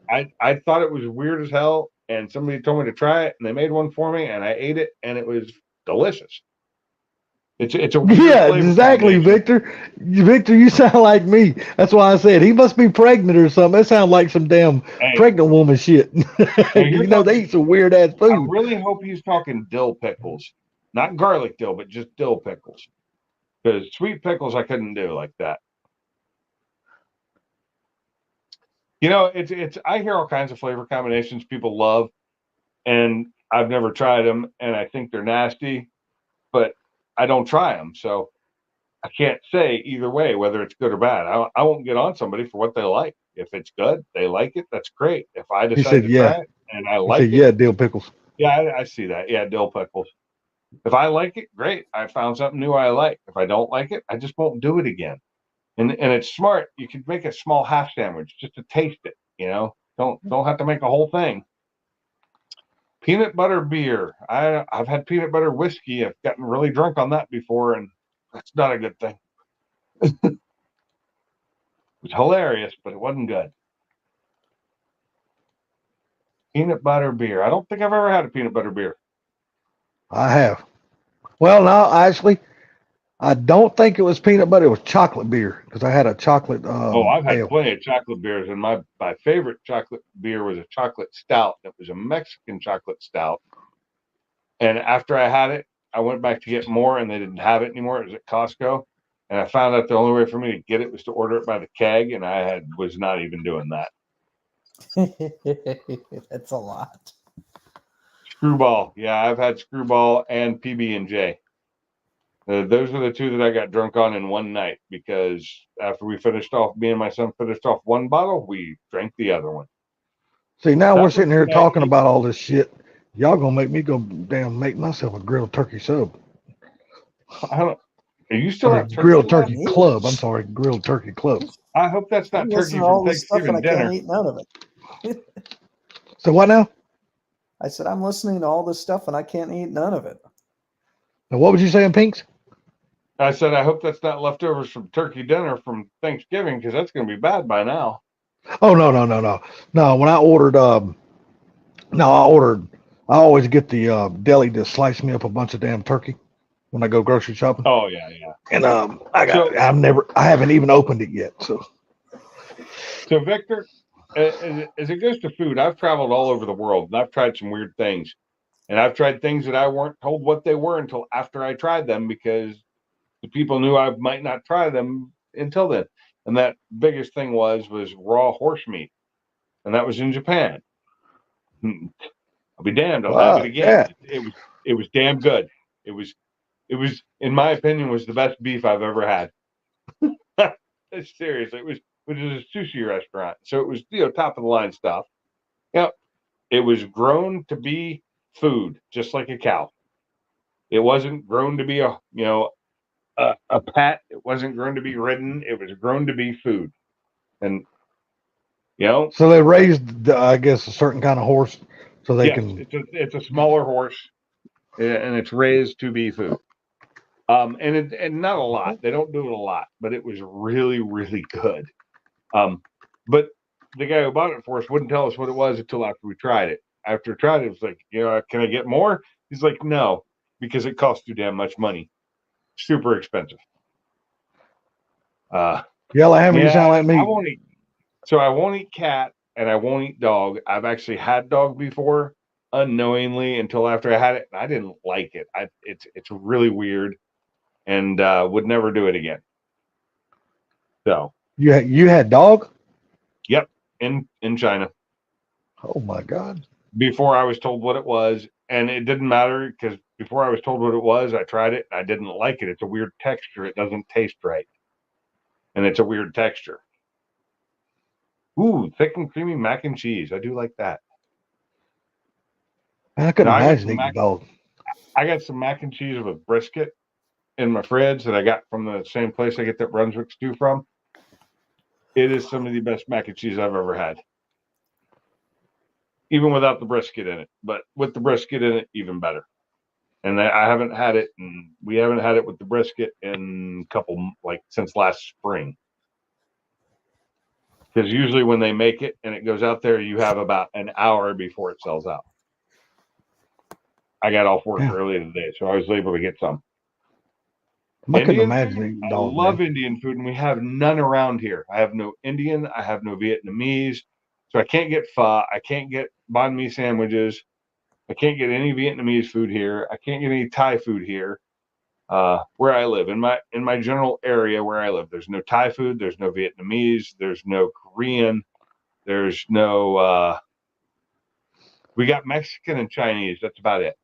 know. I thought it was weird as hell, and somebody told me to try it, and they made one for me, and I ate it, and it was delicious. It's a weird Yeah, flavor exactly, combination. Victor. Victor, you sound like me. That's why I said he must be pregnant or something. That sounds like some damn Hey, pregnant woman shit. you're You know, they talking. eat some weird ass I food. really hope he's talking dill pickles, not garlic dill, but just dill pickles. Because sweet pickles I couldn't do like that. It's I hear all kinds of flavor combinations people love, and I've never tried them, and I think they're nasty, but I don't try them, so I can't say either way whether it's good or bad. I won't get on somebody for what they like. If it's good, they like it. That's great. If I He decide said, to yeah. try it and I He like said, it, yeah, dill pickles. yeah, I see that. Yeah, dill pickles. If I like it, great. I found something new I like. If I don't like it, I just won't do it again. And it's smart. You could make a small half sandwich just to taste it. Don't have to make a whole thing. Peanut butter beer. I've had peanut butter whiskey. I've gotten really drunk on that before, and that's not a good thing. It was hilarious, but it wasn't good. Peanut butter beer. I don't think I've ever had a peanut butter beer. I have. Well, no, actually, I don't think it was peanut butter. It was chocolate beer because I had a chocolate I've had ale. plenty of chocolate beers, and my favorite chocolate beer was a chocolate stout. It was a Mexican chocolate stout. And after I had it, I went back to get more, and they didn't have it anymore. It was at Costco, and I found out the only way for me to get it was to order it by the keg, and I was not even doing that. That's a lot. Screwball, yeah, I've had Screwball and PB&J. Those are the two that I got drunk on in one night because after me and my son finished off one bottle, we drank the other one. See, now That we're was sitting here the talking night. about all this shit. Y'all gonna make me go damn make myself a grilled turkey sub. I don't. Are you still Or at turkey? grilled What turkey is? club. I'm sorry, grilled turkey club. I hope that's I'm not turkey listening to from all this stuff and Thanksgiving I can't dinner. eat none of it. So what now? I said, I'm listening to all this stuff and I can't eat none of it. Now, what was you saying, Pinks? I said, I hope that's not leftovers from turkey dinner from Thanksgiving because that's going to be bad by now. Oh no. When I ordered I always get the deli to slice me up a bunch of damn turkey when I go grocery shopping. Oh, yeah. And I haven't even opened it yet. So Victor, as it goes to food, I've traveled all over the world and I've tried some weird things. And I've tried things that I weren't told what they were until after I tried them because the people knew I might not try them until then. And that biggest thing was raw horse meat. And that was in Japan. I'll be damned. I'll have it again. Yeah. It was damn good. It was, in my opinion, was the best beef I've ever had. Seriously, it was a sushi restaurant. So it was, top of the line stuff. Yep. It was grown to be food, just like a cow. It wasn't grown to be a pet. It wasn't grown to be ridden. It was grown to be food. And, So they raised, I guess, a certain kind of horse so they yes, can. it's a smaller horse and it's raised to be food. And not a lot. They don't do it a lot, but it was really, really good. But the guy who bought it for us wouldn't tell us what it was until after we tried it. After we tried it, it was like, can I get more? He's like, no, because it costs too damn much money. Super expensive. Yellow Hammer, you Yeah, sound like me. I won't eat cat and I won't eat dog. I've actually had dog before unknowingly until after I had it. And I didn't like it. It's really weird and would never do it again. So You had dog? yep, in China. Oh my God. Before I was told what it was, and it didn't matter because before I was told what it was, I tried it and I didn't like it. It's a weird texture. It doesn't taste right. And it's a weird texture. Ooh, thick and creamy mac and cheese. I do like that. Man, I couldn't Now, imagine eating dog. I got some mac and cheese with brisket in my fridge that I got from the same place I get that Brunswick stew from. It is some of the best mac and cheese I've ever had. Even without the brisket in it, but with the brisket in it, even better. And I haven't had it, and we haven't had it with the brisket in since last spring. Because usually when they make it and it goes out there, you have about an hour before it sells out. I got off work early today, so I was able to get some. I couldn't imagine eating dog. I love Indian food, and we have none around here. I have no Indian. I have no Vietnamese. So I can't get pho. I can't get banh mi sandwiches. I can't get any Vietnamese food here. I can't get any Thai food here. Where I live, in my general area where I live, there's no Thai food. There's no Vietnamese. There's no Korean. There's no. We got Mexican and Chinese. That's about it.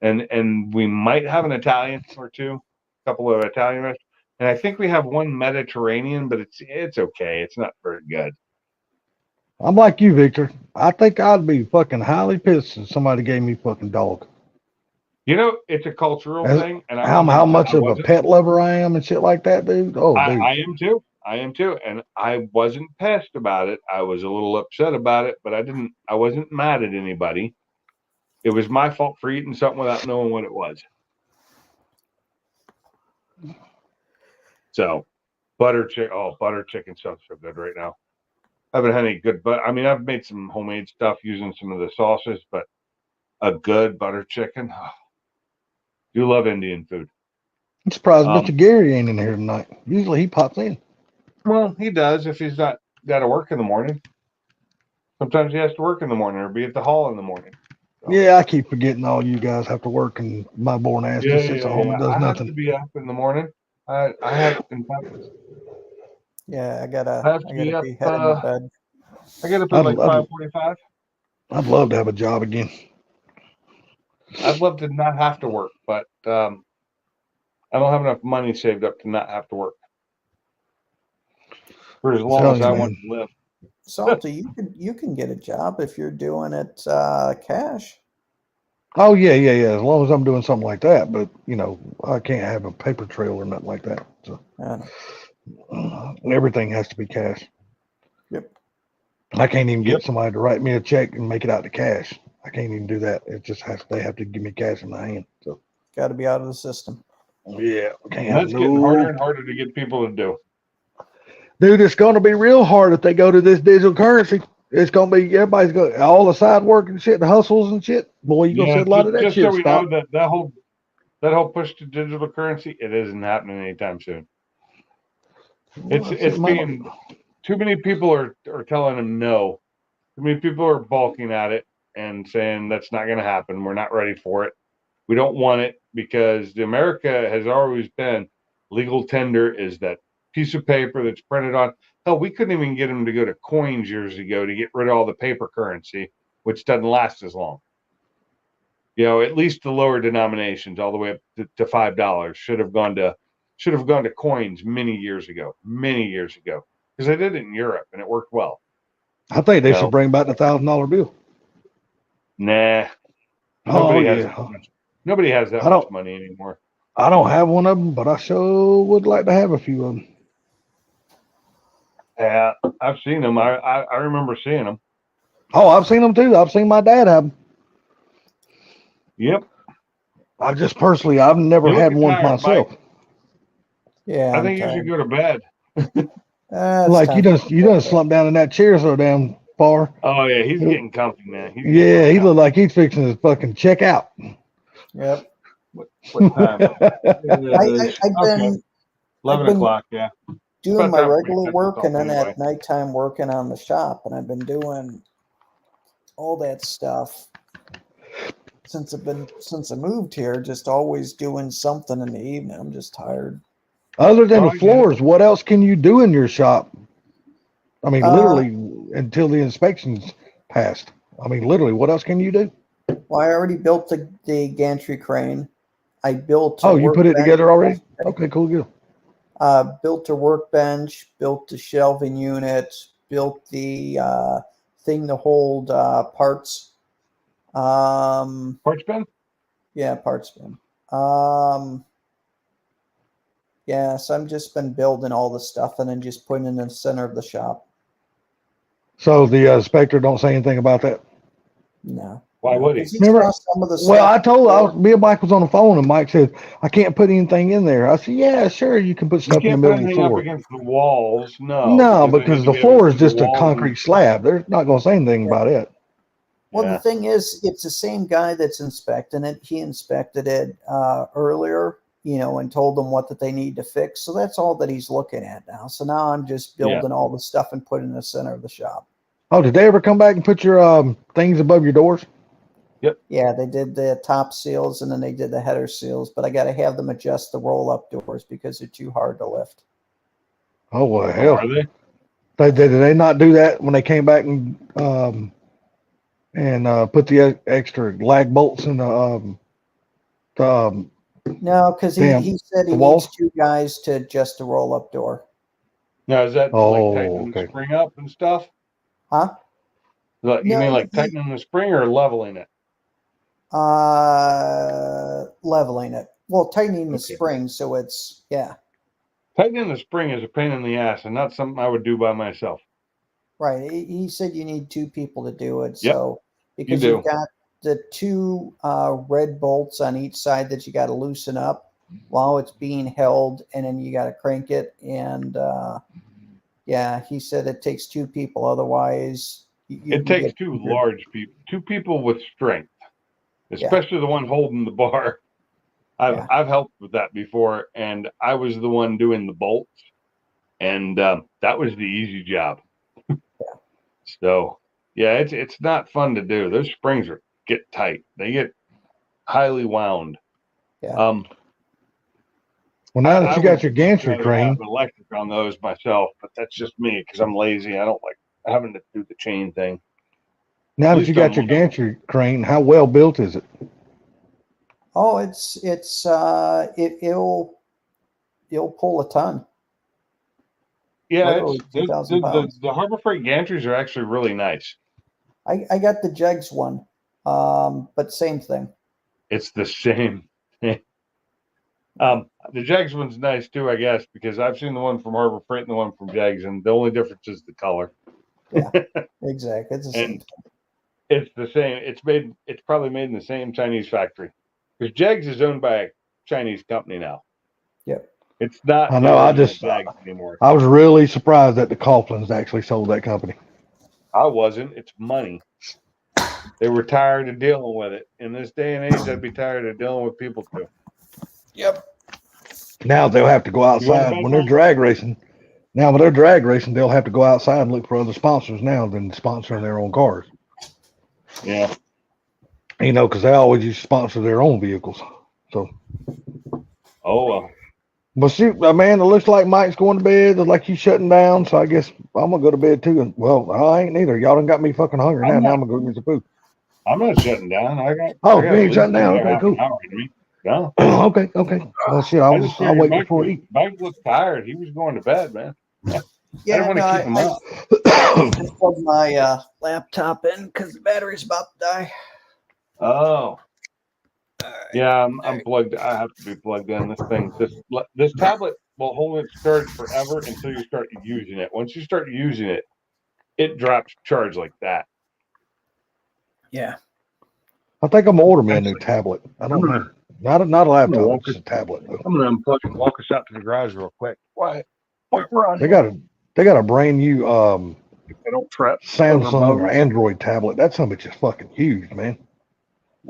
And we might have an Italian or two, a couple of Italian restaurants, and I think we have one Mediterranean, but it's okay. It's not very good. I'm like you, Victor. I think I'd be fucking highly pissed if somebody gave me fucking dog. It's a cultural thing, and how much of a pet lover I am and shit like that, dude. Oh, dude. I am too. I am too, and I wasn't pissed about it. I was a little upset about it, but I wasn't mad at anybody. It was my fault for eating something without knowing what it was. So, butter chicken sounds so good right now. I haven't had any good, but I mean, I've made some homemade stuff using some of the sauces, but a good butter chicken. Oh, do love Indian food. I'm surprised Mr. Gary ain't in here tonight. Usually he pops in. Well, he does if he's not got to work in the morning. Sometimes he has to work in the morning or be at the hall in the morning. So. Yeah, I keep forgetting all you guys have to work and my born ass just sits at home and does I nothing. have to be up in the morning. I have, in fact. Yeah, I gotta be heading to bed. I get up at like 5:45. I'd love to have a job again. I'd love to not have to work, but I don't have enough money saved up to not have to work for as long as I want to live. Salty, you can get a job if you're doing it cash. Oh yeah. As long as I'm doing something like that, but I can't have a paper trail or nothing like that. So everything has to be cash. Yep. I can't even get somebody to write me a check and make it out to cash. I can't even do that. It just they have to give me cash in my hand. So got to be out of the system. Yeah, that's getting harder and harder to get people to do. Dude, it's going to be real hard if they go to this digital currency. It's going to be everybody's going all the side work and shit, the hustles and shit. Boy, you're going to see a lot of that shit. Just so we know that whole push to digital currency, it isn't happening anytime soon. It's being too many people are telling them no. Too many people are balking at it and saying that's not going to happen. We're not ready for it. We don't want it because America has always been legal tender is that piece of paper that's printed on. Hell, we couldn't even get them to go to coins years ago to get rid of all the paper currency, which doesn't last as long. At least the lower denominations, all the way up to $5, should have gone to coins many years ago, because they did it in Europe and it worked well. I think they should bring back the $1,000 bill. Nah, nobody has that much money anymore. I don't have one of them, but I sure would like to have a few of them. Yeah, I've seen them. I remember seeing them. Oh, I've seen them too. I've seen my dad have them. Yep. I've never had one myself. Yeah, I think you should go to bed. It's Like time you done slumped down in that chair so damn far. Oh yeah, he's getting comfy, man. He's getting Yeah, he comfy. looked like he's fixing to fucking check out. Yep. What time? I've Okay. been 11 been- o'clock. Yeah. doing About my time for me to regular catch work myself and then anyway. at nighttime working on the shop, and I've been doing all that stuff since I moved here. Just always doing something in the evening. I'm just tired. Other than Oh, the floors, what else can you do in your shop? I mean, Uh, literally until the inspection's passed. I mean, literally, what else can you do? Well, I already built the gantry crane. I built. a Oh, you put it workbench. together already? Okay, cool, good. Built a workbench, built the shelving unit, built the thing to hold parts. Porch bin? Yeah, parts bin. Yeah, so I've just been building all the stuff and then just putting it in the center of the shop. So the inspector don't say anything about that. No. Why no, would he? 'cause he Remember- saw some of the Well, stuff I told me and Mike was on the phone, and Mike said I can't put anything in there. I said, yeah, sure, you can put You stuff in the can't put middle of the anything up floor. against the walls. No. No, they because need to the be able floor to is see the just a walls concrete and- slab. They're not going to say anything about it. Well, Yeah. the thing is, it's the same guy that's inspecting it. He inspected it earlier, and told them what that they need to fix. So that's all that he's looking at now. So now I'm just building all the stuff and putting it in the center of the shop. Oh, did they ever come back and put your things above your doors? Yeah, they did the top seals and then they did the header seals, but I got to have them adjust the roll-up doors because they're too hard to lift. Oh, well, Oh, hell. are they? Did they not do that when they came back and put the extra lag bolts in the No, because Damn, he said he the walls? needs two guys to adjust the roll-up door. Now, is that Oh, like tightening okay. the spring up and stuff? Huh? You No, mean like he- tightening the spring or leveling it? Leveling it. Well, tightening the Okay. spring, so it's Tightening the spring is a pain in the ass and not something I would do by myself. right. He said you need two people to do it. Yep, So because do. you've got the two red bolts on each side that you got to loosen up while it's being held, and then you got to crank it. And he said it takes two people. Otherwise, It takes two people with strength, especially the one holding the bar. I've helped with that before, and I was the one doing the bolts, and that was the easy job. So yeah, it's not fun to do. Those springs get tight. They get highly wound. Yeah. Well, now that I you got would your gantry rather crane, have electric on those myself, but that's just me because I'm lazy. I don't like having to do the chain thing. now that least you got on your mine. gantry crane, how well built is it? Oh, it'll pull a ton. Yeah, Literally 2,000 pounds. the Harbor Freight gantries are actually really nice. I got the Jegs one, but same thing. It's the same thing. The Jags one's nice too, I guess, because I've seen the one from Harbor Freight and the one from Jags, and the only difference is the color. Exactly. It's the same And thing. it's the same. It's probably made in the same Chinese factory. Because Jags is owned by a Chinese company now. Yep. It's not. I know, the I original just- Jags anymore. I was really surprised that the Coughlin's actually sold that company. I wasn't. It's money. They were tired of dealing with it. In this day and age, I'd be tired of dealing with people too. Yep. Now they'll have to go outside bet when they're that? drag racing. Now when they're drag racing, they'll have to go outside and look for other sponsors now than sponsoring their own cars. Yeah. Because they always used to sponsor their own vehicles. So, Oh well. but shoot, man, it looks like Mike's going to bed. It's like he's shutting down. So I guess I'm gonna go to bed too. And well, I ain't neither. Y'all done got me fucking hungry now. I'm Now not- I'm gonna go get some food. I'm not shutting down. I got. Oh, I got you ain't at least shutting down? another Okay, half cool. an hour in me. No. Okay. Well, shit, I I'll just figured wait Mike before I eat. Mike looked tired. He was going to bed, man. I Yeah, didn't want to keep him up. I plugged my laptop in because the battery's about to die. Oh. Yeah, I'm plugged. I have to be plugged in. This tablet will hold its charge forever until you start using it. Once you start using it, it drops charge like that. Yeah. I think I'm gonna order me a new tablet. I don't know. Not a laptop, walk just a tablet. I'm gonna unplug and walk us out to the garage real quick. Why? Run. They got a They got a brand new I don't fret. Samsung or Android tablet. That son of a bitch is fucking huge, man.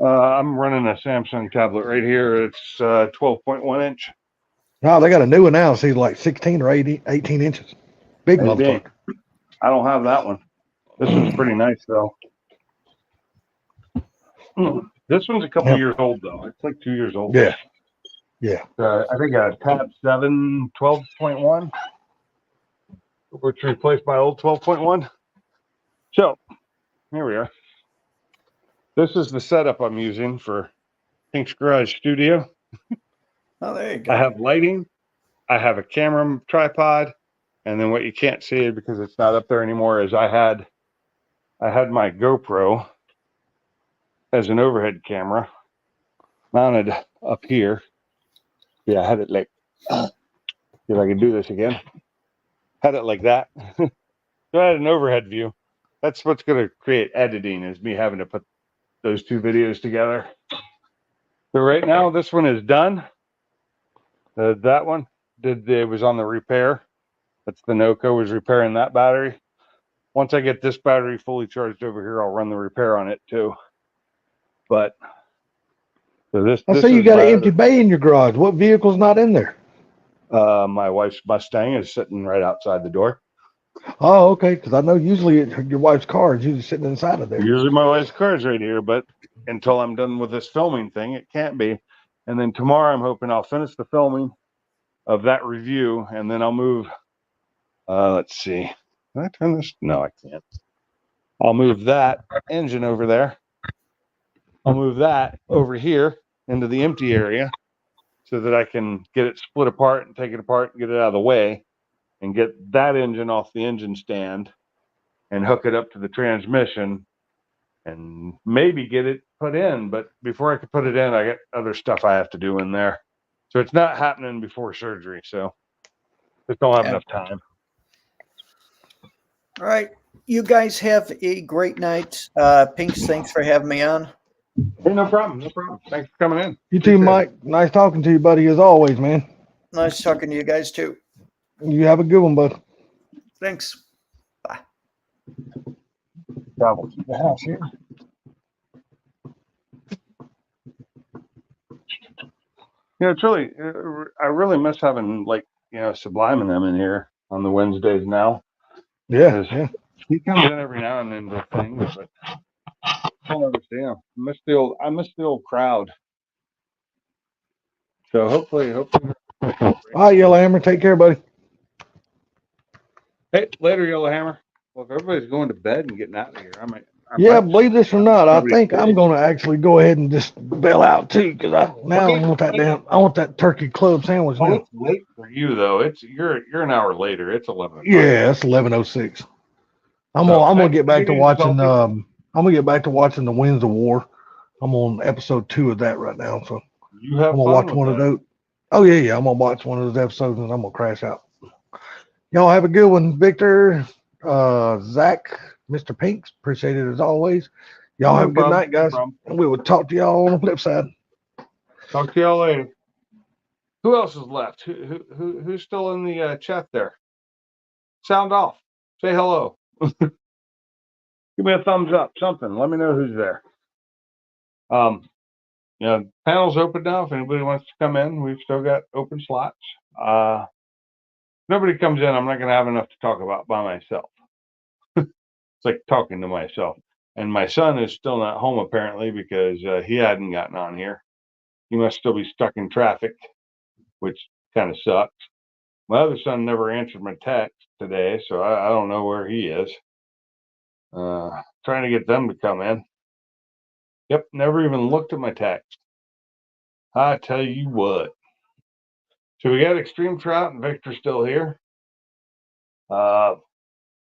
I'm running a Samsung tablet right here. It's 12.1 inch. No, they got a new one now. See, like 16 or 18 inches. Big Maybe. motherfucker. I don't have that one. This one's pretty nice though. This one's a couple years old though. It's like 2 years old. Yeah. Yeah. I think a Tab 7 12.1, which replaced my old 12.1. So here we are. This is the setup I'm using for Pink's Garage Studio. Oh, there you go. I have lighting, I have a camera tripod, and then what you can't see because it's not up there anymore is I had my GoPro as an overhead camera mounted up here. Yeah, I had it like, see if I can do this again. Had it like that. So I had an overhead view. That's what's going to create editing, is me having to put those two videos together. So right now, this one is done. That one was on the repair. That's the Noco, was repairing that battery. Once I get this battery fully charged over here, I'll run the repair on it too. But so this. I see you got an empty bay in your garage. What vehicle's not in there? My wife's Mustang is sitting right outside the door. Oh, okay. Because I know usually your wife's car is usually sitting inside of there. Usually my wife's car is right here, but until I'm done with this filming thing, it can't be. And then tomorrow, I'm hoping I'll finish the filming of that review, and then I'll move. Let's see. Can I turn this? No, I can't. I'll move that engine over there. I'll move that over here into the empty area so that I can get it split apart and take it apart and get it out of the way, and get that engine off the engine stand and hook it up to the transmission and maybe get it put in. But before I can put it in, I got other stuff I have to do in there. So it's not happening before surgery. So just don't have enough time. All right. You guys have a great night. Pinks, thanks for having me on. Hey, no problem. No problem. Thanks for coming in. You too, Mike. Nice talking to you, buddy, as always, man. Nice talking to you guys too. You have a good one, bud. Thanks. Travel to the house here. It's really, I really miss having, like, Sublime and them in here on the Wednesdays now. Yeah, yeah. He comes in every now and then to things, but I don't understand. I miss the old crowd. So hopefully. All right, Yellowhammer. Take care, buddy. Hey, later, Yellowhammer. Well, if everybody's going to bed and getting out of here, I might. Believe this or not, I think I'm going to actually go ahead and just bail out too, because I want that turkey club sandwich now. It's late for you though. You're an hour later. It's 11. Yeah, it's 11:06. I'm gonna get back to watching. I'm gonna get back to watching the Winds of War. I'm on episode 2 of that right now, so you have I'm gonna watch one of those. Oh yeah. I'm gonna watch one of those episodes and I'm gonna crash out. Y'all have a good one, Victor, Zach, Mr. Pinks. Appreciate it as always. Y'all have a good night, guys. And we will talk to y'all on the flip side. Talk to y'all later. Who else is left? Who's still in the chat there? Sound off. Say hello. Give me a thumbs up. Something. Let me know who's there. Panel's open now. If anybody wants to come in, we've still got open slots. Nobody comes in, I'm not going to have enough to talk about by myself. It's like talking to myself. And my son is still not home apparently because he hadn't gotten on here. He must still be stuck in traffic, which kind of sucks. My other son never answered my text today, so I don't know where he is. Trying to get them to come in. Yep, never even looked at my text. I tell you what. So we got Extreme Trout and Victor still here. So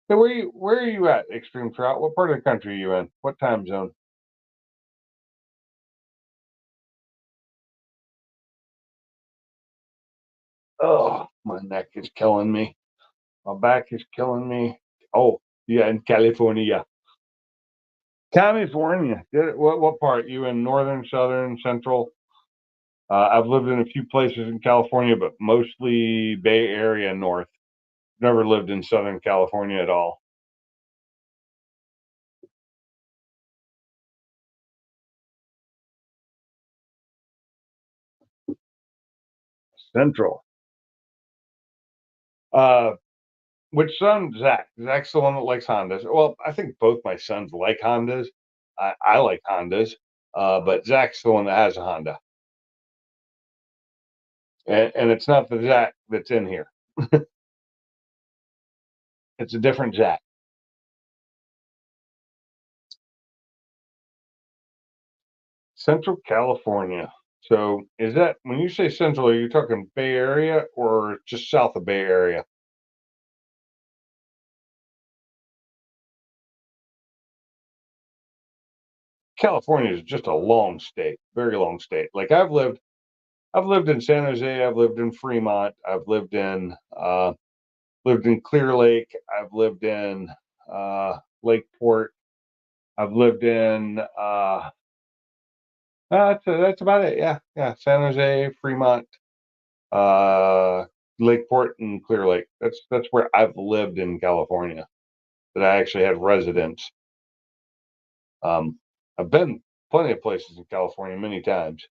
where are you at, Extreme Trout? What part of the country are you in? What time zone? Oh, my neck is killing me. My back is killing me. Oh, yeah, in California. California. What part? You in northern, southern, central? I've lived in a few places in California, but mostly Bay Area north. never lived in Southern California at all. Central. Which son? Zach. Zach's the one that likes Hondas. Well, I think both my sons like Hondas. I like Hondas, but Zach's the one that has a Honda. And it's not the Zach that's in here. It's a different Zach. Central California. So is that, when you say central, are you talking Bay Area or just south of Bay Area? California is just a long state, very long state. Like I've lived in San Jose, I've lived in Fremont, I've lived in Clear Lake, I've lived in Lakeport, I've lived in that's about it. Yeah. San Jose, Fremont, Lakeport, and Clear Lake. That's where I've lived in California. That I actually had residence. I've been plenty of places in California many times.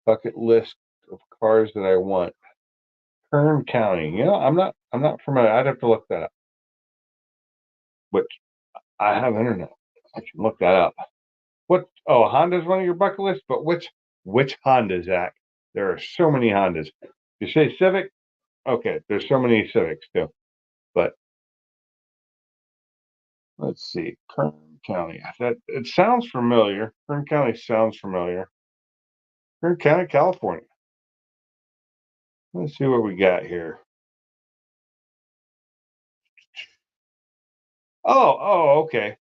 Bucket list of cars that I want. Kern County. You know, I'm not familiar. I'd have to look that up. Which I have internet. I can look that up. What? Oh, Honda's one of your bucket lists, but which Honda, Zach? There are so many Hondas. You say Civic? Okay, there's so many Civics too. But let's see, Kern County. That it sounds familiar. Kern County sounds familiar. Kern County, California. Let's see what we got here. Oh, okay.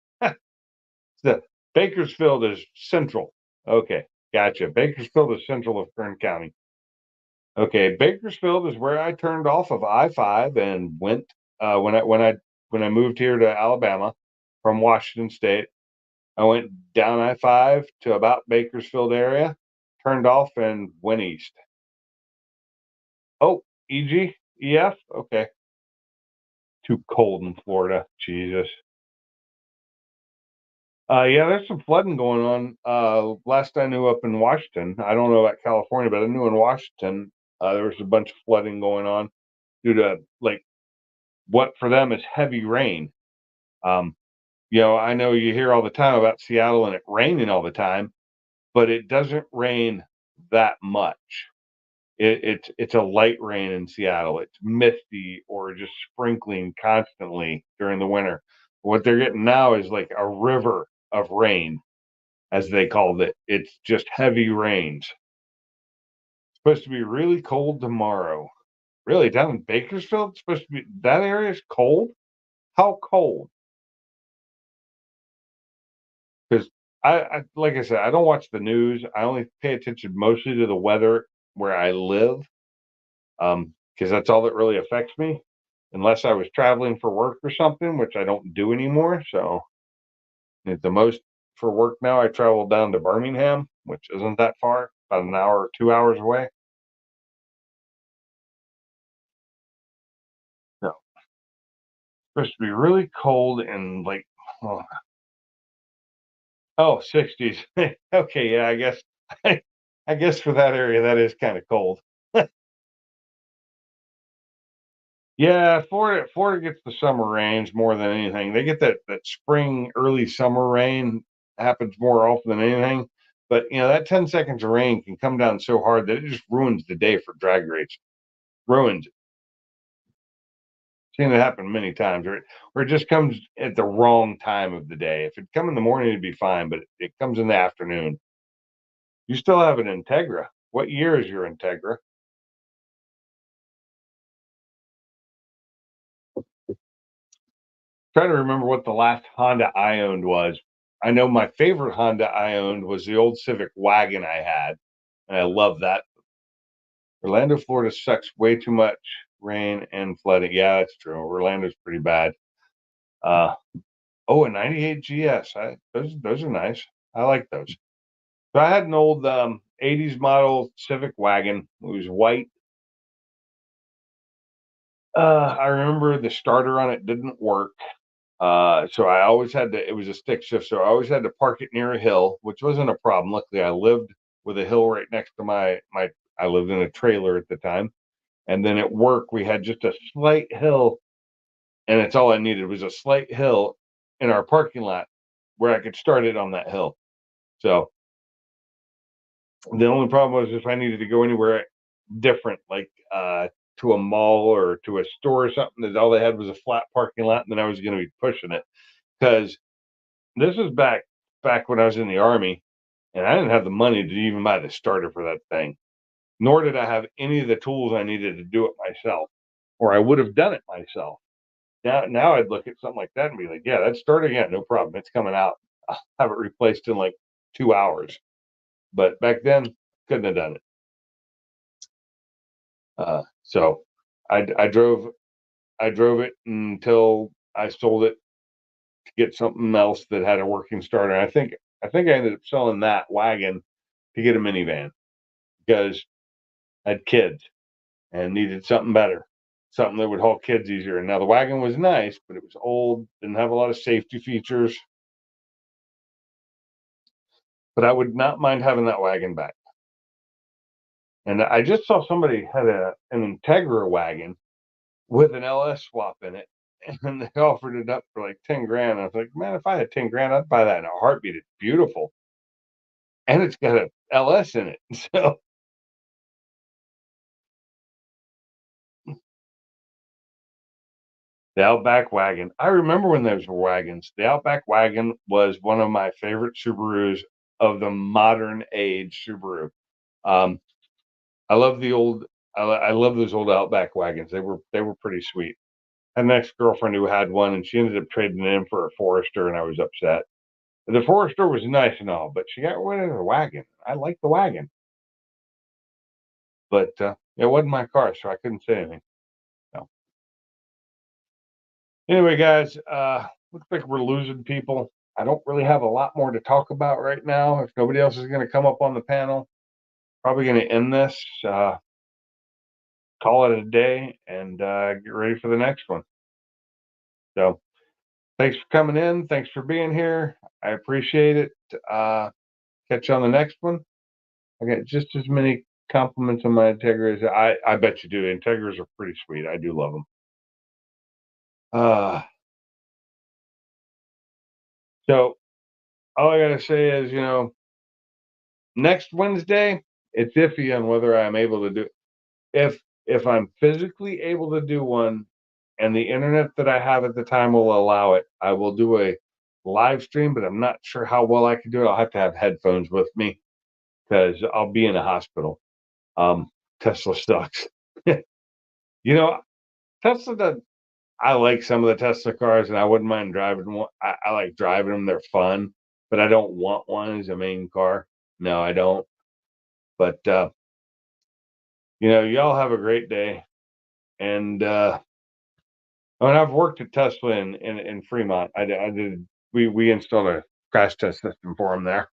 The Bakersfield is central. Okay, gotcha. Bakersfield is central of Kern County. Okay, Bakersfield is where I turned off of I-5 and went when I moved here to Alabama from Washington State. I went down I-5 to about Bakersfield area, turned off and went east. Oh, EG, EF, okay. Too cold in Florida, Jesus. Yeah, there's some flooding going on. Last I knew, up in Washington. I don't know about California, but I knew in Washington there was a bunch of flooding going on due to like what for them is heavy rain. I know you hear all the time about Seattle and it raining all the time, but it doesn't rain that much. It's a light rain in Seattle. It's misty or just sprinkling constantly during the winter. What they're getting now is like a river of rain, as they called it. It's just heavy rains. Supposed to be really cold tomorrow. Really, down in Bakersfield, it's supposed to be that area is cold. How cold? Because like I said, I don't watch the news. I only pay attention mostly to the weather where I live, because that's all that really affects me. Unless I was traveling for work or something, which I don't do anymore. So at the most for work now, I travel down to Birmingham, which isn't that far, about an hour or 2 hours away. So supposed to be really cold and like, oh, 60s. Okay, yeah, I guess I guess for that area that is kind of cold. Yeah, Florida gets the summer rains more than anything. They get that spring, early summer rain happens more often than anything. But that 10 seconds of rain can come down so hard that it just ruins the day for drag race. Ruins it. Seen it happen many times, or it just comes at the wrong time of the day. If it come in the morning, it'd be fine, but it comes in the afternoon. You still have an Integra. What year is your Integra? Trying to remember what the last Honda I owned was. I know my favorite Honda I owned was the old Civic wagon I had, and I love that. Orlando, Florida sucks way too much rain and flooding. Yeah, that's true. Orlando's pretty bad. A 98 GS. Those are nice. I like those. So I had an old 80s model Civic wagon. It was white. I remember the starter on it didn't work. So I always had to, it was a stick shift. So I always had to park it near a hill, which wasn't a problem. Luckily, I lived with a hill right next to I lived in a trailer at the time. And then at work, we had just a slight hill, and it's all I needed was a slight hill in our parking lot where I could start it on that hill. So the only problem was if I needed to go anywhere different, like to a mall or to a store or something, that all they had was a flat parking lot, and then I was going to be pushing it. Because this is back when I was in the Army, and I didn't have the money to even buy the starter for that thing. Nor did I have any of the tools I needed to do it myself, or I would have done it myself. Now I'd look at something like that and be like, yeah, that's starting. Yeah, no problem. It's coming out. I'll have it replaced in like 2 hours. But back then, couldn't have done it. So I drove it until I sold it to get something else that had a working starter. I think I ended up selling that wagon to get a minivan because I had kids and needed something better, something that would haul kids easier. And now the wagon was nice, but it was old, didn't have a lot of safety features. But I would not mind having that wagon back. And I just saw somebody had an Integra wagon with an LS swap in it, and they offered it up for like 10 grand. I was like, man, if I had 10 grand, I'd buy that in a heartbeat. It's beautiful. And it's got a LS in it. So the Outback wagon. I remember when those were wagons. The Outback wagon was one of my favorite Subarus of the modern age Subaru. Um, I love the old. I love those old Outback wagons. They were pretty sweet. I had an ex-girlfriend who had one, and she ended up trading it in for a Forester, and I was upset. The Forester was nice and all, but she got rid of the wagon. I liked the wagon, but it wasn't my car, so I couldn't say anything. So anyway, guys, looks like we're losing people. I don't really have a lot more to talk about right now. If nobody else is going to come up on the panel, probably going to end this, call it a day, and get ready for the next one. So thanks for coming in. Thanks for being here. I appreciate it. Catch you on the next one. I got just as many compliments on my Integras. I bet you do. Integras are pretty sweet. I do love them. So all I gotta say is, next Wednesday, it's iffy on whether I'm able to do. If I'm physically able to do one, and the internet that I have at the time will allow it, I will do a live stream. But I'm not sure how well I can do it. I'll have to have headphones with me because I'll be in a hospital. Tesla sucks. Tesla does. I like some of the Tesla cars, and I wouldn't mind driving one. I like driving them; they're fun. But I don't want one as a main car. No, I don't. But y'all have a great day. And I've worked at Tesla in Fremont. I did. We installed a crash test system for them there.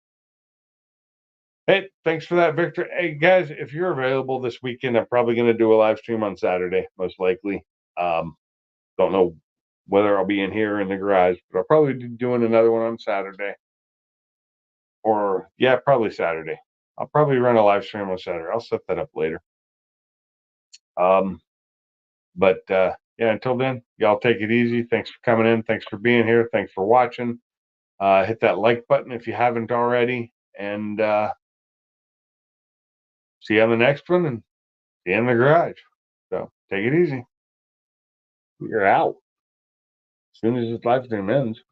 Hey, thanks for that, Victor. Hey, guys, if you're available this weekend, I'm probably going to do a live stream on Saturday, most likely. Don't know whether I'll be in here in the garage, but I'll probably be doing another one on Saturday. Or, yeah, probably Saturday. I'll probably run a live stream on Saturday. I'll set that up later. But yeah, until then, y'all take it easy. Thanks for coming in. Thanks for being here. Thanks for watching. Hit that like button if you haven't already. And see you on the next one, and see you in the garage. So take it easy. We're out as soon as this live stream ends.